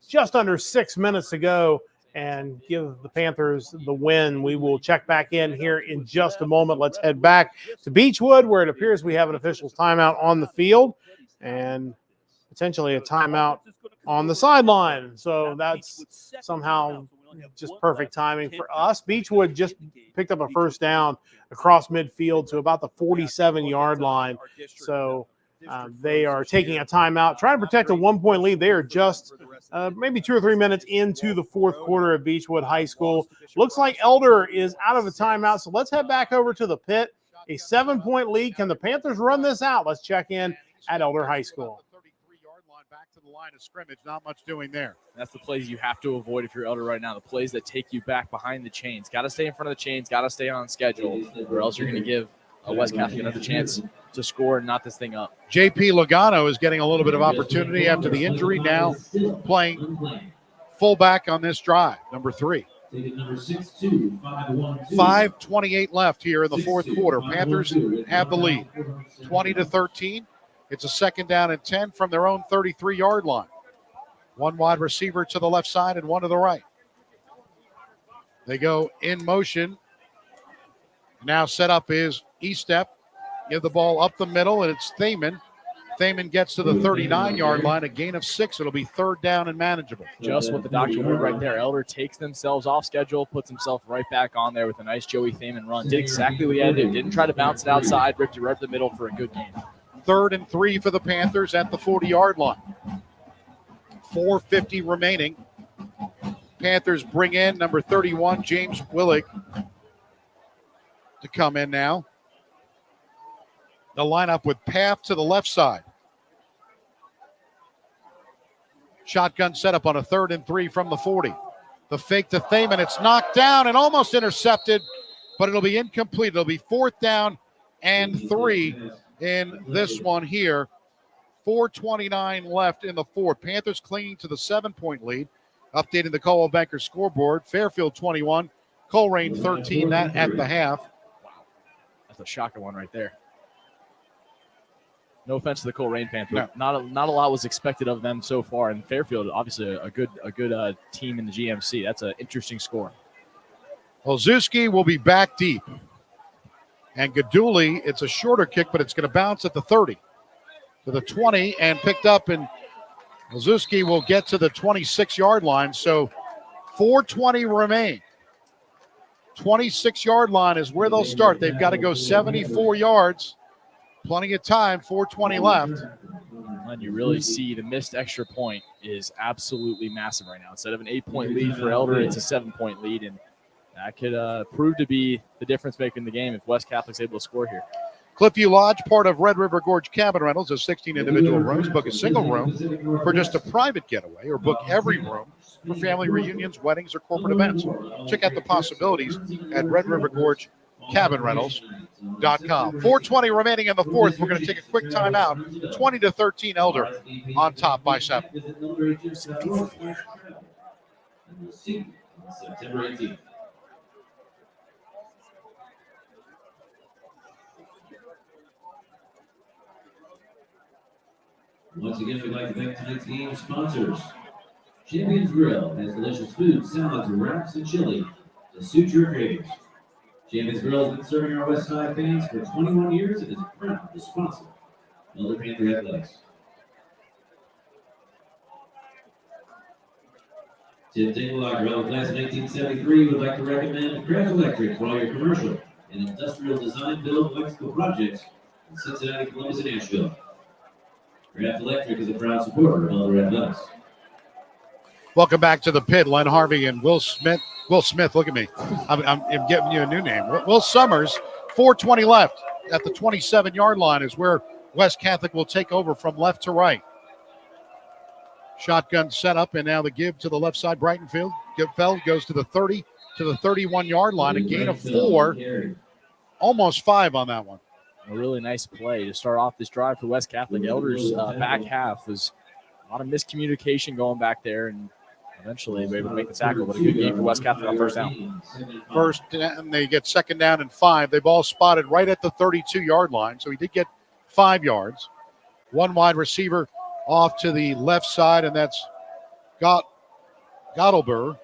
just under 6 minutes to go and give the Panthers the win. We will check back in here in just a moment. Let's head back to Beechwood, where it appears we have an official timeout on the field and potentially a timeout on the sideline. So that's somehow just perfect timing for us. Beechwood just picked up a first down across midfield to about the 47-yard line. So they are taking a timeout, trying to protect a 1-point lead. They are just maybe 2 or 3 minutes into the fourth quarter of Beechwood High School. Looks like Elder is out of a timeout, so let's head back over to the pit. A 7-point lead. Can the Panthers run this out? Let's check in at Elder High School. Back to the line of scrimmage, not much doing there. That's the plays you have to avoid if you're Elder right now. The plays that take you back behind the chains. Got to stay in front of the chains. Got to stay on schedule, or else you're going to give West Catholic another chance to score and knot this thing up. JP Logano is getting a little bit of opportunity after the injury. Now playing fullback on this drive, number 3. 5:28 left here in the fourth quarter. Panthers have the lead, 20-13. It's a 2nd down and 10 from their own 33-yard line. 1 wide receiver to the left side and 1 to the right. They go in motion. Now set up is E-step. Give the ball up the middle, and it's Thaman. Thaman gets to the 39-yard line, a gain of 6. It'll be 3rd down and manageable. Just what the doctor wanted right there. Elder takes themselves off schedule, puts himself right back on there with a nice Joey Thaman run. Did exactly what he had to do. Didn't try to bounce it outside, ripped it right up the middle for a good gain. 3rd and 3 for the Panthers at the 40-yard line. 4:50 remaining. Panthers bring in number 31, James Willig, to come in now. The lineup with Path to the left side. Shotgun setup on a 3rd and 3 from the 40. The fake to Thaman. It's knocked down and almost intercepted, but it'll be incomplete. It'll be 4th down and 3 in this one here. 4:29 left in the fourth. Panthers clinging to the 7-point lead. Updating the Coldwell Banker scoreboard. Fairfield 21, Colerain 13. That at the half. Wow, that's a shocker one right there. No offense to the Colerain fans, but not a lot was expected of them so far. And Fairfield, obviously, a good team in the GMC. That's an interesting score. Olszewski will be back deep. And Gaduli, it's a shorter kick, but it's going to bounce at the 30 to the 20 and picked up. And Olszewski will get to the 26-yard line. So 4:20 remain. 26-yard line is where they'll start. They've got to go 74 yards. Plenty of time, 4:20 left. And you really see the missed extra point is absolutely massive right now. Instead of an 8-point lead for Elder, it's a 7-point lead. And that could prove to be the difference maker in the game if West Catholic's able to score here. Cliffview Lodge, part of Red River Gorge Cabin Rentals, has 16 individual rooms. Book a single room for just a private getaway, or book every room for family reunions, weddings, or corporate events. Check out the possibilities at Red River Gorge Cabin Rentals.com. 4:20 remaining in the fourth. We're going to take a quick timeout. 20-13 Elder on top by 7. September 18th. Once again, we'd like to thank tonight's game sponsors. Champions Grill has delicious food, salads, wraps, and chili to suit your cravings. Champions Grill has been serving our West Side fans for 21 years and is proud to sponsor Elder Panther Athletics. Tim Dingelock, Elder Class of 1973, would like to recommend Craft Electric for all your commercial and industrial design build electrical projects in Cincinnati, Columbus, and Asheville. Craft Electric is a proud supporter of Elder Athletics. Welcome back to the pit. Len Harvey and Will Smith. Will Smith, look at me. I'm giving you a new name. Will Summers, 4:20 left at the 27-yard line is where West Catholic will take over from left to right. Shotgun set up, and now the give to the left side. Brightonfield. Givefeld goes to the 30 to the 31-yard line. A gain of 4, almost 5 on that one. A really nice play to start off this drive for West Catholic. Elder's back half was a lot of miscommunication going back there, and eventually they were able to make the tackle, but a good game for West Catholic on first down. First, and they get 2nd down and 5. They ball spotted right at the 32-yard line, so he did get 5 yards. One wide receiver off to the left side, and that's Gottleber.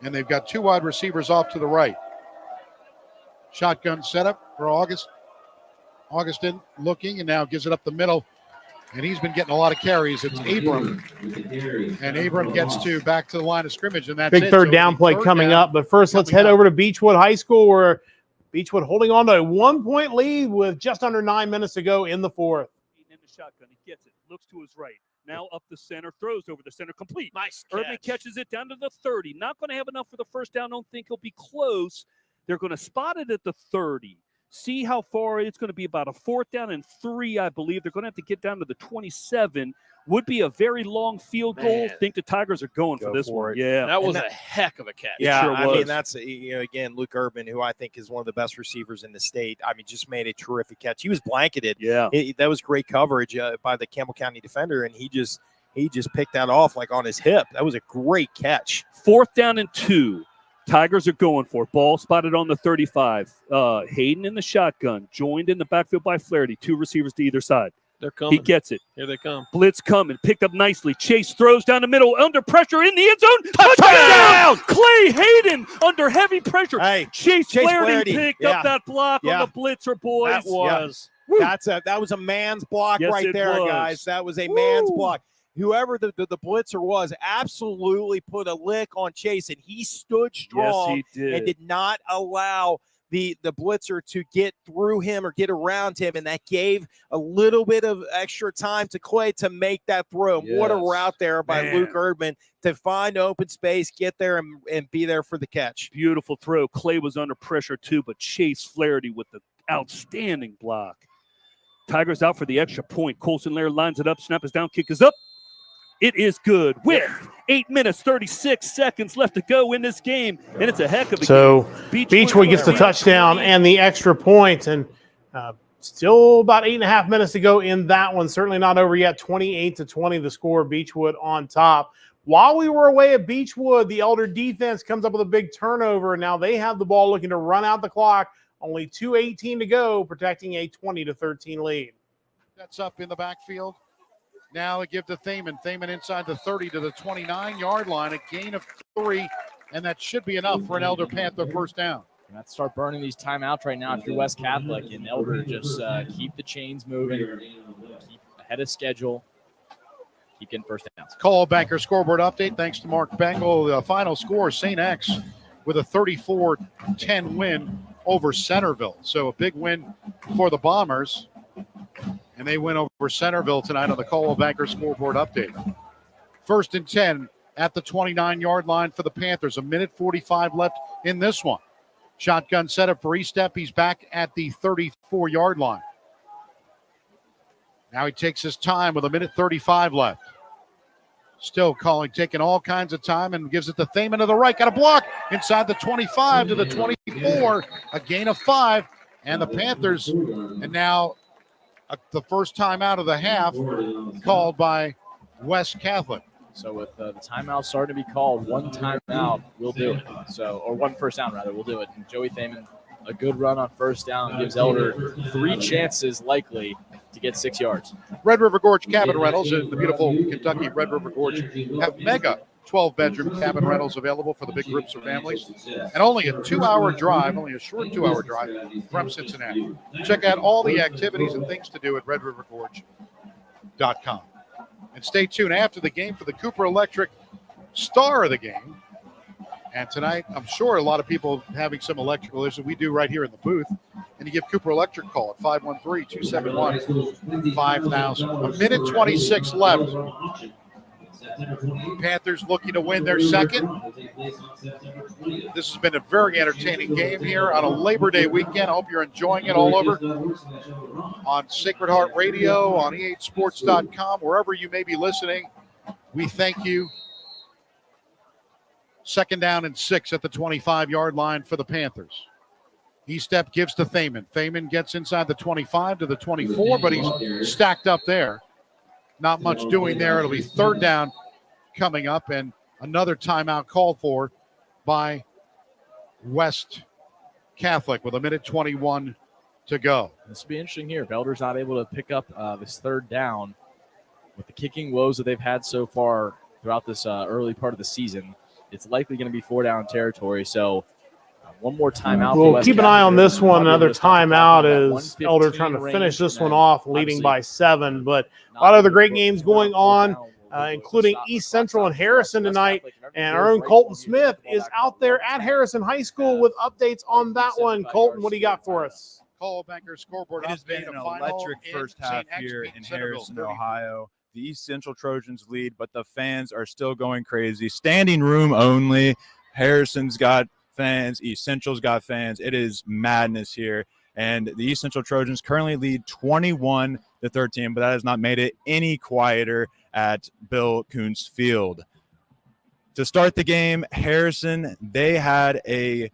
And they've got two wide receivers off to the right. Shotgun setup for Augustin looking and now gives it up the middle. And he's been getting a lot of carries. It's Abram. And Abram gets back to the line of scrimmage. And that's Big it. third So down play coming up. But first, let's head over to Beechwood High School, where Beechwood holding on to a 1-point lead with just under 9 minutes to go in the fourth. In the shotgun, he gets it, looks to his right. Now up the center, throws over the center, complete. Nice Urban catches it down to the 30. Not going to have enough for the first down. Don't think he'll be close. They're going to spot it at the 30. See how far it's going to be, about a 4th down and 3, I believe. They're going to have to get down to the 27. Would be a very long field goal. Think the Tigers are going for this one. Yeah. That was a heck of a catch. Yeah, sure I was. mean, that's, again, Luke Urban, who I think is one of the best receivers in the state. I mean, just made a terrific catch. He was blanketed. Yeah. That was great coverage by the Campbell County defender, and he just picked that off like on his hip. That was a great catch. 4th down and 2. Tigers are going for it. Ball spotted on the 35. Hayden in the shotgun, joined in the backfield by Flaherty. 2 receivers to either side. They're coming. He gets it. Here they come. Blitz coming, picked up nicely. Chase throws down the middle, under pressure in the end zone. Touchdown! Clay Hayden under heavy pressure. Hey, Chase Flaherty picked yeah. up that block on the blitzer, boys. That was. That was a man's block Yes, right it there, was. guys. That was a man's block. Whoever the blitzer was absolutely put a lick on Chase, and he stood strong Yes, he did. and did not allow the blitzer to get through him or get around him, and that gave a little bit of extra time to Clay to make that throw. Yes. What a route there by Man. Luke Erdman to find open space, get there, and be there for the catch. Beautiful throw. Clay was under pressure too, but Chase Flaherty with the outstanding block. Tigers out for the extra point. Colson Lair lines it up. Snap is down. Kick is up. It is good with 8 minutes, 36 seconds left to go in this game, and it's a heck of a So game. Beechwood gets the touchdown and the extra point, and still about 8.5 minutes to go in that one. Certainly not over yet. 28-20 the score. Beechwood on top. While we were away at Beechwood, the Elder defense comes up with a big turnover, and now they have the ball looking to run out the clock. Only 2:18 to go, protecting a 20-13 lead. That's up in the backfield. Now they give to Thaman. Thaman inside the 30 to the 29-yard line. A gain of 3, and that should be enough for an Elder Panther first down. You have to start burning these timeouts right now if you're West Catholic, and Elder just keep the chains moving, keep ahead of schedule, keep getting first downs. Call Banker scoreboard update. Thanks to Mark Bengal. The final score, St. X with a 34-10 win over Centerville. So a big win for the Bombers. And they win over Centerville tonight on the Caldwell Banker scoreboard update. 1st and 10 at the 29-yard line for the Panthers. 1:45 left in this one. Shotgun setup for Estep. He's back at the 34-yard line. Now he takes his time with 1:35 left. Still taking all kinds of time and gives it to Thaman to the right. Got a block inside the 25 to the 24. A gain of 5. And the Panthers, and now the first time out of the half called by West Catholic. So with the timeout starting to be called, one timeout will do it. Or one first down, rather, will do it. And Joey Thaman, a good run on first down, gives Elder 3 chances likely to get 6 yards. Red River Gorge Cabin Rentals in the beautiful Kentucky Red River Gorge have mega 12-bedroom cabin rentals available for the big groups of families. And only a 2-hour drive, only a short 2-hour drive from Cincinnati. Check out all the activities and things to do at redrivergorge.com. And stay tuned after the game for the Cooper Electric star of the game. And tonight, I'm sure a lot of people having some electrical issues. We do right here in the booth. And you give Cooper Electric a call at 513-271-5000. 1:26 left. Panthers looking to win their second. This has been a very entertaining game here on a Labor Day weekend. I hope you're enjoying it all over on Sacred Heart Radio, on E8sports.com, wherever you may be listening. We thank you. 2nd down and 6 at the 25-yard line for the Panthers. Estep gives to Thaman. Thaman gets inside the 25 to the 24, but he's stacked up there. Not much doing there. It'll be 3rd down coming up, and another timeout called for by West Catholic with 1:21 to go. This will be interesting here. If Elder's not able to pick up this 3rd down with the kicking woes that they've had so far throughout this early part of the season, it's likely going to be 4-down territory. So one more timeout. We'll keep an eye on this one. Another timeout as Elder trying to finish this one off, leading by 7. But a lot of other great games going on, including East Central and Harrison tonight. And our own Colton Smith is out there at Harrison High School with updates on that one. Colton, what do you got for us? Cole Banker scoreboard. It has been an electric first half here in Harrison, Ohio. The East Central Trojans lead, but the fans are still going crazy. Standing room only. Harrison's got fans. East Central's got fans. It is madness here. And the East Central Trojans currently lead 21-13, but that has not made it any quieter at Bill Kuntz Field. To start the game, Harrison, they had a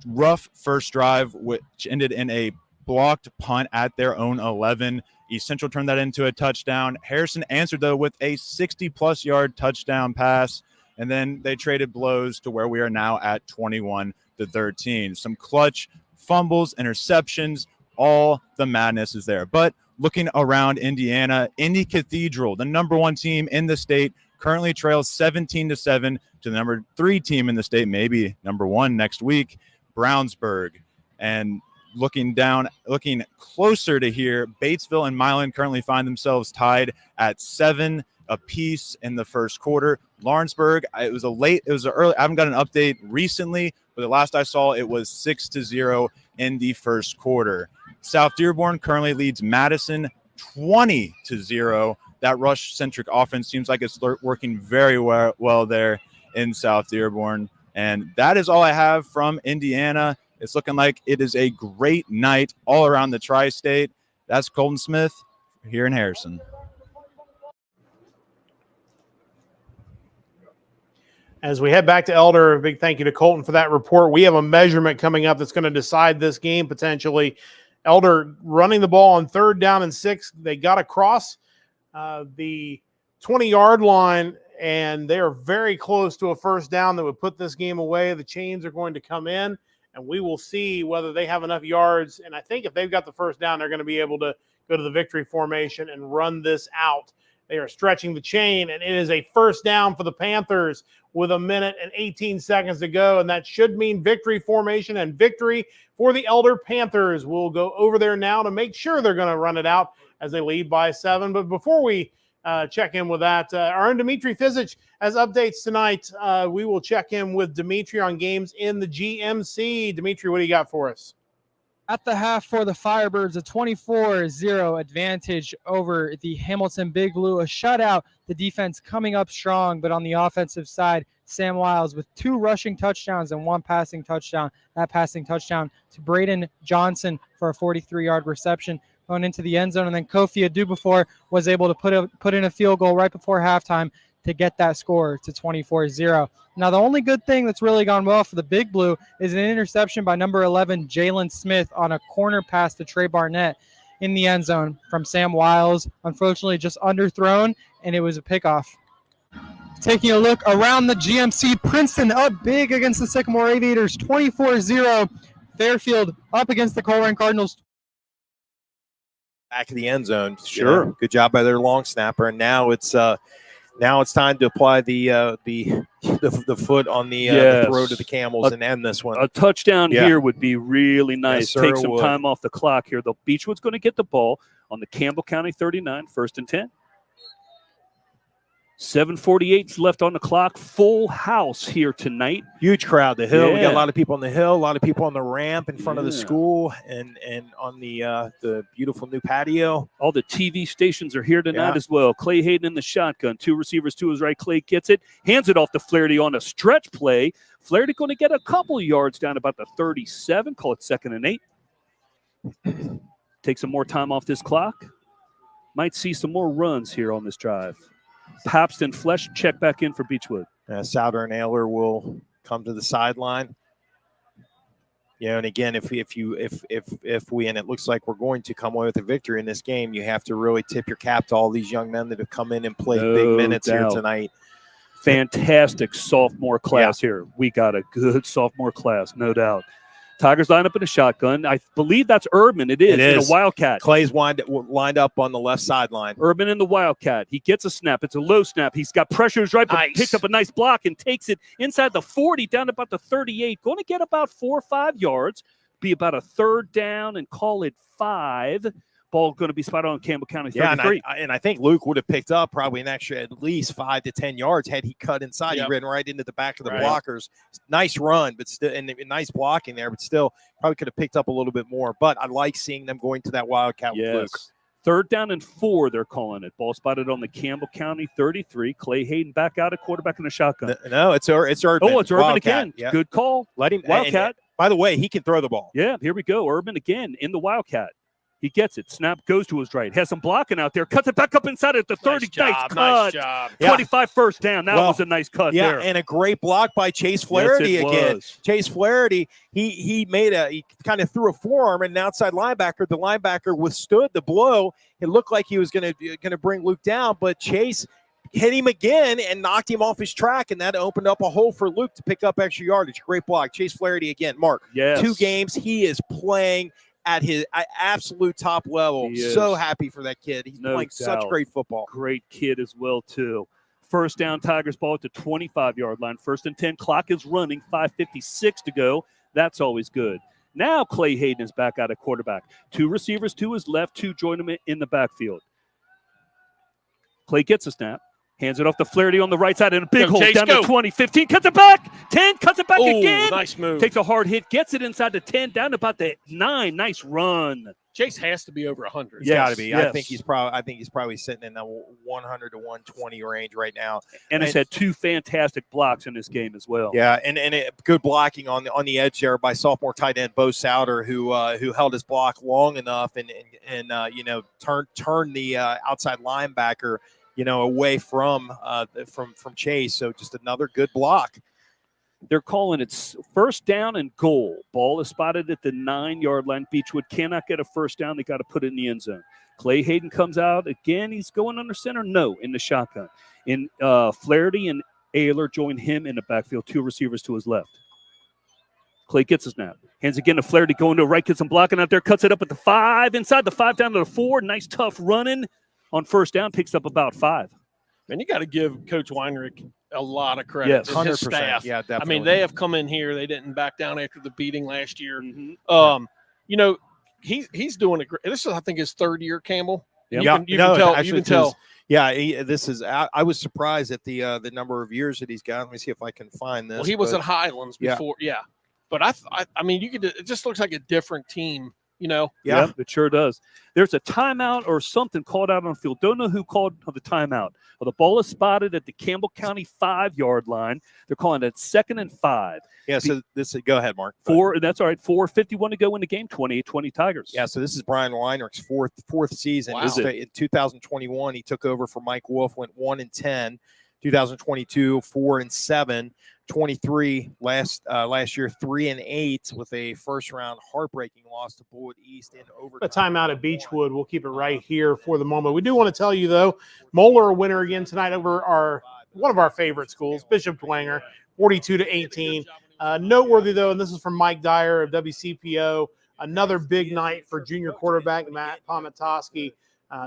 rough first drive, which ended in a blocked punt at their own 11. East Central turned that into a touchdown. Harrison answered, though, with a 60-plus yard touchdown pass, and then they traded blows to where we are now at 21-13. Some clutch fumbles, interceptions, all the madness is there. But looking around Indiana, Indy Cathedral, the number 1 team in the state, currently trails 17-7 to the number 3 team in the state, maybe number 1 next week, Brownsburg. And looking closer to here, Batesville and Milan currently find themselves tied at 7 apiece in the first quarter. Lawrenceburg, it was early. I haven't got an update recently, but the last I saw, it was 6-0 in the first quarter. South Dearborn currently leads Madison 20-0. That rush-centric offense seems like it's working very well there in South Dearborn. And that is all I have from Indiana. It's looking like it is a great night all around the tri-state. That's Colton Smith here in Harrison. As we head back to Elder, a big thank you to Colton for that report. We have a measurement coming up that's going to decide this game potentially. Elder running the ball on 3rd down and 6. They got across the 20-yard line, and they are very close to a first down that would put this game away. The chains are going to come in, and we will see whether they have enough yards. And I think if they've got the first down, they're going to be able to go to the victory formation and run this out. They are stretching the chain, and it is a first down for the Panthers with 1 minute and 18 seconds to go, and that should mean victory formation and victory for the Elder Panthers. We'll go over there now to make sure they're going to run it out as they lead by 7. But before we check in with that, our own Dimitri Fizich has updates tonight. We will check in with Dimitri on games in the GMC. Dimitri, what do you got for us? At the half for the Firebirds, a 24-0 advantage over the Hamilton Big Blue, a shutout. The defense coming up strong, but on the offensive side, Sam Wiles with 2 rushing touchdowns and 1 passing touchdown. That passing touchdown to Braden Johnson for a 43-yard reception going into the end zone. And then Kofi Adubafor was able to put in a field goal right before halftime to get that score to 24-0. Now, the only good thing that's really gone well for the Big Blue is an interception by number 11, Jalen Smith, on a corner pass to Trey Barnett in the end zone from Sam Wiles. Unfortunately, just underthrown, and it was a pickoff. Taking a look around the GMC, Princeton up big against the Sycamore Aviators, 24-0. Fairfield up against the Colerain Cardinals. Back of the end zone. Sure. Good job by their long snapper. And now it's time to apply the foot on the throw to the Camels and end this one. A touchdown here would be really nice. Yes, sir, take some time off the clock here. The Beechwood's going to get the ball on the Campbell County 39, 1st and 10. 7:48 left on the clock. Full house here tonight. Huge crowd. The hill. We got a lot of people on the hill. A lot of people on the ramp in front of the school and on the beautiful new patio. All the TV stations are here tonight as well. Clay Hayden in the shotgun. 2 receivers to his right. Clay gets it. Hands it off to Flaherty on a stretch play. Flaherty going to get a couple yards down about the 37. Call it 2nd and 8. Take some more time off this clock. Might see some more runs here on this drive. Pabst and Flesh check back in for Beechwood. Souder and Ayler will come to the sideline. And again, if we and it looks like we're going to come away with a victory in this game, you have to really tip your cap to all these young men that have come in and played big minutes here tonight. Fantastic sophomore class here. We got a good sophomore class, no doubt. Tigers line up in a shotgun. I believe that's Urban. It is. In a Wildcat. Clay's lined up on the left sideline. Urban in the Wildcat. He gets a snap. It's a low snap. He's got pressure to his right, but picks up a nice block and takes it inside the 40 down to about the 38. Going to get about 4 or 5 yards. Be about a third down and call it 5. Ball going to be spotted on Campbell County 33. Yeah, and I think Luke would have picked up probably an extra at least 5 to 10 yards had he cut inside. Yep. He ran right into the back of the blockers. Nice run, but still, and nice blocking there, but still probably could have picked up a little bit more. But I like seeing them going to that Wildcat with Luke. Third down and 4, they're calling it. Ball spotted on the Campbell County 33. Clay Hayden back out at quarterback in the shotgun. No, it's Urban. Oh, it's Urban Wildcat. again. Yeah. Good call. Let him. Wildcat. And by the way, he can throw the ball. Yeah, here we go. Urban again in the Wildcat. He gets it. Snap goes to his right. Has some blocking out there. Cuts it back up inside at the 30. Nice cut. Nice job. 25 first down. That was a nice cut there. And a great block by Chase Flaherty again. Chase Flaherty, he kind of threw a forearm and an outside linebacker. The linebacker withstood the blow. It looked like he was going to bring Luke down, but Chase hit him again and knocked him off his track, and that opened up a hole for Luke to pick up extra yardage. Great block. Chase Flaherty again. Mark, 2 games. He is playing at his absolute top level. So happy for that kid. He's playing such great football. Great kid as well, too. First down, Tigers ball at the 25-yard line. 1st and 10. Clock is running. 5:56 to go. That's always good. Now Clay Hayden is back out at quarterback. 2 receivers to his left. 2 join him in the backfield. Clay gets a snap. Hands it off to Flaherty on the right side and a big hole down to 20, 15, cuts it back, 10, cuts it back again. Nice move. Takes a hard hit, gets it inside the 10, down to about the 9. Nice run. Chase has to be over 100. He's got to be. Yes. I think he's probably sitting in the 100 to 120 range right now. And has had 2 fantastic blocks in this game as well. Yeah, and good blocking on the edge there by sophomore tight end Bo Souter, who held his block long enough and turned the outside linebacker away from Chase. So just another good block. They're calling it first down and goal. Ball is spotted at the 9-yard line. Beechwood cannot get a first down. They got to put it in the end zone. Clay Hayden comes out again. He's going under center. No, in the shotgun. Flaherty and Ayler join him in the backfield. 2 receivers to his left. Clay gets a snap. Hands again to Flaherty going to the right. Gets some blocking out there. Cuts it up at the 5. Inside the 5 down to the 4. Nice tough running. On first down, picks up about 5. Man, you got to give Coach Weinrich a lot of credit. Yes, 100%. His staff. Yeah, definitely. I mean, they have come in here. They didn't back down after the beating last year. He's doing a great. This is, I think, his 3rd year, Campbell. Yep. You can tell. This is. I was surprised at the number of years that he's got. Let me see if I can find this. Well, he was at Highlands before. Yeah. But I mean, it just looks like a different team. Yeah, it sure does. There's a timeout or something called out on the field. Don't know who called the timeout. Well, the ball is spotted at the Campbell County 5-yard line. They're calling it 2nd and 5. Yeah, so this go ahead, Mark. That's all right. 4:51 to go in the game. 28-20 Tigers. Yeah, so this is Brian Weinrich's fourth season. Wow. In 2021, he took over for Mike Wolf, went 1-10. 2022, 4-7. 23 last year, 3-8 with a first-round heartbreaking loss to Bullitt East in overtime. A timeout at Beechwood. We'll keep it right here for the moment. We do want to tell you, though, Moeller a winner again tonight over one of our favorite schools, Bishop Dwenger, 42-18. Noteworthy, though, and this is from Mike Dyer of WCPO, another big night for junior quarterback Matt Pomatoski.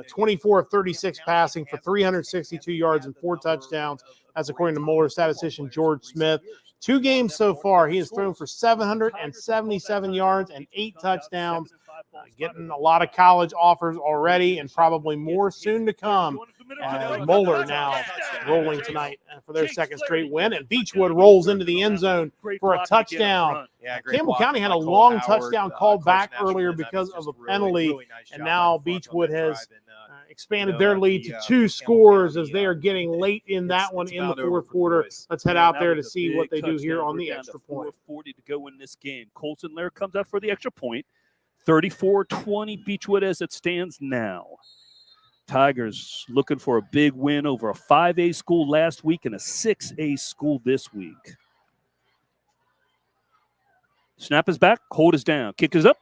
24 of 36 passing for 362 yards and 4 touchdowns. That's according to Moeller statistician George Smith. 2 games so far, he has thrown for 777 yards and 8 touchdowns. Getting a lot of college offers already and probably more soon to come. Moeller now rolling tonight for their 2nd straight win. And Beechwood rolls into the end zone for a touchdown. Campbell County had a long touchdown called back earlier because of a penalty. And now Beechwood has expanded their lead to 2 scores as they are getting late in that one in the 4th quarter. Let's head out there to see what they do here on the extra point. 4:40 to go in this game. Colson Lair comes out for the extra point. 34-20 Beechwood as it stands now. Tigers looking for a big win over a 5A school last week and a 6A school this week. Snap is back. Hold is down. Kick is up.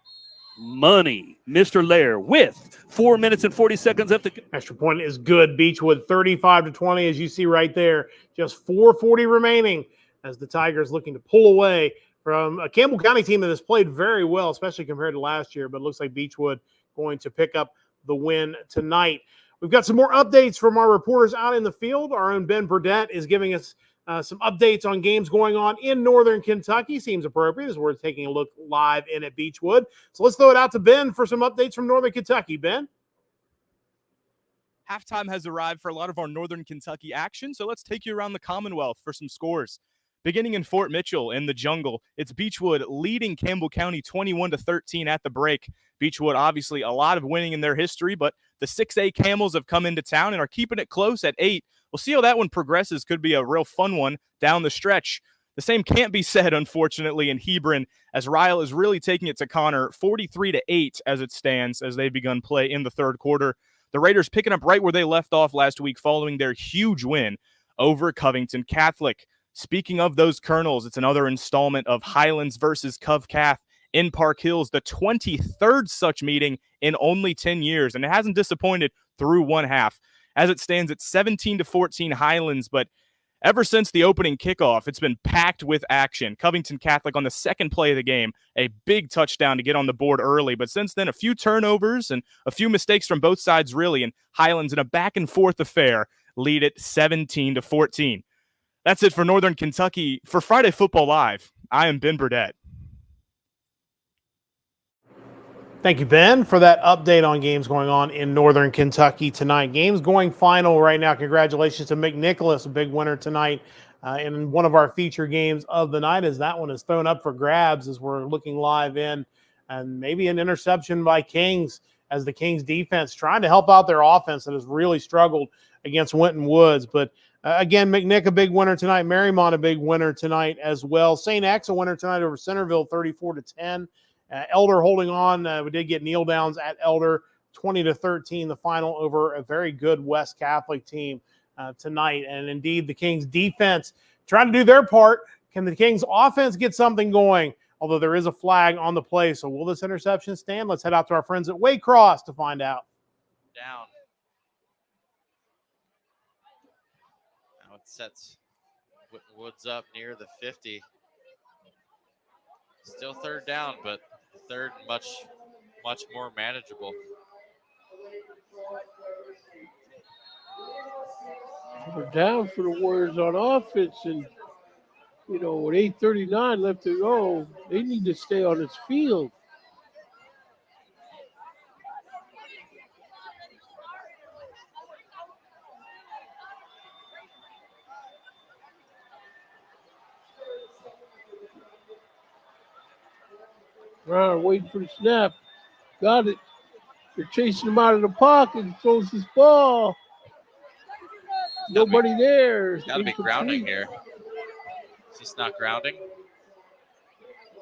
Money. Mr. Lair with 4 minutes and 40 seconds left. Extra point is good. Beechwood 35-20, as you see right there. Just 4:40 remaining as the Tigers looking to pull away from a Campbell County team that has played very well, especially compared to last year, but it looks like Beechwood going to pick up the win tonight. We've got some more updates from our reporters out in the field. Our own Ben Burdett is giving us some updates on games going on in Northern Kentucky. Seems appropriate as we're taking a look live in at Beechwood. So let's throw it out to Ben for some updates from Northern Kentucky. Ben? Halftime has arrived for a lot of our Northern Kentucky action, so let's take you around the Commonwealth for some scores. Beginning in Fort Mitchell in the Jungle, it's Beechwood leading Campbell County 21-13 at the break. Beechwood, obviously, a lot of winning in their history, but the 6A Camels have come into town and are keeping it close at 8. We'll see how that one progresses. Could be a real fun one down the stretch. The same can't be said, unfortunately, in Hebron, as Ryle is really taking it to Connor 43-8 as it stands as they've begun play in the third quarter. The Raiders picking up right where they left off last week following their huge win over Covington Catholic. Speaking of those Colonels, it's another installment of Highlands versus Cov Cath in Park Hills, the 23rd such meeting in only 10 years, and it hasn't disappointed through one half. As it stands, it's 17-14 Highlands, but ever since the opening kickoff, it's been packed with action. Covington Catholic on the second play of the game, a big touchdown to get on the board early, but since then, a few turnovers and a few mistakes from both sides, really, and Highlands in a back-and-forth affair lead it 17-14. That's it for Northern Kentucky. For Friday Football Live, I am Ben Burdett. Thank you, Ben, for that update on games going on in Northern Kentucky tonight. Games going final right now. Congratulations to McNicholas, a big winner tonight in one of our feature games of the night, as that one is thrown up for grabs as we're looking live in. And maybe an interception by Kings, as the Kings defense trying to help out their offense that has really struggled against Winton Woods. But again, McNick a big winner tonight. Marymount a big winner tonight as well. St. X a winner tonight over Centerville 34-10. Elder holding on. We did get kneel downs at Elder 20-13, the final over a very good West Catholic team tonight. And indeed, the Kings defense trying to do their part. Can the Kings offense get something going? Although there is a flag on the play. So will this interception stand? Let's head out to our friends at Waycross to find out. Down. Now it sets Woods up near the 50. Still third down, but third much more manageable. We're down for the Warriors on offense, and with 8:39 left to go, they need to stay on this field. Brown waiting for the snap. Got it. They're chasing him out of the pocket. He throws his ball. Nobody there. Got to be grounding here. Is this not grounding?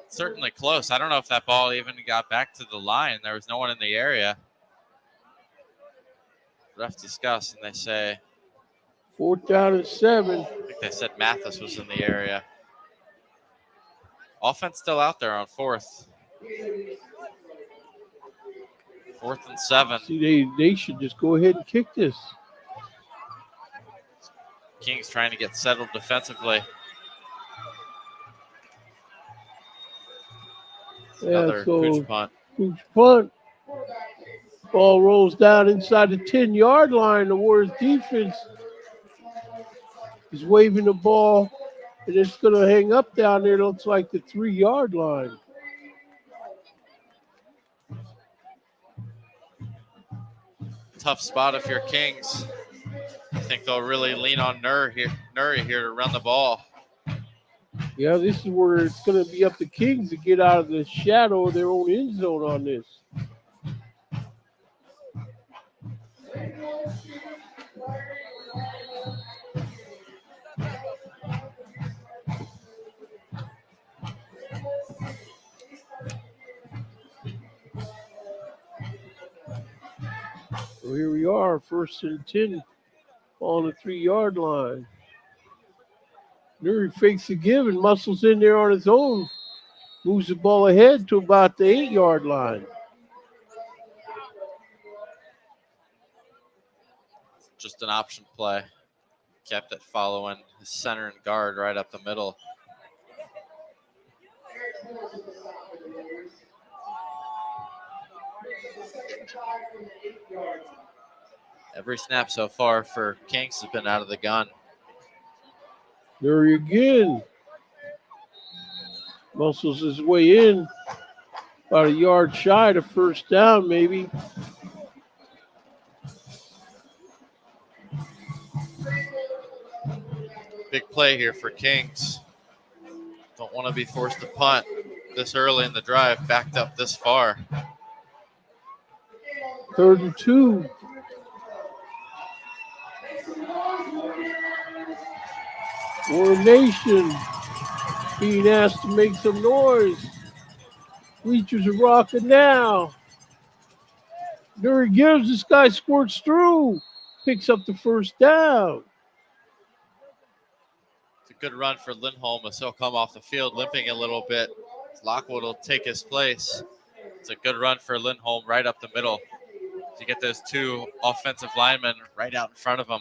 Certainly close. I don't know if that ball even got back to the line. There was no one in the area. Refs discuss, and they say 4th down and 7. I think they said Mathis was in the area. Offense still out there on 4th. 4th and 7. See, they should just go ahead and kick this. Kings trying to get settled defensively. Another pooch punt. Pooch punt. Ball rolls down inside the 10-yard line. The Warriors defense is waving the ball, and it's going to hang up down there. It looks like the 3-yard line. Tough spot if you're Kings. I think they'll really lean on Nuri here to run the ball. Yeah, this is where it's going to be up to Kings to get out of the shadow of their own end zone on this. So here we are, 1st and 10 on the 3-yard line. Nuri fakes a give and muscles in there on his own. Moves the ball ahead to about the 8-yard line. Just an option play. Kept it following his center and guard right up the middle. Every snap so far for Kings has been out of the gun. There he again. Muscles his way in. About a yard shy of first down, maybe. Big play here for Kings. Don't want to be forced to punt this early in the drive, backed up this far. 3rd and 2. War Nation being asked to make some noise. Bleachers are rocking now. There he gives. This guy squirts through. Picks up the first down. It's a good run for Lindholm as he'll come off the field limping a little bit. Lockwood will take his place. It's a good run for Lindholm right up the middle to get those two offensive linemen right out in front of him.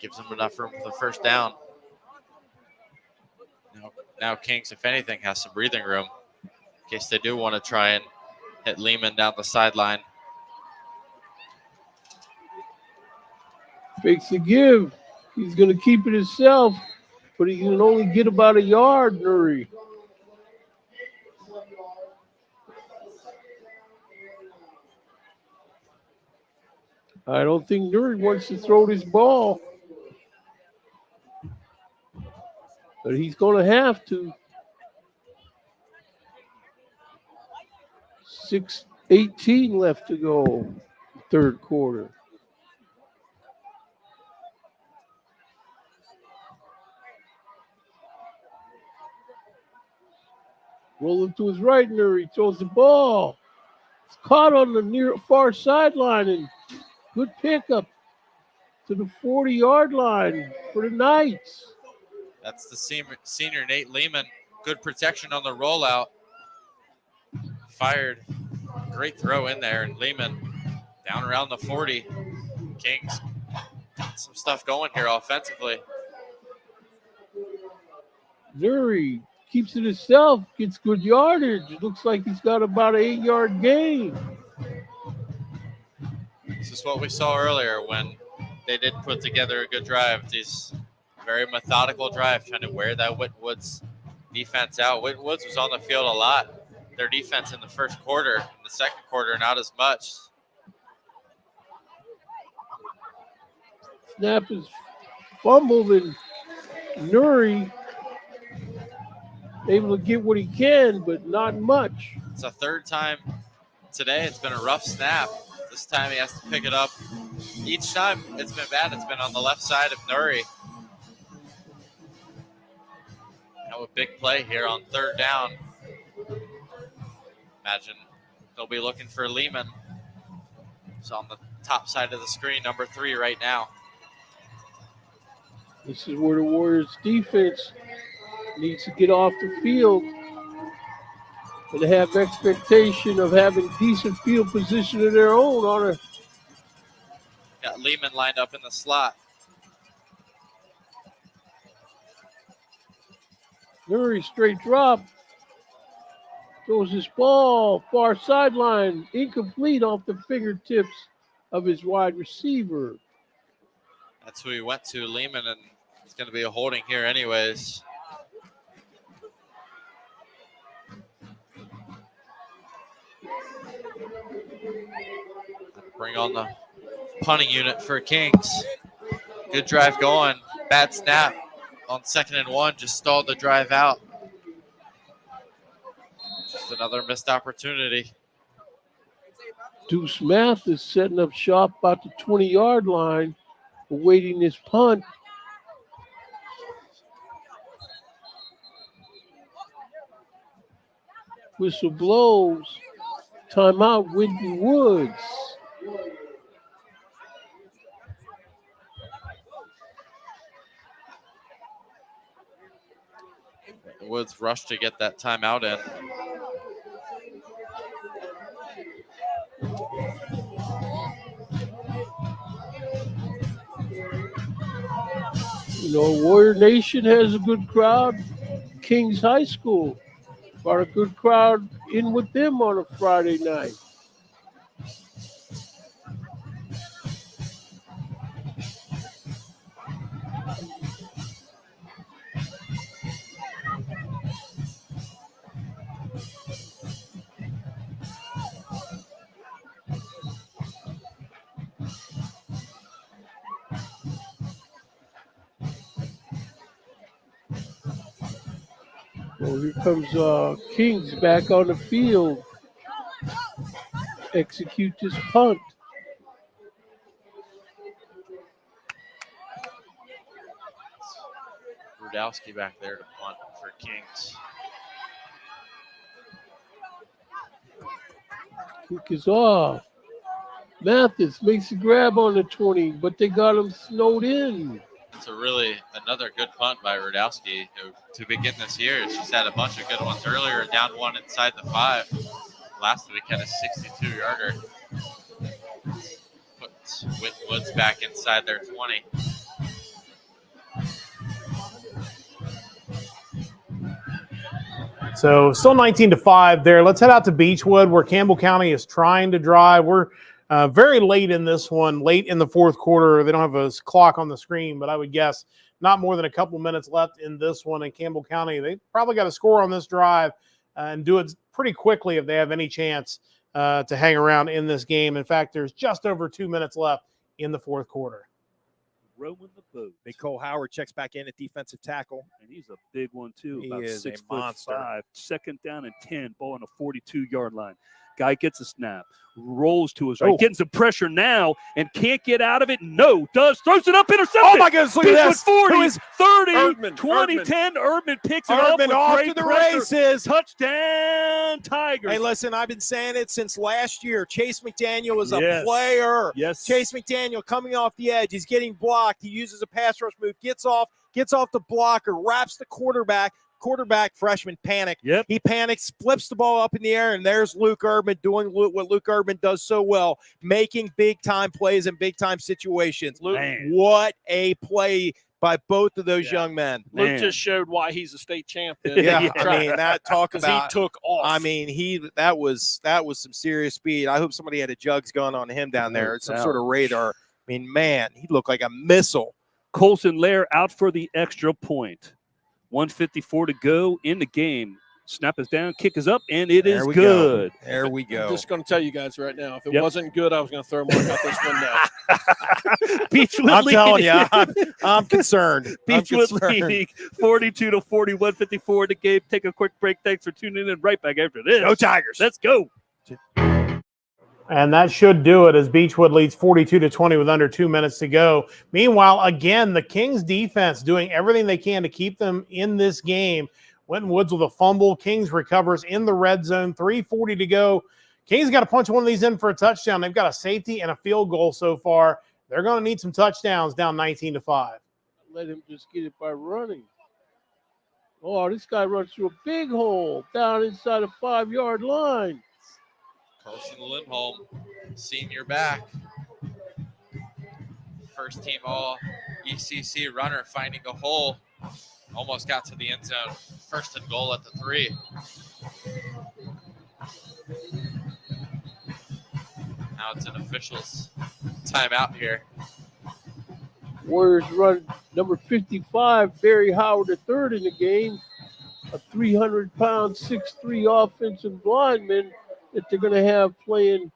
Gives them enough room for the first down. Now Kings, if anything, has some breathing room in case they do want to try and hit Lehman down the sideline. Fakes the give. He's going to keep it himself, but he can only get about a yard, Nuri. I don't think Nuri wants to throw this ball, but he's going to have to. 6:18 left to go, 3rd quarter. Rolling to his right, Nuri throws the ball. It's caught on the near far sideline, and good pickup to the 40-yard line for the Knights. That's the senior Nate Lehman. Good protection on the rollout. Fired. Great throw in there, and Lehman down around the 40. Kings got some stuff going here offensively. Nuri keeps it himself, gets good yardage. It looks like he's got about an 8-yard gain. This is what we saw earlier when they did put together a good drive. These very methodical drive, trying to wear that Whitwoods defense out. Whitwoods was on the field a lot. Their defense in the first quarter. In the second quarter, not as much. Snap is fumbled, and Nuri able to get what he can, but not much. It's a 3rd time today. It's been a rough snap. This time he has to pick it up. Each time it's been bad. It's been on the left side of Nuri. Now a big play here on 3rd down. Imagine they'll be looking for Lehman. It's on the top side of the screen, number 3 right now. This is where the Warriors defense needs to get off the field and have expectation of having decent field position of their own on a. Got Lehman lined up in the slot. Nuri straight drop. Throws his ball far sideline, incomplete off the fingertips of his wide receiver. That's who he went to, Lehman, and it's going to be a holding here anyways. Bring on the punting unit for Kings. Good drive going. Bad snap on 2nd and 1. Just stalled the drive out. Just another missed opportunity. Deuce Math is setting up shop about the 20-yard line, awaiting this punt. Whistle blows. Timeout, Whitney Woods. Woods rushed to get that timeout in. You know, Warrior Nation has a good crowd. Kings High School Brought a good crowd in with them on a Friday night. Well, here comes Kings back on the field. Execute this punt. Rudowski back there to punt for Kings. Kick is off. Mathis makes a grab on the 20, but they got him snowed in. It's another good punt by Rudowski, who to begin this year, she's had a bunch of good ones earlier, down one inside the 5. Last week had a 62-yarder. Puts Woods back inside their 20. So still 19-5 there. Let's head out to Beechwood, where Campbell County is trying to drive. We're very late in this one, late in the fourth quarter. They don't have a clock on the screen, but I would guess not more than a couple minutes left in this one. In Campbell County, they probably got to score on this drive and do it pretty quickly if they have any chance to hang around in this game. In fact, there's just over 2 minutes left in the fourth quarter. Rowing the boat. Big Cole Howard checks back in at defensive tackle. And he's a big one, too. He about is a 6'5". monster. 2nd down and 10. Ball on a 42-yard line. Guy gets a snap, rolls to his right, getting some pressure now, and can't get out of it. No, throws it up, intercepted. Oh, my goodness, look at this. 40, Who is 30, Erdman, 20, Erdman. 10. Erdman picks it up with off great to the pressure. races. Touchdown, Tigers. Hey, listen, I've been saying it since last year. Chase McDaniel is a Yes. player. Yes. Chase McDaniel coming off the edge. He's getting blocked. He uses a pass rush move, gets off the blocker, wraps the quarterback, freshman panic. Yep. He panics, flips the ball up in the air, and there's Luke Erdman doing what Luke Erdman does so well, making big-time plays in big-time situations. Man. What a play by both of those young men. Luke just showed why he's a state champion. Yeah, I mean, that talk 'Cause about he took off. I mean, that was some serious speed. I hope somebody had a jugs gun on him down there, some sort of radar. I mean, man, he looked like a missile. Colson Lair out for the extra point. 1:54 to go in the game. Snap is down, kick is up, and it is good. There we go. I'm just going to tell you guys right now, if it Yep. wasn't good, I was going to throw Mark out this window. Beechwood I'm telling you, leading. I'm concerned. Beechwood I'm concerned. leading 42-40, 1:54 to game. Take a quick break. Thanks for tuning in. Right back after this. Go Tigers. Let's go. And that should do it as Beechwood leads 42-20 with under 2 minutes to go. Meanwhile, again, the Kings defense doing everything they can to keep them in this game. Wynton Woods with a fumble. Kings recovers in the red zone. 3:40 to go. Kings got to punch one of these in for a touchdown. They've got a safety and a field goal so far. They're going to need some touchdowns down 19-5. Let him just get it by running. Oh, this guy runs through a big hole down inside a 5-yard line. Carson Lindholm, senior back. First team all ECC runner finding a hole. Almost got to the end zone. 1st and goal at the 3. Now it's an official's timeout here. Warriors run number 55, Barry Howard III in the game. A 300-pound, 6'3" offensive lineman that they're going to have playing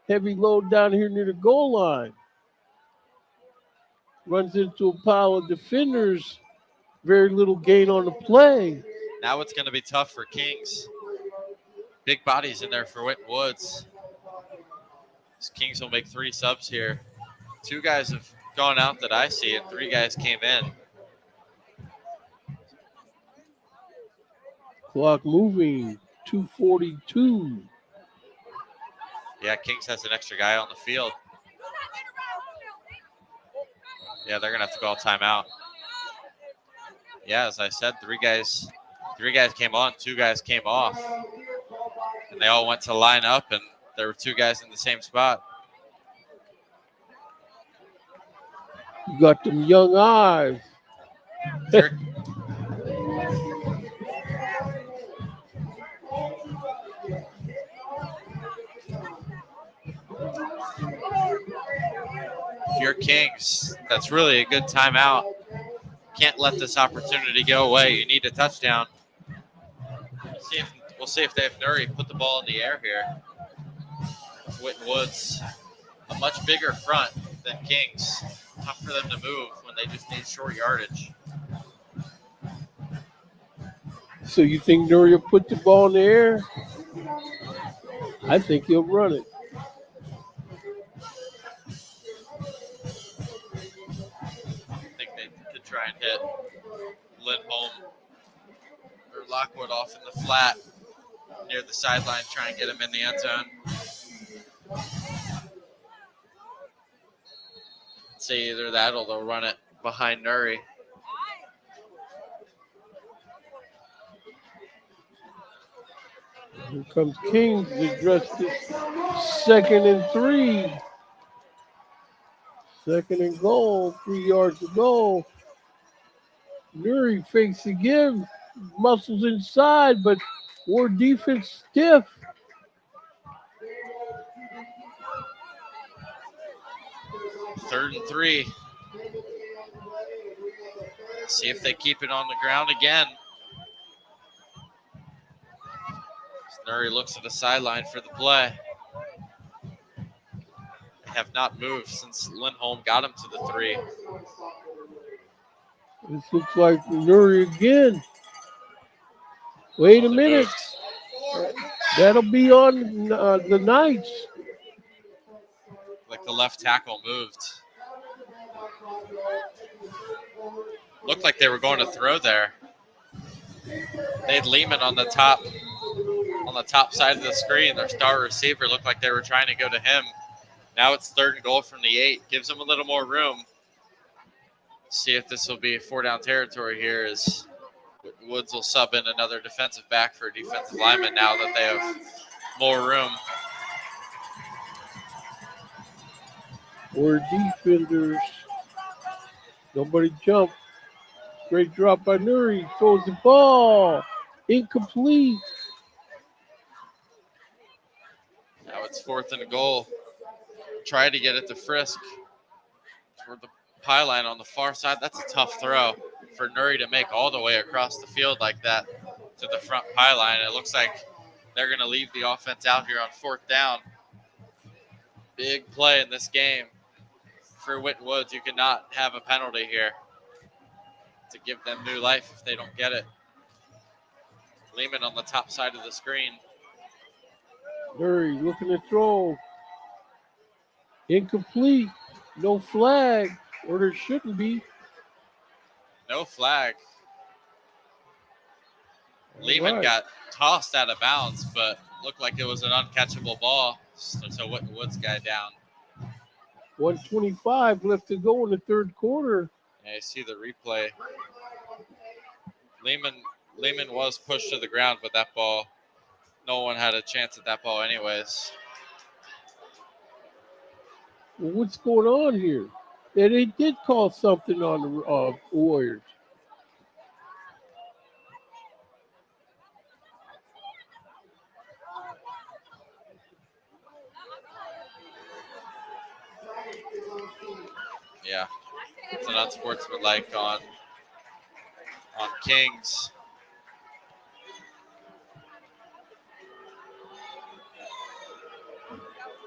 heavy load down here near the goal line. Runs into a pile of defenders. Very little gain on the play. Now it's going to be tough for Kings. Big bodies in there for Wynton Woods. Kings will make 3 subs here. 2 guys have gone out that I see, and 3 guys came in. Clock moving, 2:42. Yeah, Kings has an extra guy on the field. Yeah, they're going to have to call timeout. Yeah, as I said, 3 guys came on, 2 guys came off. And they all went to line up, and there were 2 guys in the same spot. You got them young eyes. you're Kings, that's really a good timeout. Can't let this opportunity go away. You need a touchdown. We'll see if they have Nuri put the ball in the air here. Whitten Woods, a much bigger front than Kings. Tough for them to move when they just need short yardage. So you think Nuri will put the ball in the air? I think he'll run it. I think they could try and hit Lindholm or Lockwood off in the flat near the sideline, try and get him in the end zone. See either that or they'll run it behind Nuri. Here comes Kings to address this 2nd and 3. 2nd and goal, 3 yards to go. Nuri fakes to give, muscles inside, but Ward defense stiff. Third and 3. See if they keep it on the ground again. Nuri looks at the sideline for the play. They have not moved since Lindholm got him to the 3. This looks like Nuri again. Wait a minute. That'll be on the Knights. Like the left tackle moved. Looked like they were going to throw there. They had Lehman on the top side of the screen. Their star receiver looked like they were trying to go to him. Now it's 3rd and goal from the 8. Gives them a little more room. See if this will be 4-down territory here as Woods will sub in another defensive back for a defensive lineman now that they have more room. Ward defenders. Nobody jump. Great drop by Nuri. Throws the ball. Incomplete. Now it's 4th and goal. Try to get it to Frisk toward the pylon on the far side. That's a tough throw for Nuri to make all the way across the field like that to the front pylon. It looks like they're going to leave the offense out here on 4th down. Big play in this game for Whitten Woods. You cannot have a penalty here to give them new life if they don't get it. Lehman on the top side of the screen. Nuri looking to throw. Incomplete. No flag, or there shouldn't be. No flag. Lehman got tossed out of bounds, but looked like it was an uncatchable ball. So Whitten Woods guy down. 1:25 left to go in the 3rd quarter. Yeah, you see the replay. Lehman was pushed to the ground, but that ball, no one had a chance at that ball anyways. Well, what's going on here? Yeah, they did call something on the Warriors. Yeah, it's an unsportsmanlike on Kings.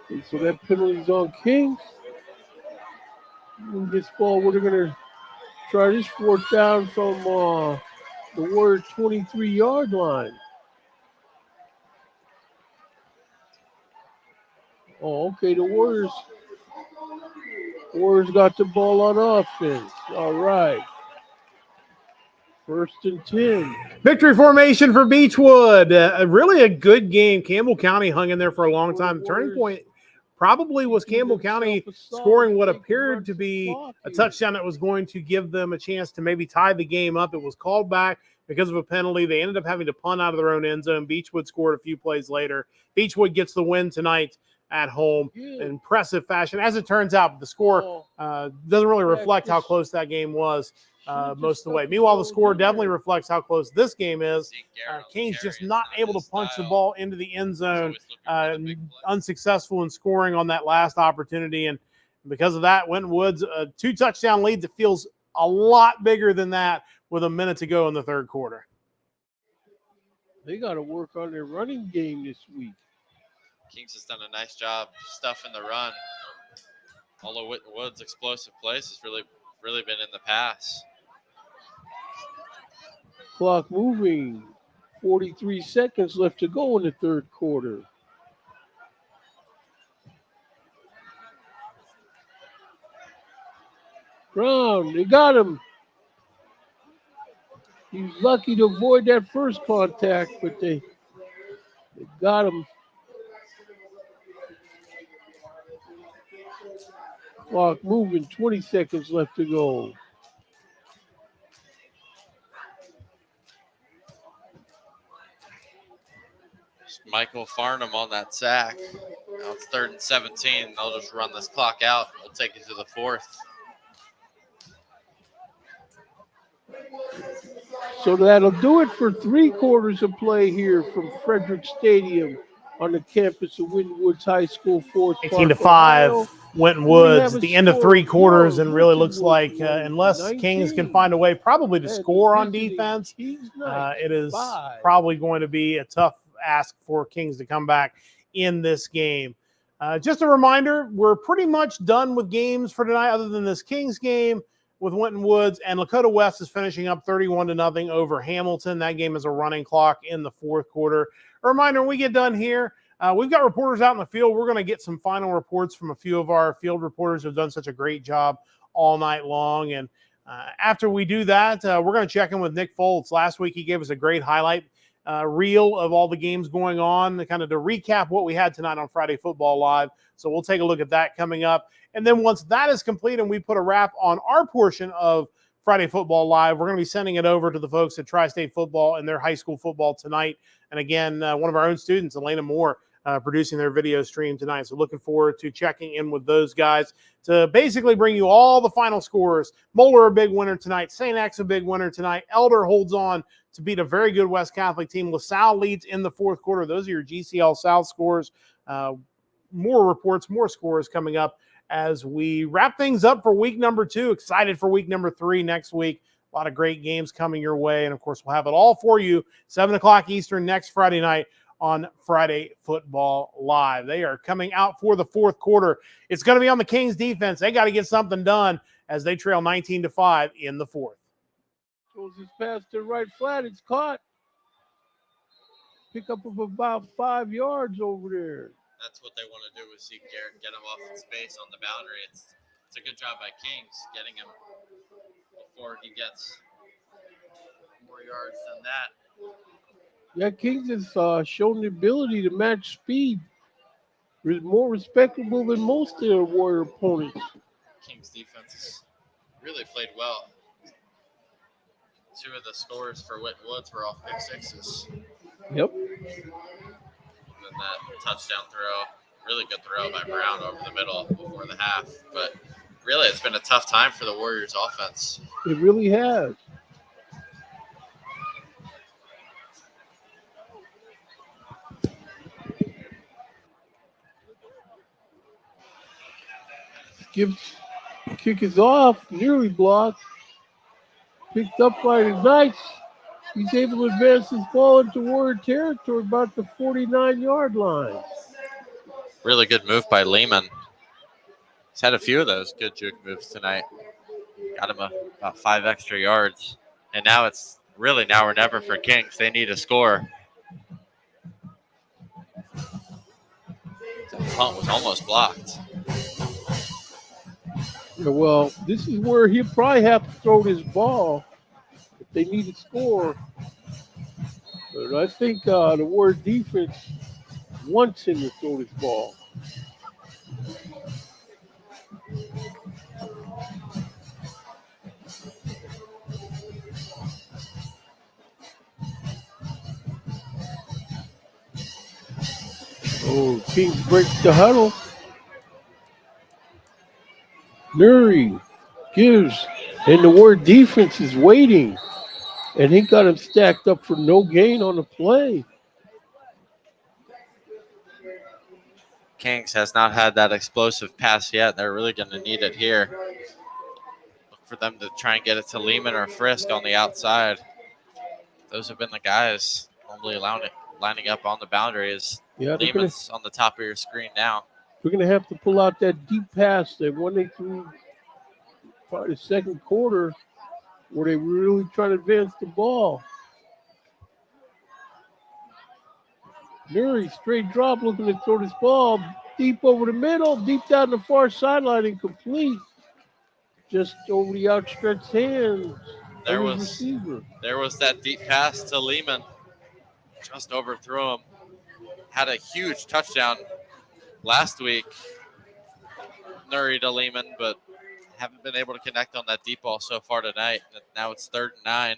And so that penalty's on Kings. And this ball, we're going to try this 4th down from the Warriors' 23-yard line. Oh, okay, the Warriors got the ball on offense. All right. 1st and 10. Victory formation for Beechwood. Really a good game. Campbell County hung in there for a long time. The turning point probably was Campbell County scoring what appeared to be a touchdown that was going to give them a chance to maybe tie the game up. It was called back because of a penalty. They ended up having to punt out of their own end zone. Beechwood scored a few plays later. Beechwood gets the win tonight at home in impressive fashion. As it turns out, the score doesn't really reflect how close that game was most of the way. Meanwhile, the score definitely reflects how close this game is. Kings just not able to punch the ball into the end zone, unsuccessful in scoring on that last opportunity. And Because of that, Winton Woods, 2 touchdown leads. It feels a lot bigger than that with a minute to go in the third quarter. They got to work on their running game this week. Kings has done a nice job stuffing the run. Although Winton Woods' explosive plays has really been in the pass. Clock moving. 43 seconds left to go in the third quarter. Brown, they got him. He's lucky to avoid that first contact, but they got him. Clock moving, 20 seconds left to go. Michael Farnham on that sack. Now it's 3rd and 17. They'll just run this clock out. We'll take it to the 4th. So that'll do it for 3 quarters of play here from Frederick Stadium on the campus of Winton Woods High School, Forest Park, 18-5, Ohio. Winton We Woods have at a the end of score 3 of quarters, and really Winton looks like unless 19. Kings can find a way probably to score on defense, night, it is 5. probably going to be a tough ask for Kings to come back in this game. Just a reminder, we're pretty much done with games for tonight other than this Kings game with Winton Woods, and Lakota West is finishing up 31-0 over Hamilton. That game is a running clock in the fourth quarter. A reminder, when we get done here, we've got reporters out in the field. We're going to get some final reports from a few of our field reporters who have done such a great job all night long. And after we do that, we're going to check in with Nick Foltz. Last week, he gave us a great highlight reel of all the games going on, kind of to recap what we had tonight on Friday Football Live. So we'll take a look at that coming up. And then once that is complete and we put a wrap on our portion of Friday Football Live, we're going to be sending it over to the folks at Tri-State Football and their high school football tonight. And again, one of our own students, Elena Moore, producing their video stream tonight. So looking forward to checking in with those guys to basically bring you all the final scores. Moeller a big winner tonight. St. X a big winner tonight. Elder holds on to beat a very good West Catholic team. LaSalle leads in the fourth quarter. Those are your GCL South scores. More reports, more scores coming up as we wrap things up for week number 2. Excited for week number 3 next week. A lot of great games coming your way. And, of course, we'll have it all for you, 7 o'clock Eastern next Friday night on Friday Football Live. They are coming out for the fourth quarter. It's going to be on the Kings defense. They got to get something done as they trail 19-5 in the fourth. Throws his pass to right flat. It's caught. Pick up of about 5 yards over there. That's what they want to do is see Garrett get him off in space on the boundary. It's a good job by Kings getting him before he gets more yards than that. Yeah, Kings has shown the ability to match speed. More respectable than most of their Warrior opponents. Kings defense has really played well. 2 of the scores for Winton Woods were off pick sixes. Yep. And then that touchdown throw, really good throw by Brown over the middle before the half. But really, it's been a tough time for the Warriors offense. It really has. Kick is off, nearly blocked. Picked up by the Knights. He's able to advance his ball into Warrior territory about the 49-yard line. Really good move by Lehman. He's had a few of those good juke moves tonight. Got him about 5 extra yards. And now it's really now or never for Kings. They need a score. That punt was almost blocked. Yeah, well, this is where he'll probably have to throw this ball if they need a score. But I think the Warrior defense wants him to throw this ball. Oh, Kings breaks the huddle. Nuri gives, and the Warrior defense is waiting. And he got him stacked up for no gain on the play. Kings has not had that explosive pass yet. They're really going to need it here. Look for them to try and get it to Lehman or Frisk on the outside. Those have been the guys normally lining up on the boundaries. Yeah, Lehman's on the top of your screen now. We're going to have to pull out that deep pass that when they threw probably the second quarter where they were really trying to advance the ball. Nuri, straight drop, looking to throw this ball deep over the middle, deep down the far sideline, incomplete. Just over the outstretched hands. There of his was receiver. there was that deep pass to Lehman. Just overthrew him. Had a huge touchdown last week. Nuri to Lehman, but haven't been able to connect on that deep ball so far tonight. Now it's 3rd and 9.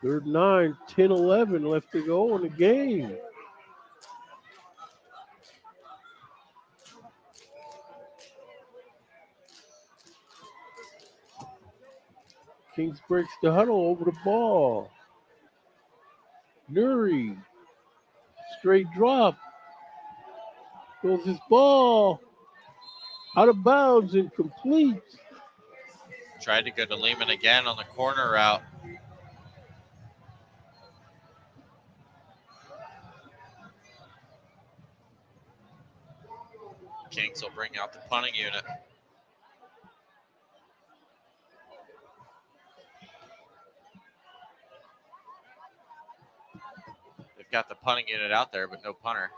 3rd and 9, 10-11 left to go in the game. Kings breaks the huddle over the ball. Nuri, straight drop. Goes his ball out of bounds, incomplete. Tried to go to Lehman again on the corner route. Kings will bring out the punting unit. They've got the punting unit out there, but no punter.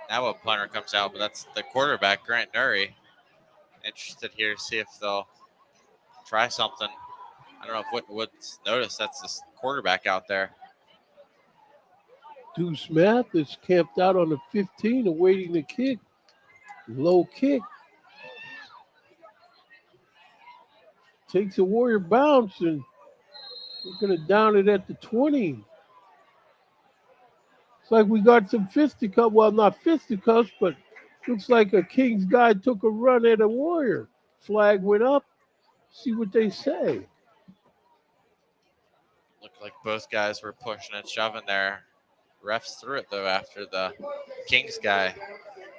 Now a punter comes out, but that's the quarterback, Grant Nuri. Interested here to see if they'll try something. I don't know if Whitwood's noticed that's the quarterback out there. Deuce Math is camped out on the 15, awaiting the kick. Low kick. Takes a Warrior bounce, and we're going to down it at the 20. It's like we got some fisticuffs. Well, not fisticuffs, but looks like a Kings guy took a run at a Warrior. Flag went up. See what they say. Looked like both guys were pushing and shoving there. Refs threw it, though, after the Kings guy.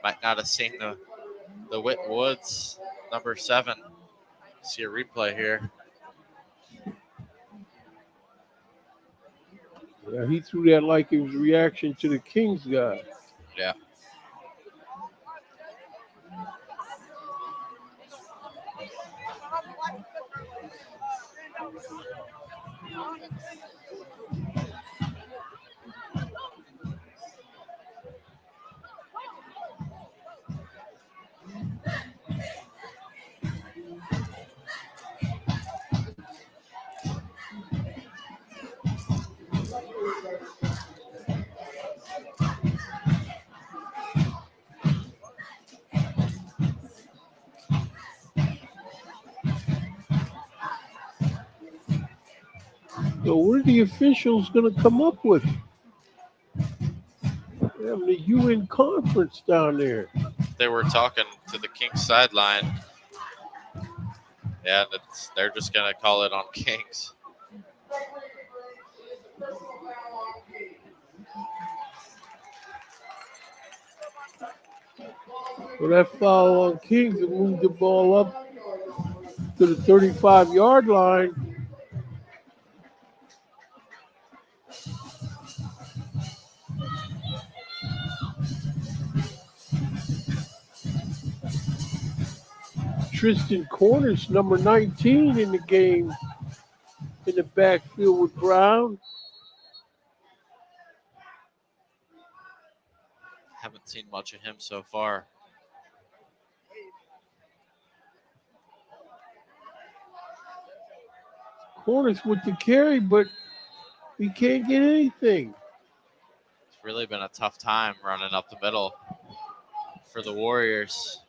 Might not have seen the Whit Woods, number 7. See a replay here. Yeah, he threw that like it was a reaction to the Kings guy. Yeah. So what are the officials going to come up with? They're having a UN conference down there. They were talking to the Kings sideline. Yeah, they're just going to call it on Kings. Well, that foul on Kings and moved the ball up to the 35-yard line. Tristan Cornish, number 19 in the game, in the backfield with Brown. Haven't seen much of him so far. Cornish with the carry, but he can't get anything. It's really been a tough time running up the middle for the Warriors.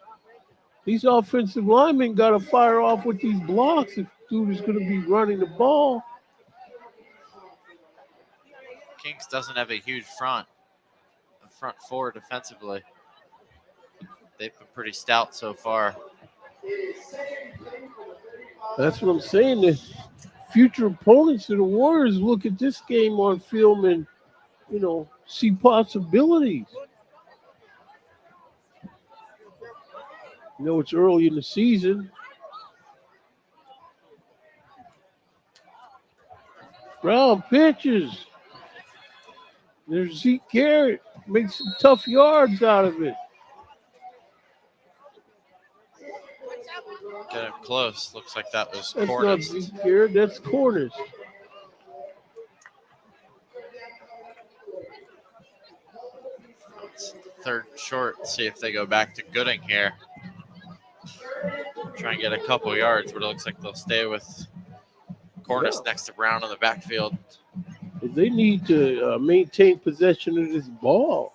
These offensive linemen got to fire off with these blocks if dude is going to be running the ball. Kings doesn't have a huge front four defensively. They've been pretty stout so far. That's what I'm saying. The future opponents of the Warriors look at this game on film and, see possibilities. It's early in the season. Brown pitches. There's Zeke Garrett. Makes some tough yards out of it. Get him close. Looks like that was That's Cornish. not Zeke Garrett. That's Cornish. Third short. See if they go back to Gooding here. Try and get a couple yards, but it looks like they'll stay with Cornish next to Brown on the backfield. They need to maintain possession of this ball.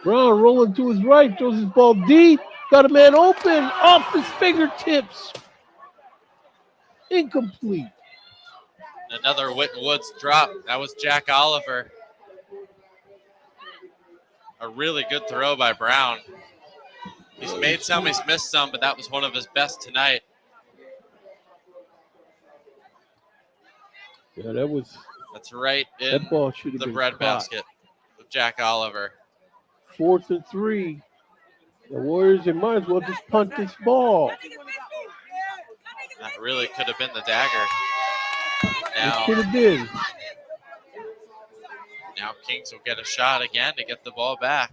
Brown rolling to his right, throws his ball deep, got a man open, off his fingertips. Incomplete. Another Witten Woods drop. That was Jack Oliver. A really good throw by Brown. He's made some, he's missed some, but that was one of his best tonight. Yeah, that's right in that ball should have the been bread caught. basket of Jack Oliver. 4th and 3. The Warriors, they might as well just punt this ball. That really could have been the dagger. Now, It could have been. now Kings will get a shot again to get the ball back.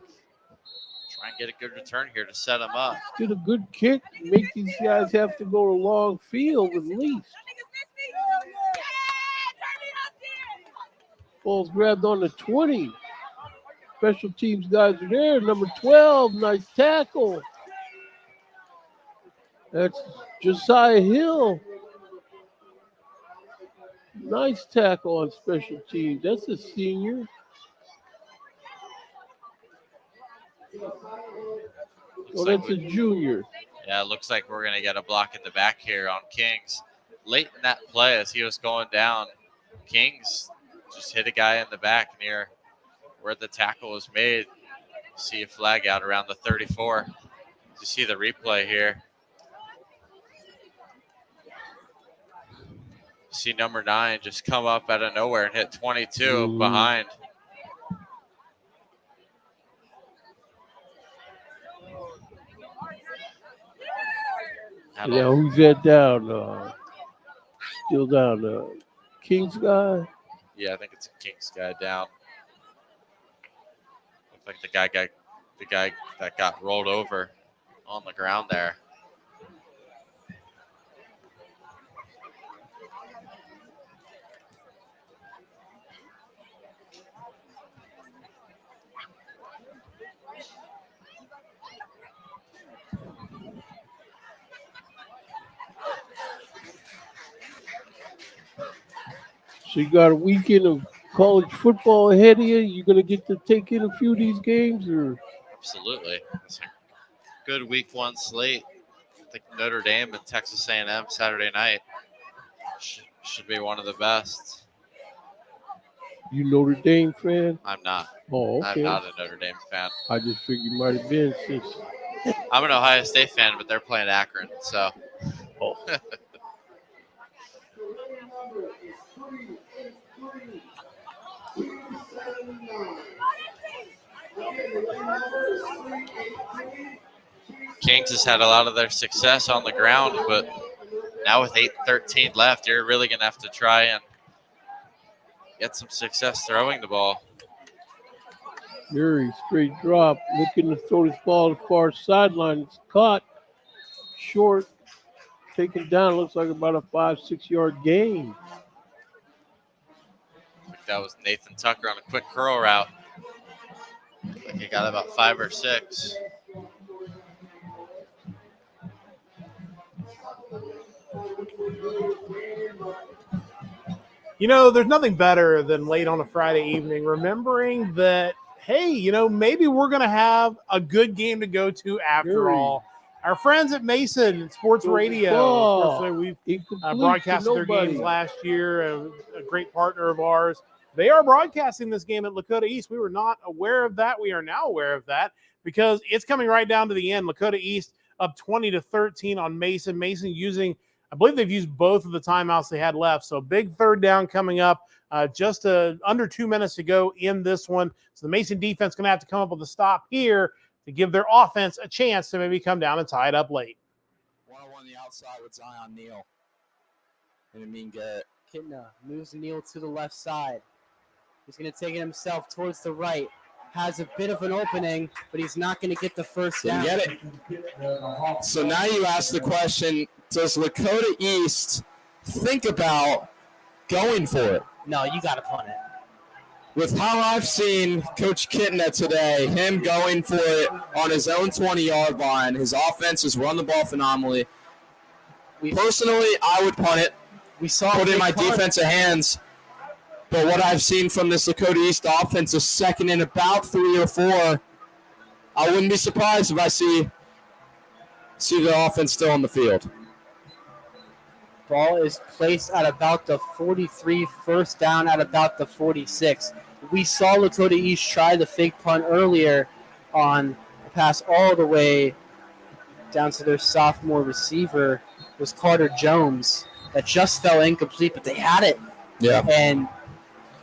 Try and get a good return here to set them up. Did a good kick, make these guys have to go a long field at least. Ball's grabbed on the 20. Special teams guys are there. Number 12, nice tackle. That's Josiah Hill. Nice tackle on special teams. That's a senior. Oh, that's a junior. Yeah, it looks like we're going to get a block in the back here on Kings. Late in that play as he was going down, Kings just hit a guy in the back near where the tackle was made. See a flag out around the 34. You see the replay here. See number 9 just come up out of nowhere and hit 22 behind. Yeah, who's that down? Still down. King's guy? Yeah, I think it's a Kings guy down. Looks like the guy that got rolled over on the ground there. So you got a weekend of college football ahead of you. You gonna get to take in a few of these games, or? Absolutely. It's a good week 1 slate. I think Notre Dame and Texas A&M Saturday night should be one of the best. You Notre Dame fan? I'm not. Oh, okay. I'm not a Notre Dame fan. I just figured you might have been since. I'm an Ohio State fan, but they're playing Akron, so. Oh. Kings has had a lot of their success on the ground, but now with 8:13 left, you're really going to have to try and get some success throwing the ball. Very straight drop, looking to throw this ball to the far sideline. It's caught short, taken down. Looks like about a 5-6 yard gain. I think that was Nathan Tucker on a quick curl route. I think he got about 5 or 6. You know, there's nothing better than late on a Friday evening remembering that, hey, you know, maybe we're going to have a good game to go to after all. Our friends at Mason Sports Radio, of course, we've broadcasted their games last year, a great partner of ours. They are broadcasting this game at Lakota East. We were not aware of that. We are now aware of that because it's coming right down to the end. Lakota East up 20-13 on Mason. Mason using, I believe they've used both of the timeouts they had left. So big third down coming up. Just under 2 minutes to go in this one. So the Mason defense going to have to come up with a stop here to give their offense a chance to maybe come down and tie it up late. 1-on-1 the outside with Zion Neal. And Amin Garrett. Kitna moves Neal to the left side. He's going to take it himself towards the right. Has a bit of an opening, but he's not going to get the first down. Get it. So now you ask the question, does Lakota East think about going for it? No, you got to punt it. With how I've seen Coach Kitna today, him going for it on his own 20-yard line, his offense has run the ball phenomenally. Personally, I would punt it. Put in my defensive hands. But what I've seen from this Lakota East offense is second and about 3 or 4. I wouldn't be surprised if I see the offense still on the field. Ball is placed at about the 43, first down at about the 46. We saw Lakota East try the fake punt earlier on a pass all the way down to their sophomore receiver. It was Carter Jones that just fell incomplete, but they had it. Yeah. And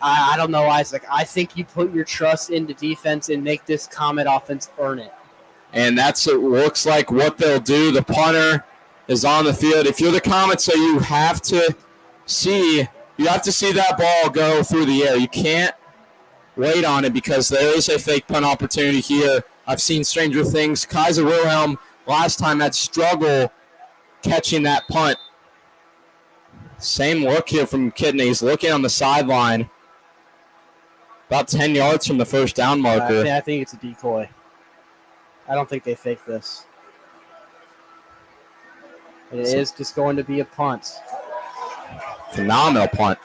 I don't know, Isaac. I think you put your trust into defense and make this Comet offense earn it. And that's it looks like what they'll do. The punter is on the field. If you're the Comets, so you have to see that ball go through the air. You can't wait on it because there is a fake punt opportunity here. I've seen stranger things. Kaiser Wilhelm last time had struggle catching that punt. Same look here from Kidney. He's looking on the sideline. About 10 yards from the first down marker. I think it's a decoy. I don't think they fake this. It is just going to be a punt. Phenomenal punt.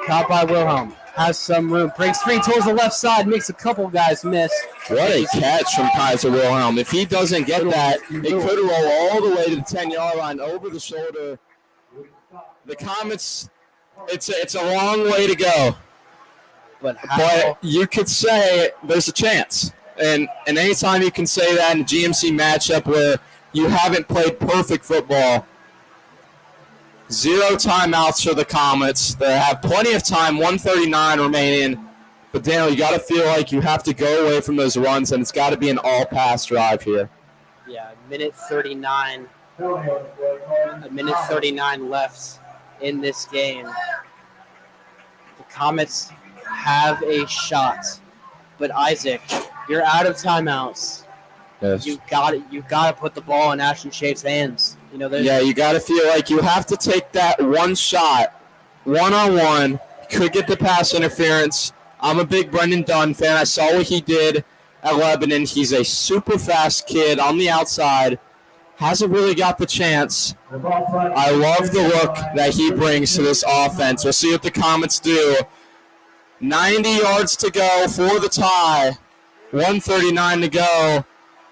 Caught by Wilhelm. Has some room. Breaks free towards the left side. Makes a couple guys miss. What a catch from Kaiser Wilhelm. If he doesn't get that, it could roll all the way to the 10-yard line over the shoulder. The Comets, it's a long way to go. But you could say there's a chance. And anytime you can say that in a GMC matchup where you haven't played perfect football, 0 timeouts for the Comets. They have plenty of time, 1:39 remaining. But, Daniel, you got to feel like you have to go away from those runs, and it's got to be an all-pass drive here. Yeah, minute 39. A minute 39 left in this game. The Comets have a shot. But, Isaac, you're out of timeouts. Yes. You got to put the ball in Ashton Shape's hands. You got to feel like you have to take that one shot, one-on-one. Could get the pass interference. I'm a big Brendan Dunn fan. I saw what he did at Lebanon. He's a super fast kid on the outside. Hasn't really got the chance. I love the look that he brings to this offense. We'll see what the Comets do. 90 yards to go for the tie. 1:39 to go.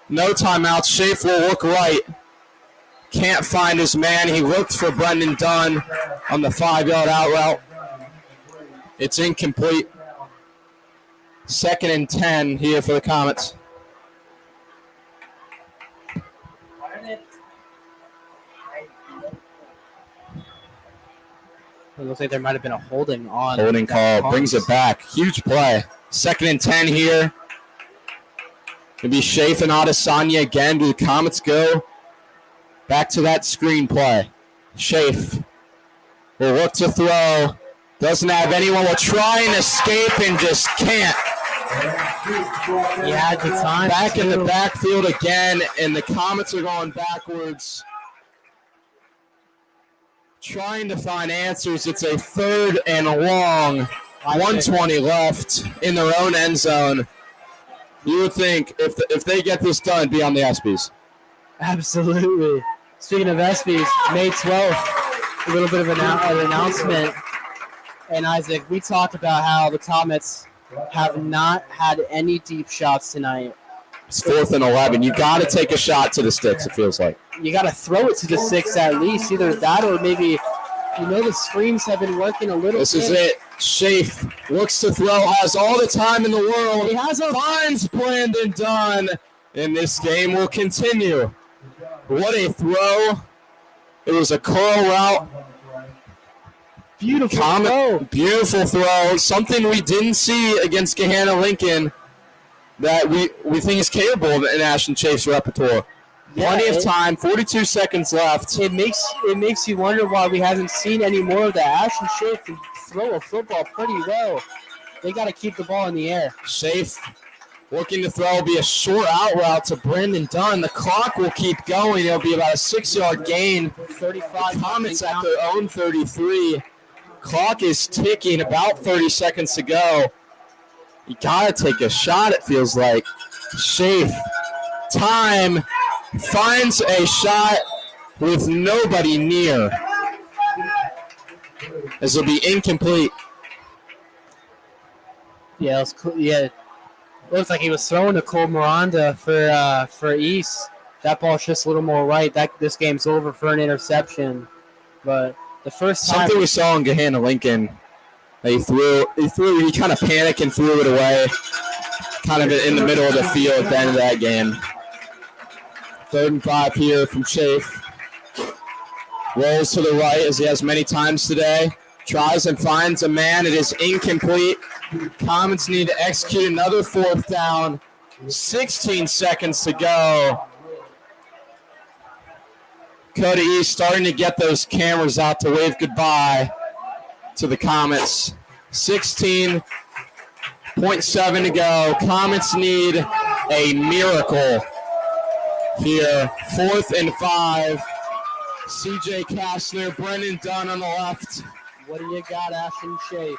No timeouts. Schaefer will look right. Can't find his man. He looked for Brendan Dunn on the 5-yard out route. It's incomplete. 2nd and 10 here for the Comets. It looks like there might have been a holding on. Holding call. Brings it back. Huge play. 2nd and 10 here. Going to be Shafe and Adesanya again. Do the Comets go back to that screen play? Shafe will look to throw. Doesn't have anyone. Will try and escape and just can't. He had the time. Back in the backfield again, and the Comets are going backwards. Trying to find answers. It's a 3rd and long. 1:20 left in their own end zone. You would think if they get this done, it'd be on the ESPYs. Absolutely. Speaking of ESPYs, May 12th, a little bit of an announcement. And Isaac, we talked about how the Comets have not had any deep shots tonight. It's 4th and 11. You got to take a shot to the sticks, it feels like. You got to throw it to the 6 at least. Either that or maybe You know the screens have been working a little This bit. is it. Schaaf looks to throw, has all the time in the world. He has finds Brandon Dunn, and this game will continue. What a throw. It was a curl route. Beautiful throw. Beautiful throw. Something we didn't see against Gahanna Lincoln that we think is capable of in Ashton Chaffe's repertoire. Plenty of time, 42 seconds left. It makes you wonder why we haven't seen any more of that. Ashton Schaaf can throw a football pretty well. They got to keep the ball in the air. Schaaf looking to throw, will be a short out route to Brandon Dunn. The clock will keep going. It'll be about a 6-yard gain. 35. The Comets at their own 33. Clock is ticking, about 30 seconds to go. You got to take a shot, it feels like. Schaaf, time, finds a shot with nobody near. This will be incomplete. Yeah, looks like he was throwing to Cole Miranda for East. That ball's just a little more right. This game's over for an interception. But the first time Something we saw in Gahanna Lincoln, he kind of panicked and threw it away, kind of in the middle of the field at the end of that game. 3rd and 5 here from Schaaf. Rolls to the right as he has many times today. Tries and finds a man. It is incomplete. Comets need to execute another 4th down. 16 seconds to go. Dakota East starting to get those cameras out to wave goodbye to the Comets. 16.7 to go. Comets need a miracle here. 4th and 5. CJ Kastner, Brendan Dunn on the left. What do you got, Ashton Schaaf?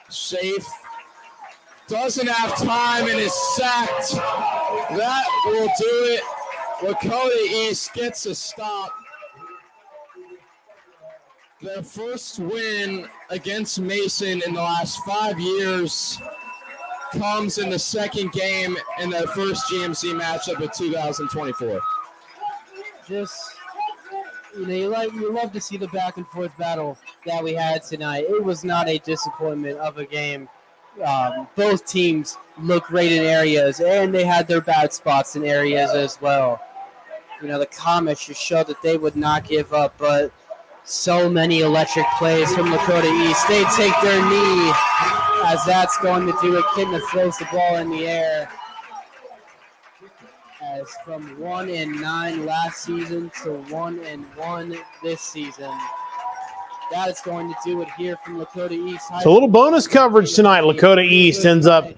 Schaaf doesn't have time and is sacked. That will do it. Lakota East gets a stop. Their first win against Mason in the last 5 years comes in the second game in their first GMC matchup of 2024. You love to see the back and forth battle that we had tonight. It was not a disappointment of a game. Both teams look great in areas, and they had their bad spots in areas as well. The Comets just showed that they would not give up, but so many electric plays from Lakota East. They take their knee, as that's going to do it. Kidna throws the ball in the air. As from 1-9 last season to 1-1 this season. That is going to do it here from Lakota East. So a little bonus coverage tonight. Lakota East ends up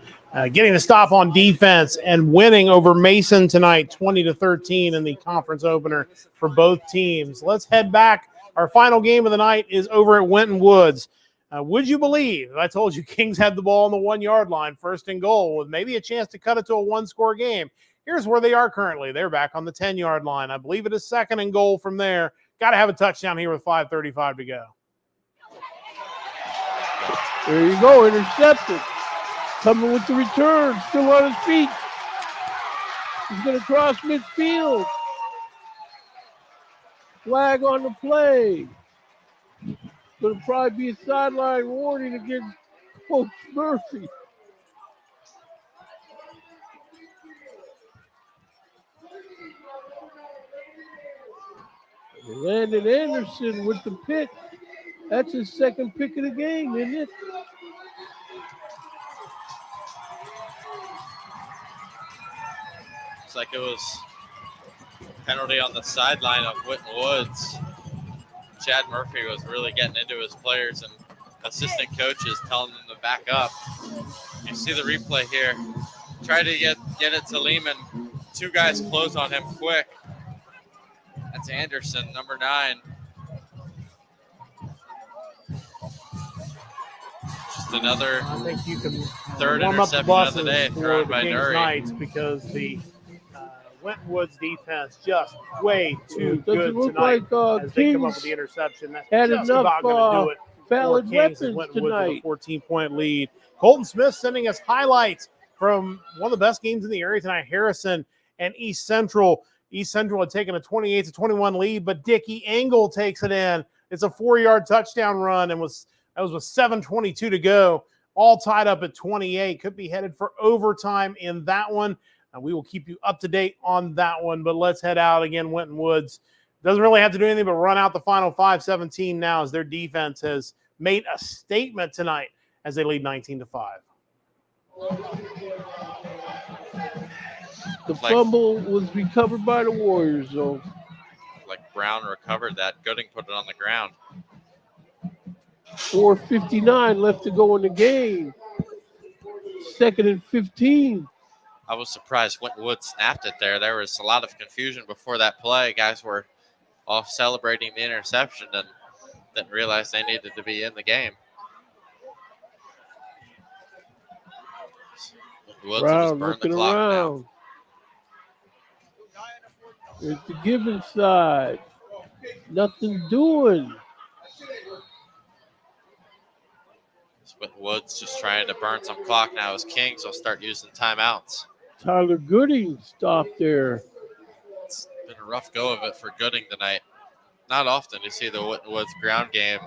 getting a stop on defense and winning over Mason tonight, 20-13 in the conference opener for both teams. Let's head back. Our final game of the night is over at Winton Woods. Would you believe I told you Kings had the ball on the 1-yard line, 1st and goal, with maybe a chance to cut it to a 1-score game? Here's where they are currently. They're back on the 10-yard line. I believe it is 2nd and goal from there. Got to have a touchdown here with 5:35 to go. There you go, intercepted. Coming with the return, still on his feet. He's going to cross midfield. Flag on the play. Going to probably be a sideline warning against Coach Murphy. Landon Anderson with the pick. That's his 2nd pick of the game, isn't it? Looks like it was penalty on the sideline of Winton Woods. Chad Murphy was really getting into his players, and assistant coaches telling them to back up. You see the replay here. Try to get it to Lehman. 2 guys close on him quick. That's Anderson, number 9. Just another I think you can 3rd warm up the interception of the buses day for thrown the by Kings Nuri. Knights because the Winton Woods defense just way too Doesn't good look tonight like, as they come up Kings with the interception. That's had just enough, about going to do it. valid for Kings as weapons Winton Woods tonight. with a 14-point lead. Colton Smith sending us highlights from one of the best games in the area tonight, Harrison and East Central. East Central had taken a 28-21 lead, but Dickie Engel takes it in. It's a 4-yard touchdown run, and that was with 7:22 to go. All tied up at 28. Could be headed for overtime in that one. We will keep you up to date on that one, but let's head out again. Winton Woods doesn't really have to do anything but run out the final 5:17 now, as their defense has made a statement tonight as they lead 19-5. The fumble was recovered by the Warriors, though. Like Brown recovered that. Gooding put it on the ground. 4:59 left to go in the game. 2nd and 15. I was surprised Winton Woods snapped it there. There was a lot of confusion before that play. Guys were off celebrating the interception and didn't realize they needed to be in the game. Woods will just burn the clock around. There's the Gibbons side. Nothing doing. Winton Woods just trying to burn some clock now as Kings will start using timeouts. Tyler Gooding stopped there. It's been a rough go of it for Gooding tonight. Not often you see the Winton Woods ground game.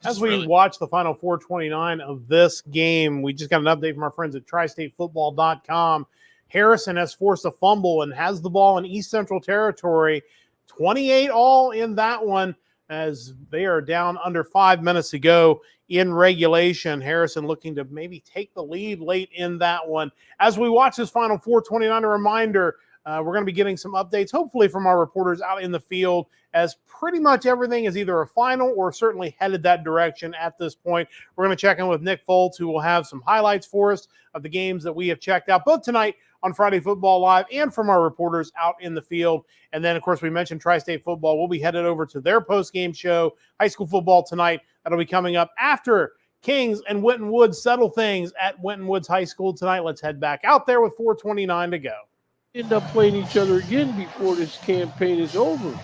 As we watch the final 4:29 of this game, we just got an update from our friends at TriStateFootball.com. Harrison has forced a fumble and has the ball in East Central territory. 28 all in that one, as they are down under 5 minutes to go in regulation. Harrison looking to maybe take the lead late in that one. As we watch this final 4:29, a reminder, we're going to be getting some updates, hopefully from our reporters out in the field, as pretty much everything is either a final or certainly headed that direction at this point. We're going to check in with Nick Foltz, who will have some highlights for us of the games that we have checked out, both tonight on Friday Football Live and from our reporters out in the field. And then, of course, we mentioned Tri-State Football. We'll be headed over to their post-game show, high school football tonight. That'll be coming up after Kings and Winton Woods settle things at Winton Woods High School tonight. Let's head back out there with 4:29 to go. End up playing each other again before this campaign is over.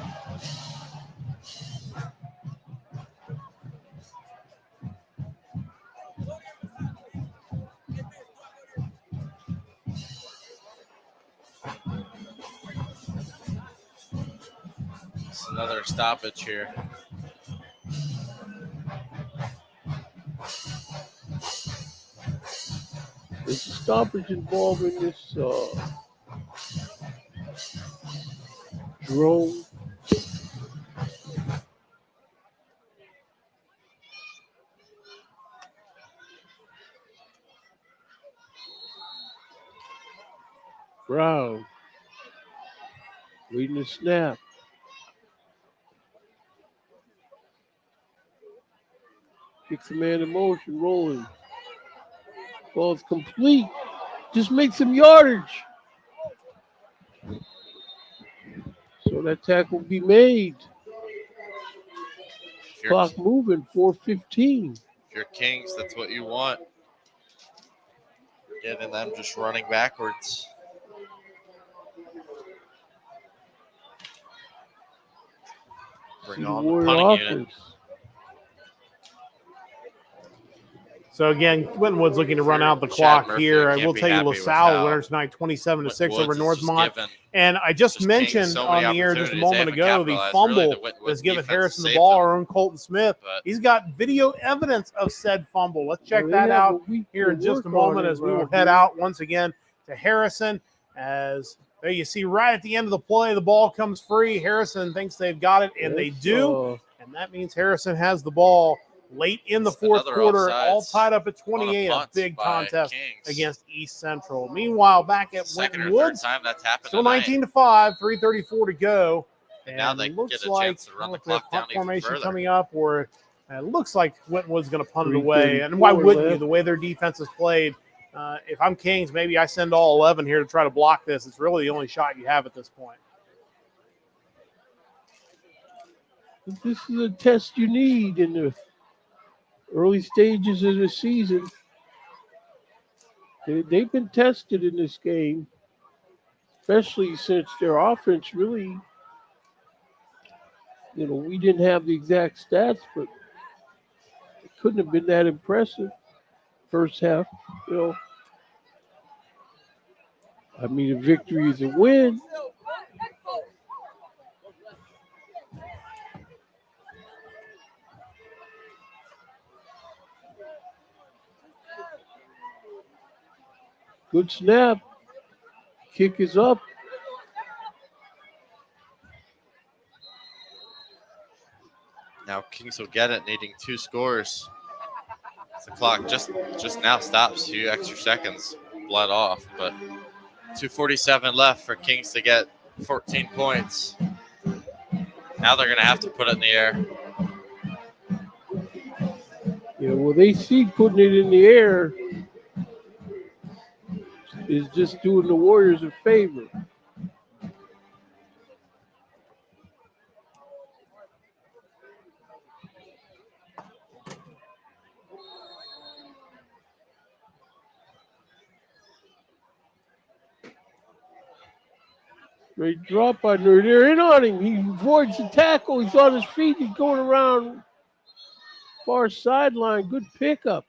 It's another stoppage here. There's a stoppage involved in this drone. Brown leading the snap. Kicks the man in motion, rolling. Ball's complete. Just make some yardage. So that tackle will be made. Clock moving, 4:15. If you're Kings, that's what you want. Getting them just running backwards. Bring on the punting unit. So again, Winton Woods looking to run out the clock here. I will tell you, LaSalle winners tonight, 27-6 over Northmont. And I just mentioned on the air just a moment ago the fumble that's given Harrison the ball, our own Colton Smith. He's got video evidence of said fumble. Let's check that out here in just a moment as we will head out once again to Harrison. As there you see right at the end of the play, the ball comes free. Harrison thinks they've got it, and they do. And that means Harrison has the ball late in the fourth quarter, all tied up at 28, a big contest against East Central. Meanwhile, back at Winton Woods, still 19-5, 3:34 to go. And now they looks get a like chance to run the clock down even formation further. coming up, or it looks like Winton Woods going to punt it away. And why wouldn't you? The way their defense has played. If I'm Kings, maybe I send all 11 here to try to block this. It's really the only shot you have at this point. This is a test you need in the early stages of the season. They've been tested in this game, especially since their offense really, we didn't have the exact stats, but it couldn't have been that impressive first half. I mean, a victory is a win. Good snap. Kick is up. Now Kings will get it, needing 2 scores. The clock just now stops. A few extra seconds bled off, but 2:47 left for Kings to get 14 points. Now they're going to have to put it in the air. Yeah, well, they see putting it in the air is just doing the Warriors a favor. Great drop by Nuri. They're in on him. He avoids the tackle. He's on his feet. He's going around far sideline. Good pickup.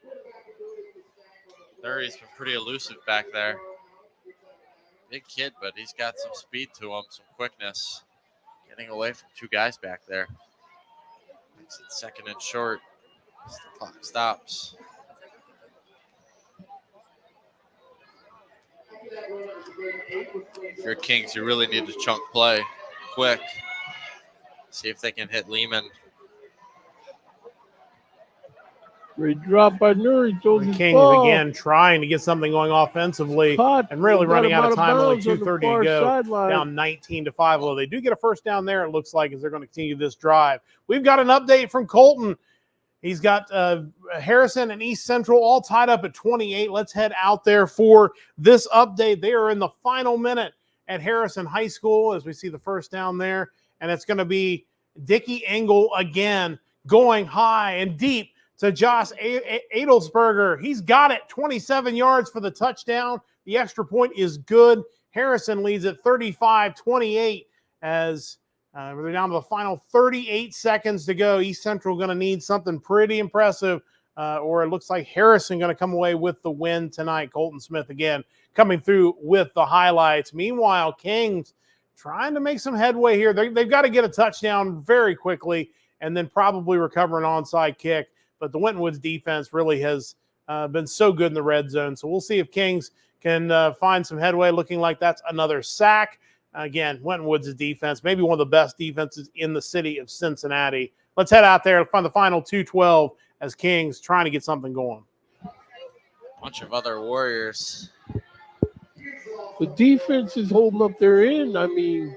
Nuri's been pretty elusive back there. Big kid, but he's got some speed to him, some quickness. Getting away from 2 guys back there. Makes it 2nd and short as the clock stops. If you're Kings, you really need to chunk play quick. See if they can hit Lehman. Great drop by Nuri. Throws his Kings ball. again trying to get something going offensively and really running out of time. Only 2:30 to go. Sideline. Down 19-5. Well, they do get a first down there, it looks like, as they're going to continue this drive. We've got an update from Colton. He's got Harrison and East Central all tied up at 28. Let's head out there for this update. They are in the final minute at Harrison High School as we see the first down there. And it's going to be Dickie Engel again going high and deep to Josh Adelsberger. He's got it, 27 yards for the touchdown. The extra point is good. Harrison leads at 35-28 as we're down to the final 38 seconds to go. East Central going to need something pretty impressive, or it looks like Harrison going to come away with the win tonight. Colton Smith again coming through with the highlights. Meanwhile, Kings trying to make some headway here. They've got to get a touchdown very quickly and then probably recover an onside kick. But the Winton Woods defense really has been so good in the red zone. So we'll see if Kings can find some headway. Looking like that's another sack. Again, Winton Woods' defense, maybe one of the best defenses in the city of Cincinnati. Let's head out there and find the final 2:12 as Kings trying to get something going. Bunch of other Warriors. The defense is holding up their end. I mean,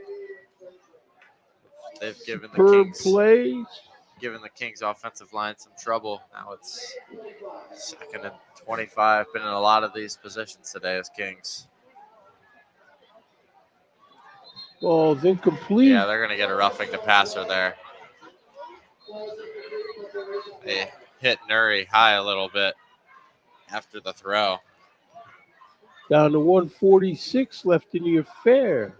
They've given the per Kings plays. Giving the Kings offensive line some trouble. Now it's 2nd and 25. Been in a lot of these positions today as Kings. Ball's incomplete. Yeah, they're going to get a roughing the passer there. They hit Nuri high a little bit after the throw. Down to 146 left in the affair.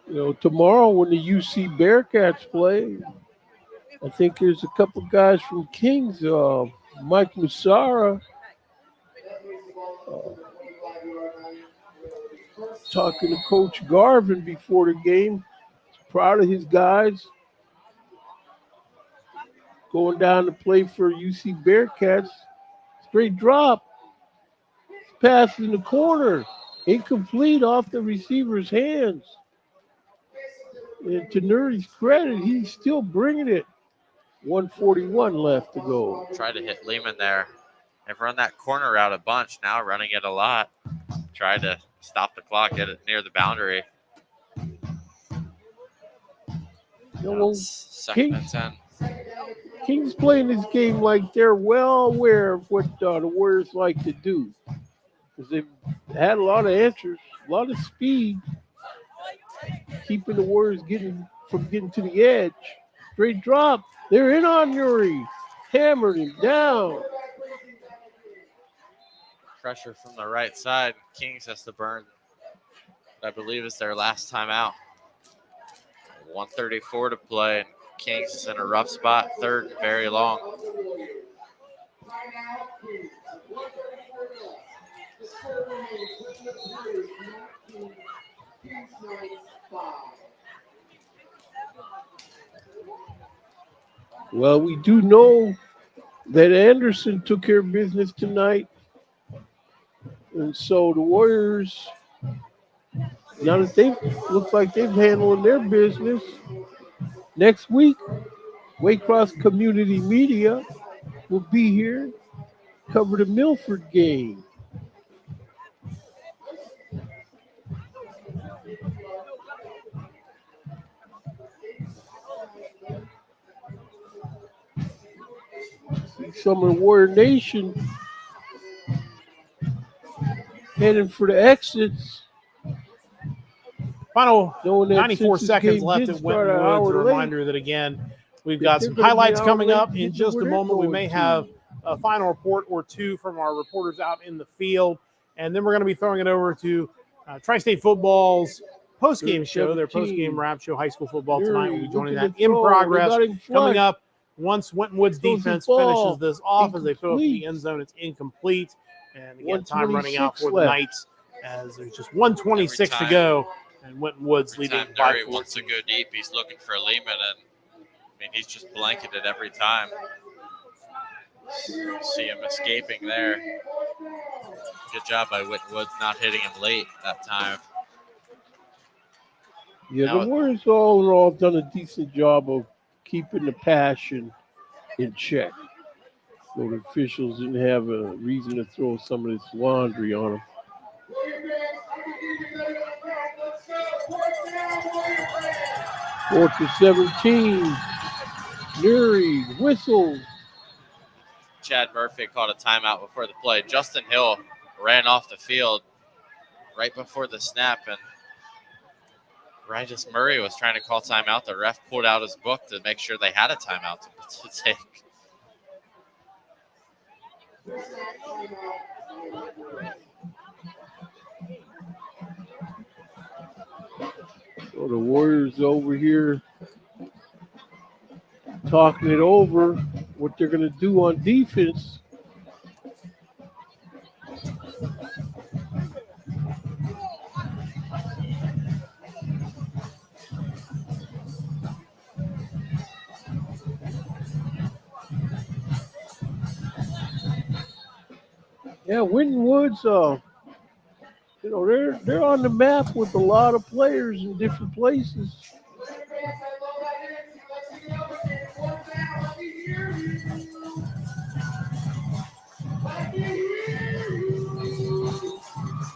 You know, tomorrow when the UC Bearcats play, I think there's a couple guys from Kings, Mike Musara, talking to Coach Garvin before the game. He's proud of his guys. Going down to play for UC Bearcats. Straight drop. Pass in the corner. Incomplete off the receiver's hands. And to Nuri's credit, he's still bringing it. 141 left to go. Try to hit Lehman there. They've run that corner route a bunch. Now running it a lot. Try to stop the clock, get it near the boundary. Second and 10. Kings playing this game like they're well aware of what the Warriors like to do. Because they've had a lot of answers, a lot of speed, keeping the Warriors from getting to the edge. Straight drop. They're in on Nuri. Hammered him down. Pressure from the right side. Kings has to burn what I believe is their last time out. 1:34 to play. And Kings is in a rough spot. 3rd and very long. Well, we do know that Anderson took care of business tonight. And so the Warriors, now that they looks like they've handled their business, next week, Waycross Community Media will be here, cover the Milford game. Some of the Warrior Nation heading for the exits. Final Knowing that 94 since this seconds game left did at start Wynton an hour Woods. A late, reminder that, again, we've that got they're some gonna be highlights an hour coming late up in getting just where a they're moment. We going may to. have a final report or two from our reporters out in the field, and then we're going to be throwing it over to Tri-State Football's post-game show, their post-game wrap show. High school football tonight will be joining that in progress. Coming up once Wynton Woods defense finishes this off as they throw it to the end zone. It's incomplete, and again, time running out for the Knights as there's just 1:26 to go, and Wynton Woods leading Every time by Nuri 14. wants to go deep, he's looking for Lehman, and I mean, he's just blanketed every time. See him escaping there. Good job by Wynton Woods not hitting him late that time. Yeah, the Warriors all done a decent job of keeping the passion in check. So the officials didn't have a reason to throw some of this laundry on them. 4th and 17. Nuri whistle. Chad Murphy called a timeout before the play. Justin Hill ran off the field right before the snap, and Regis Murray was trying to call timeout. The ref pulled out his book to make sure they had a timeout to take. So the Warriors over here talking it over, what they're going to do on defense. Yeah, Wynton Woods, you know, they're on the map with a lot of players in different places.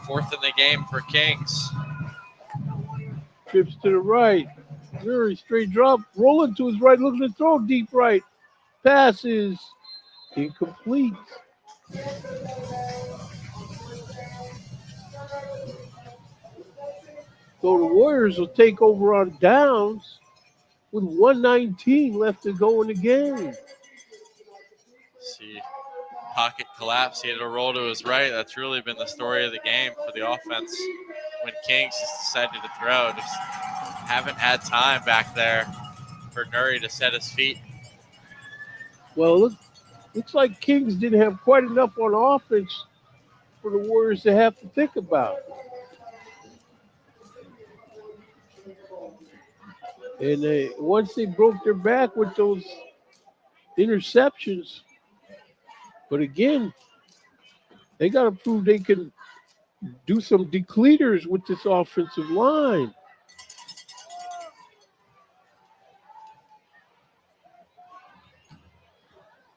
Fourth in the game for Kings. Trips to the right. Very straight drop, rolling to his right, looking to throw deep right. Passes incomplete. So the Warriors will take over on downs with 1:19 left to go in the game. See, pocket collapse. He had a roll to his right. That's really been the story of the game for the offense. When Kings just decided to throw, just haven't had time back there for Nuri to set his feet. Well, looks like Kings didn't have quite enough on offense for the Warriors to have to think about. And once they broke their back with those interceptions, but again, they got to prove they can do some decleaters with this offensive line.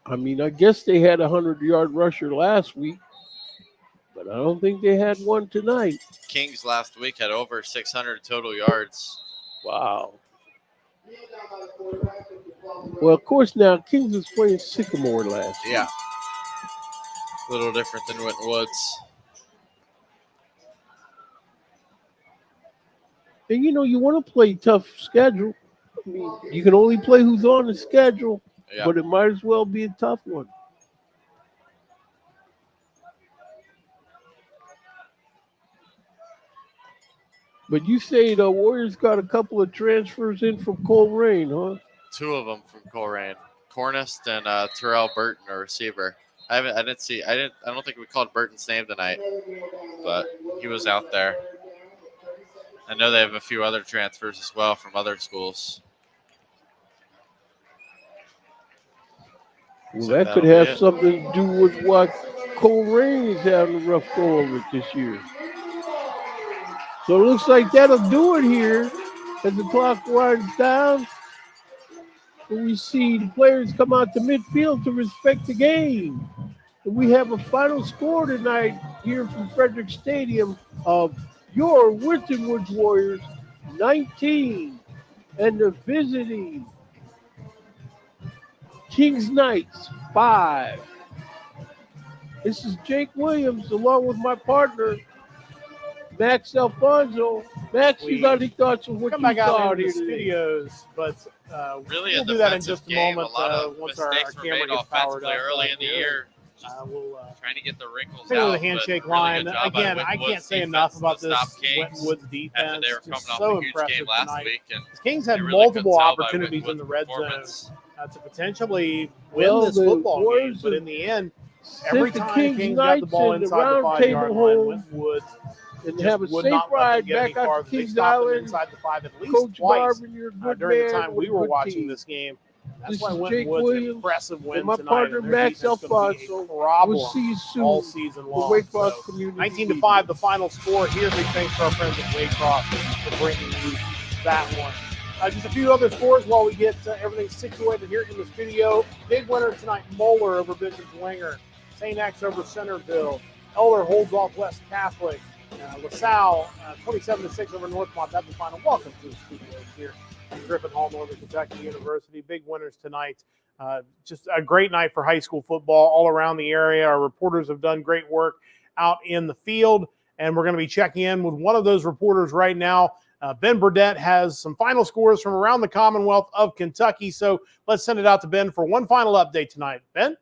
I mean, I guess they had a 100-yard rusher last week, but I don't think they had one tonight. Kings last week had over 600 total yards. Wow. Well, of course, now Kings was playing Sycamore last week. Yeah. A little different than Wynton Woods. And, you know, you want to play tough schedule. I mean, you can only play who's on the schedule, but it might as well be a tough one. But you say the Warriors got a couple of transfers in from Coleraine, huh? Two of them from Coleraine. Cornist and Terrell Burton, a receiver. I don't think we called Burton's name tonight, but he was out there. I know they have a few other transfers as well from other schools. Well, So that could that'll have be it. something to do with what Coleraine is having a rough go of it this year. So it looks like that'll do it here as the clock winds down. And we see the players come out to midfield to respect the game. And we have a final score tonight here from Frederick Stadium of your Winston Woods Warriors 19 and the visiting Kings Knights 5. This is Jake Williams along with my partner, Max Alfonso. Max, you got any thoughts on what Come you back out saw into here the today? studios, but Really we'll a do that in defensive just a game. moment A lot of once our mistakes were camera made gets powered offensively up. early in the year. We'll trying to get the wrinkles continue out. with the handshake but really line. good job by Again, I Woods can't say defense enough about to this stop Kings Woods defense. after they were coming Just off so a huge impressive game last tonight. week. And The Kings had you really couldn't multiple tell by opportunities in Wood's the red zone performance. to potentially win Well, this the football game, Warriors but have in the end, every sent the time Kings Kings got the Knights ball in the inside the round 5-yard table line, home Went Woods and just have a would safe not let them ride get any back out farther. to They Kings stopped them Island. inside the 5 at least Coach twice Marvin, you're a good during the man time with we a were good watching team. this game. That's This why is Went Jake Woods an Williams impressive win and my tonight. partner And their Max defense is gonna be a Alfonso. problem We'll see you soon. all season long. The Waycross So, Community 19-5, the final score here. Big thanks to our friends at Waycross for bringing you that one. Just a few other scores while we get everything situated here in the studio. Big winner tonight, Moeller over Bishop Winger. St. X over Centerville. Eller holds off West Catholic. LaSalle 27-6 over Northmont. That's the final. Welcome to the studios here at Griffin Hall, Northern Kentucky University. Big winners tonight. Just a great night for high school football all around the area. Our reporters have done great work out in the field, and we're going to be checking in with one of those reporters right now. Ben Burdett has some final scores from around the Commonwealth of Kentucky, so let's send it out to Ben for one final update tonight. Ben?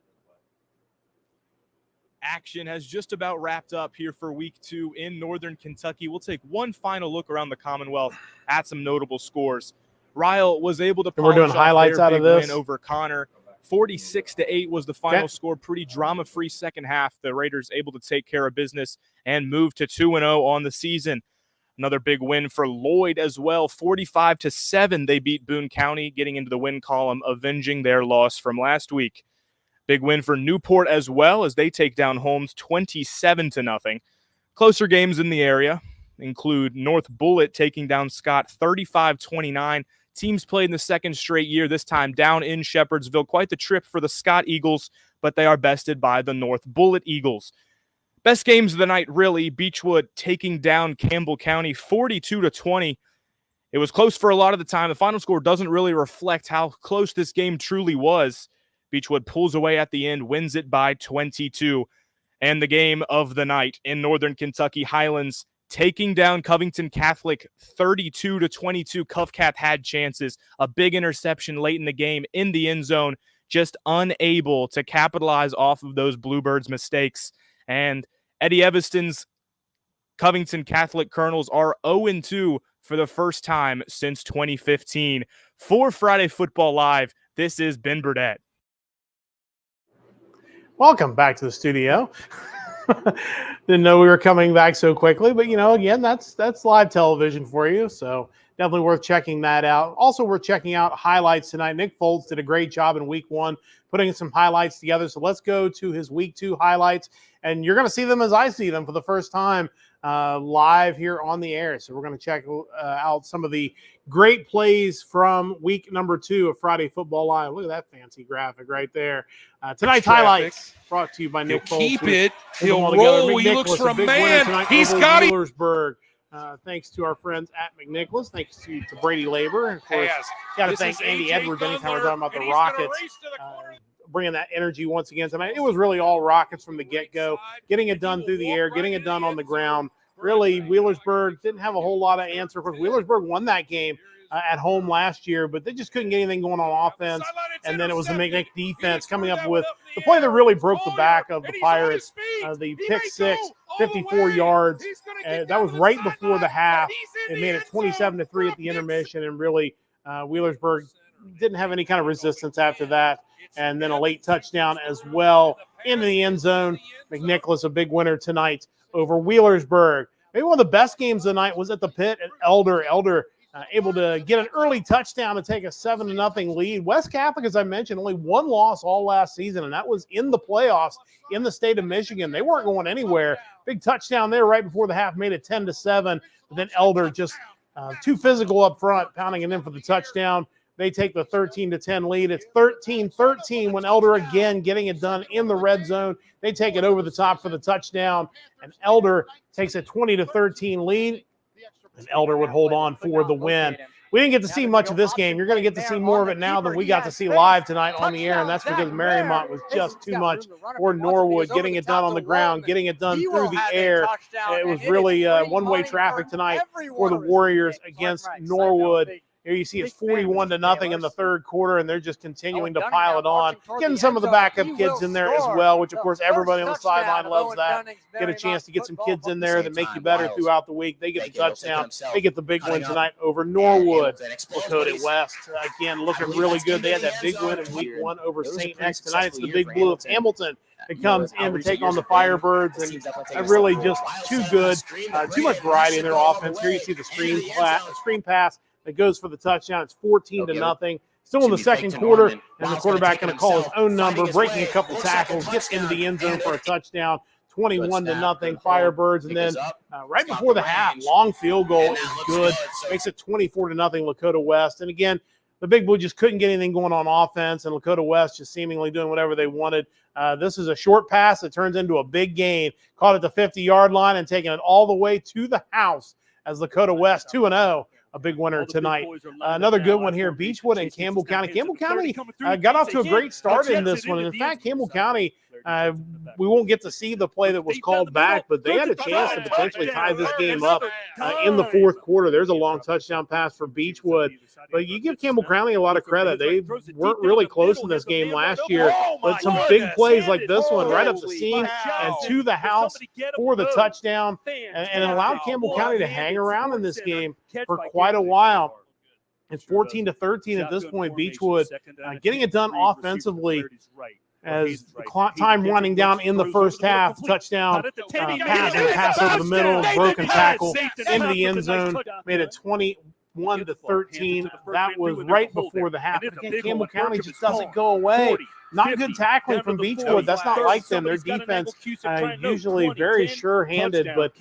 Action has just about wrapped up here for week 2 in Northern Kentucky. We'll take one final look around the Commonwealth at some notable scores. Ryle was able to we're doing highlights out of this win over Connor. 46-8 was the final Okay. score. Pretty drama-free second half. The Raiders able to take care of business and move to 2-0 on the season. Another big win for Lloyd as well. 45-7, they beat Boone County, getting into the win column, avenging their loss from last week. Big win for Newport as well as they take down Holmes 27-0. Closer games in the area include North Bullitt taking down Scott 35-29. Teams played in the second straight year, this time down in Shepherdsville. Quite the trip for the Scott Eagles, but they are bested by the North Bullitt Eagles. Best games of the night, really. Beechwood taking down Campbell County 42-20. It was close for a lot of the time. The final score doesn't really reflect how close this game truly was. Beechwood pulls away at the end, wins it by 22. And the game of the night in Northern Kentucky, Highlands taking down Covington Catholic 32-22. Covcath had chances. A big interception late in the game in the end zone, just unable to capitalize off of those Bluebirds' mistakes. And Eddie Evanston's Covington Catholic Colonels are 0-2 for the first time since 2015. For Friday Football Live, this is Ben Burdett. Welcome back to the studio. Didn't know we were coming back so quickly, but again, that's live television for you. So definitely worth checking that out. Also worth checking out highlights tonight. Nick Foltz did a great job in week 1, putting some highlights together. So let's go to his week 2 highlights, and you're going to see them as I see them for the first time live here on the air. So we're going to check out some of the great plays from week number 2 of Friday Football Live. Look at that fancy graphic right there. Tonight's highlights brought to you by Nick Foltz. Keep it. He'll roll. He looks for a man. He's got it. Wheelersburg. Thanks to our friends at McNicholas. Thanks to Brady Labor. And of course, got to thank Andy Edwards anytime we're talking about the Rockets. Bringing that energy once again tonight. It was really all Rockets from the get-go. Getting it done through the air, getting it done on the ground. Really, Wheelersburg didn't have a whole lot of answer. Of course, Wheelersburg won that game at home last year, but they just couldn't get anything going on offense. And then it was the McNick defense coming up with the play that really broke the back of the Pirates. The pick six, 54 yards. That was right before the half. It made it 27-3 at the intermission, and really Wheelersburg didn't have any kind of resistance after that. And then a late touchdown as well into the end zone. McNicholas, a big winner tonight over Wheelersburg. maybe one of the best games of the night was at the pit at Elder. Elder able to get an early touchdown to take a 7-0 lead. West Catholic, as I mentioned, only one loss all last season, and that was in the playoffs in the state of Michigan. They weren't going anywhere. Big touchdown there right before the half made it 10-7. But then Elder just too physical up front, pounding it in for the touchdown. They take the 13-10 lead. It's 13-13 when Elder again getting it done in the red zone. They take it over the top for the touchdown, and Elder takes a 20-13 lead. And Elder would hold on for the win. We didn't get to see much of this game. You're going to get to see more of it now than we got to see live tonight on the air, and that's because Marymount was just too much for Norwood, getting it done on the ground, getting it done through the air. It was really one-way traffic tonight for the Warriors against Norwood. Here you see it's 41-0 in the third quarter, and they're just continuing to pile it on, getting some of the backup kids in there as well, which, of course, everybody on the sideline loves that. Get a chance to get some kids in there that make you better throughout the week. They get the touchdown. They get the big win tonight over Norwood. Lakota West, again, looking really good. They had that big win in week 1 over St. X. Tonight it's the Big Blue of Hamilton that comes in to take on the Firebirds, and really just too good. Too much variety in their offense. Here you see the screen pass that goes for the touchdown. It's 14-0. Still in the second quarter, and the quarterback going to call his own number, breaking a couple tackles, gets into the end zone for a touchdown. 21-0 Firebirds, and then right before the half, long field goal is good. Makes it 24-0 Lakota West. And again, the Big Blue just couldn't get anything going on offense, and Lakota West just seemingly doing whatever they wanted. This is a short pass that turns into a big gain. Caught at the 50-yard line and taking it all the way to the house as Lakota West 2-0. A big winner tonight. Another good one here, Beechwood and Campbell County. Campbell County got off to a great start in this one. And in fact, Campbell County, we won't get to see the play that was called back, but they had a chance to potentially tie this game up in the fourth quarter. There's a long touchdown pass for Beechwood. But you give Campbell County a lot of credit. They weren't really close in this game last year, but some big plays like this one right up the seam and to the house for the touchdown, and it allowed Campbell County to hang around in this game for quite a while. It's 14-13 at this point. Beechwood getting it done offensively as time winding down in the first half. Touchdown pass over the middle, broken tackle into the end zone, made it 21-13. That was right before the half. Again, Campbell County just doesn't go away. Not good tackling from Beechwood. That's not like them. Their defense usually very sure-handed, but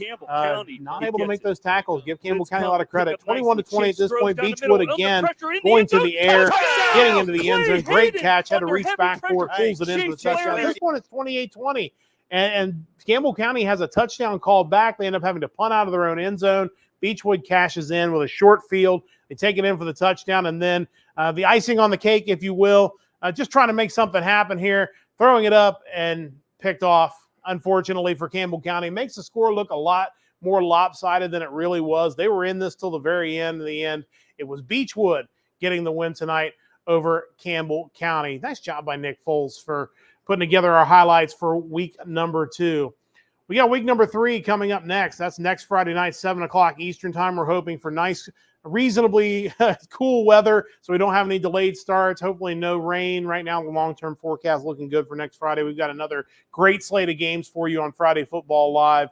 not able to make those tackles. Give Campbell County a lot of credit. 21-20 at this point. Beechwood again going to the air, getting into the end zone. Great catch. Had to reach back for it. Pulls it into the touchdown. This one is 28-20. And Campbell County has a touchdown called back. They end up having to punt out of their own end zone. Beechwood cashes in with a short field. They take it in for the touchdown, and then the icing on the cake, if you will, just trying to make something happen here, throwing it up and picked off, unfortunately, for Campbell County. Makes the score look a lot more lopsided than it really was. They were in this till the very end. In the end, it was Beechwood getting the win tonight over Campbell County. Nice job by Nick Foles for putting together our highlights for week number 2. We got week number 3 coming up next. That's next Friday night, 7 o'clock Eastern time. We're hoping for nice, reasonably cool weather, so we don't have any delayed starts. Hopefully no rain. Right now, the long-term forecast looking good for next Friday. We've got another great slate of games for you on Friday Football Live.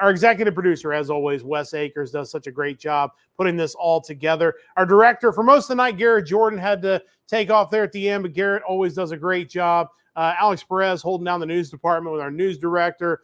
Our executive producer, as always, Wes Akers, does such a great job putting this all together. Our director, for most of the night, Garrett Jordan, had to take off there at the end, but Garrett always does a great job. Alex Perez holding down the news department with our news director.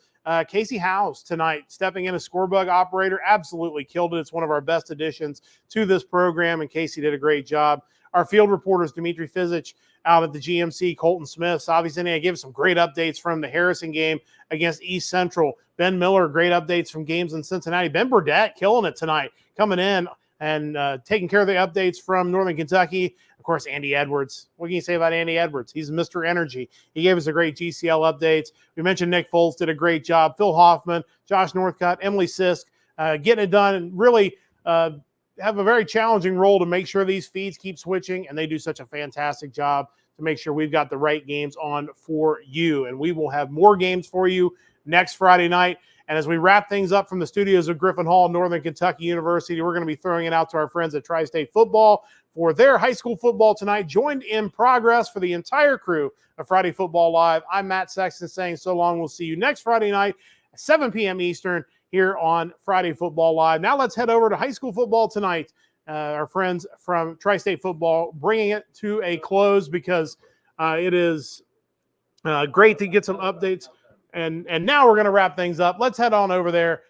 Casey Howes tonight, stepping in as scorebug operator, absolutely killed it. It's one of our best additions to this program, and Casey did a great job. Our field reporters, Dimitri Fizich out at the GMC, Colton Smith, Savi Sene, gave us some great updates from the Harrison game against East Central. Ben Miller, great updates from games in Cincinnati. Ben Burdett killing it tonight, coming in and taking care of the updates from Northern Kentucky. Of course, Andy Edwards. What can you say about Andy Edwards? He's Mr. Energy. He gave us a great GCL updates. We mentioned Nick Foles did a great job. Phil Hoffman, Josh Northcutt, Emily Sisk, getting it done and really have a very challenging role to make sure these feeds keep switching, and they do such a fantastic job to make sure we've got the right games on for you. And we will have more games for you next Friday night. And as we wrap things up from the studios of Griffin Hall, Northern Kentucky University, we're going to be throwing it out to our friends at Tri-State Football for their high school football tonight. Joined in progress for the entire crew of Friday Football Live. I'm Matt Sexton saying so long. We'll see you next Friday night at 7 p.m. Eastern here on Friday Football Live. Now let's head over to high school football tonight. Our friends from Tri-State Football bringing it to a close because it is great to get some updates. And now we're going to wrap things up. Let's head on over there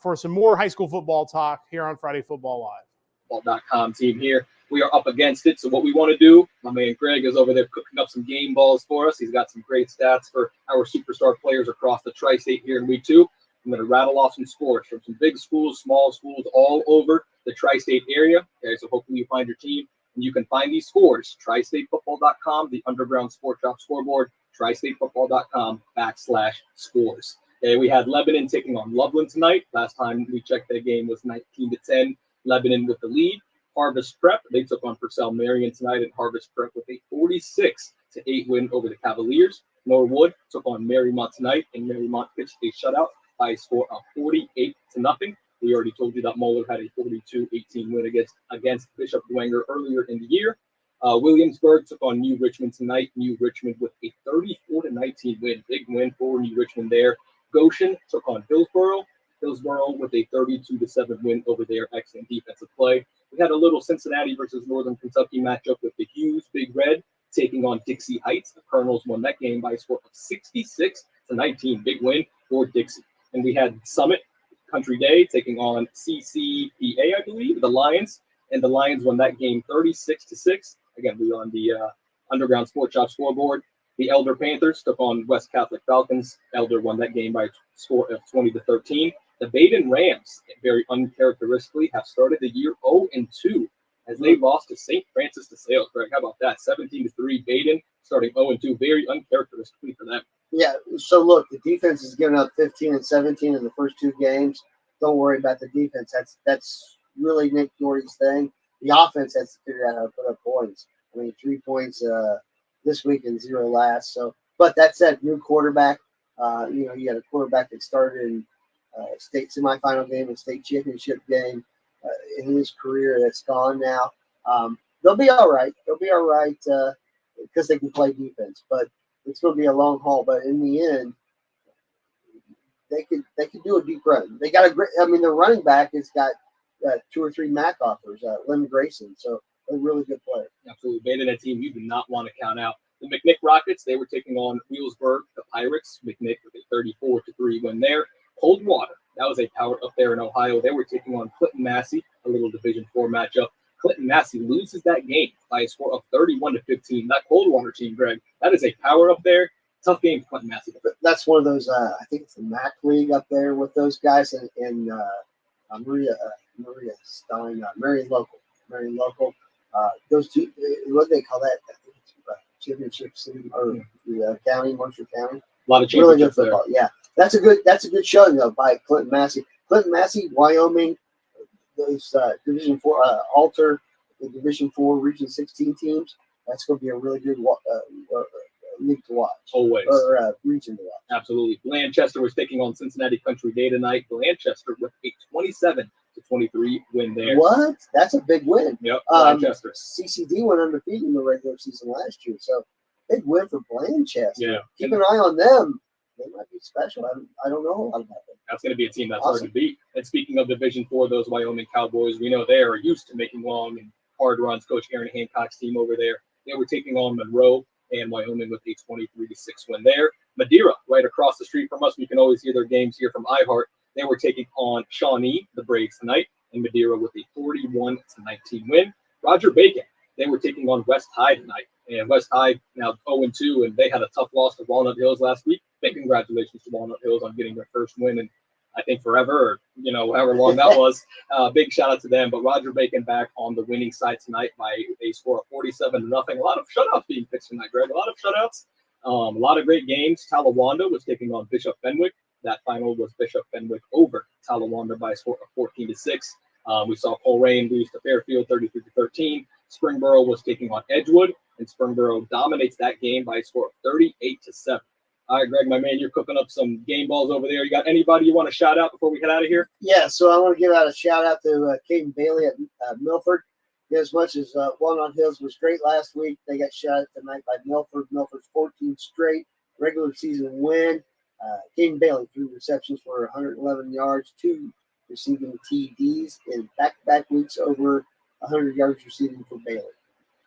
for some more high school football talk here on Friday Football Live. Football.com team here. We are up against it. So what we want to do, my man Greg is over there cooking up some game balls for us. He's got some great stats for our superstar players across the Tri-State here in week 2. I'm going to rattle off some scores from some big schools, small schools, all over the Tri-State area. Okay, so hopefully you find your team. And you can find these scores, tristatefootball.com, the Underground Sport Shop scoreboard, tristatefootball.com/scores. Okay, we had Lebanon taking on Loveland tonight. Last time we checked, that game was 19-10. Lebanon with the lead. Harvest Prep, they took on Purcell Marion tonight, and Harvest Prep with a 46-8 win over the Cavaliers. Norwood took on Marymount tonight, and Marymount pitched a shutout by a score of 48-0. We already told you that Moeller had a 42-18 win against Bishop Dwenger earlier in the year. Williamsburg took on New Richmond tonight. New Richmond with a 34-19 win. Big win for New Richmond there. Goshen took on Hillsborough. Hillsborough with a 32-7 win over their excellent defensive play. We had a little Cincinnati versus Northern Kentucky matchup with the Hughes Big Red taking on Dixie Heights. The Colonels won that game by a score of 66-19. Big win for Dixie. And we had Summit Country Day taking on CCPA, I believe, the Lions. And the Lions won that game 36-6. Again, we were on the Underground Sports Shop scoreboard. The Elder Panthers took on West Catholic Falcons. Elder won that game by a score of 20-13. The Baden Rams, very uncharacteristically, have started the year 0-2 as they lost to St. Francis de Sales. Greg, how about that? 17-3 Baden, starting 0-2, very uncharacteristically for them. Yeah, so look, the defense is giving up 15 and 17 in the first 2 games. Don't worry about the defense. That's really Nick Doherty's thing. The offense has to figure out how to put up points. I mean, 3 points this week and 0 last. So, but that said, new quarterback. You had a quarterback that started in state semifinal game and state championship game in his career. That's gone now. They'll be all right. They'll be all right because they can play defense. But it's going to be a long haul. But in the end, they could do a deep run. They got a great. I mean, their running back has got 2 or 3 MAC offers. Lynn Grayson. So a really good player. Absolutely. Baden, a team you do not want to count out. The McNick Rockets, they were taking on Wheelsburg, the Pirates. McNick with a 34-3 win there. Coldwater, that was a power up there in Ohio. They were taking on Clinton Massey, a little Division IV matchup. Clinton Massey loses that game by a score of 31-15. That Coldwater team, Greg, that is a power up there. Tough game for Clinton Massey. That's one of those, I think it's the MAC League up there with those guys and Maria Stein, Marion Local. Those two, what do they call that? I think it's championship city or the county, Mercer County. A lot of really good championships there. football. Yeah, that's a good showing though by Clinton Massey. Clinton Massey, Wyoming, those Division IV, Alter, the Division IV Region 16 teams. That's going to be a really good league to watch. Always. Or region to watch. Absolutely. Blanchester was taking on Cincinnati Country Day tonight. Blanchester with a 27-23 win there. What? That's a big win. Yep. Blanchester. CCD went undefeated in the regular season last year, so big win for Blanchester. Yeah. Keep an eye on them. They might be special. I don't know a lot about them. That's going to be a team that's Awesome. hard to beat. And speaking of Division IV, those Wyoming Cowboys, we know they are used to making long and hard runs. Coach Aaron Hancock's team over there, they were taking on Monroe and Wyoming with a 23-6 win there. Madeira, right across the street from us, we can always hear their games here from iHeart. They were taking on Shawnee, the Braves tonight, and Madeira with a 41-19 win. Roger Bacon, they were taking on West High tonight, and West High now 0-2, and they had a tough loss to Walnut Hills last week. Big congratulations to Walnut Hills on getting their first win in, I think, forever, or however long that was. Big shout out to them. But Roger Bacon back on the winning side tonight by a score of 47-0. A lot of shutouts being pitched tonight, Greg. A lot of shutouts. A lot of great games. Talawanda was taking on Bishop Fenwick. That final was Bishop Fenwick over Talawanda by a score of 14-6. We saw Coleraine lose to Fairfield 33-13. Springboro was taking on Edgewood, and Springboro dominates that game by a score of 38-7. All right, Greg, my man, you're cooking up some game balls over there. You got anybody you want to shout out before we get out of here? Yeah, so I want to give out a shout out to Caden Bailey at Milford. As much as Walnut Hills was great last week, they got shot at tonight by Milford. Milford's 14 straight regular season win. Caden Bailey, 3 receptions for 111 yards, 2 receiving TDs in back-to-back weeks over 100 yards receiving for Bailey.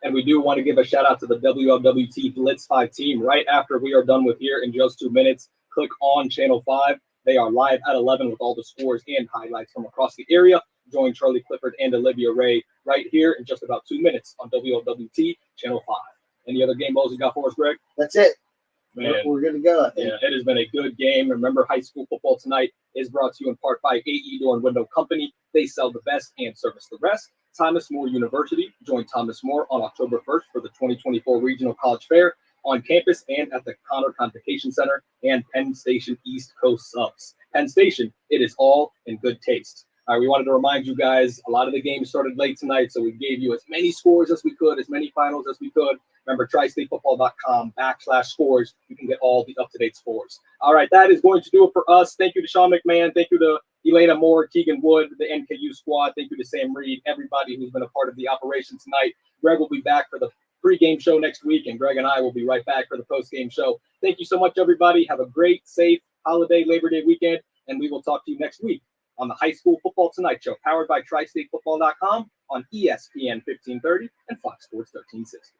And we do want to give a shout out to the WLWT Blitz 5 team. Right after we are done with here in just 2 minutes, click on Channel 5. They are live at 11 with all the scores and highlights from across the area. Join Charlie Clifford and Olivia Ray right here in just about 2 minutes on WLWT Channel 5. Any other game balls you got for us, Greg? That's it. Man. We're good to go, I think. Yeah, it has been a good game. Remember, high school football tonight is brought to you in part by AE Door and Window Company. They sell the best and service the rest. Thomas More University. Join Thomas More on October 1st for the 2024 Regional College Fair on campus and at the Connor Convocation Center, and Penn Station East Coast Subs. Penn Station, it is all in good taste. All right, we wanted to remind you guys, a lot of the games started late tonight, so we gave you as many scores as we could, as many finals as we could. Remember, tristatefootball.com/scores. You can get all the up-to-date scores. All right, that is going to do it for us. Thank you to Sean McMahon. Thank you to Elena Moore, Keegan Wood, the NKU squad. Thank you to Sam Reed, everybody who's been a part of the operation tonight. Greg will be back for the pregame show next week, and Greg and I will be right back for the postgame show. Thank you so much, everybody. Have a great, safe holiday, Labor Day weekend, and we will talk to you next week on the High School Football Tonight Show, powered by TriStateFootball.com on ESPN 1530 and Fox Sports 1360.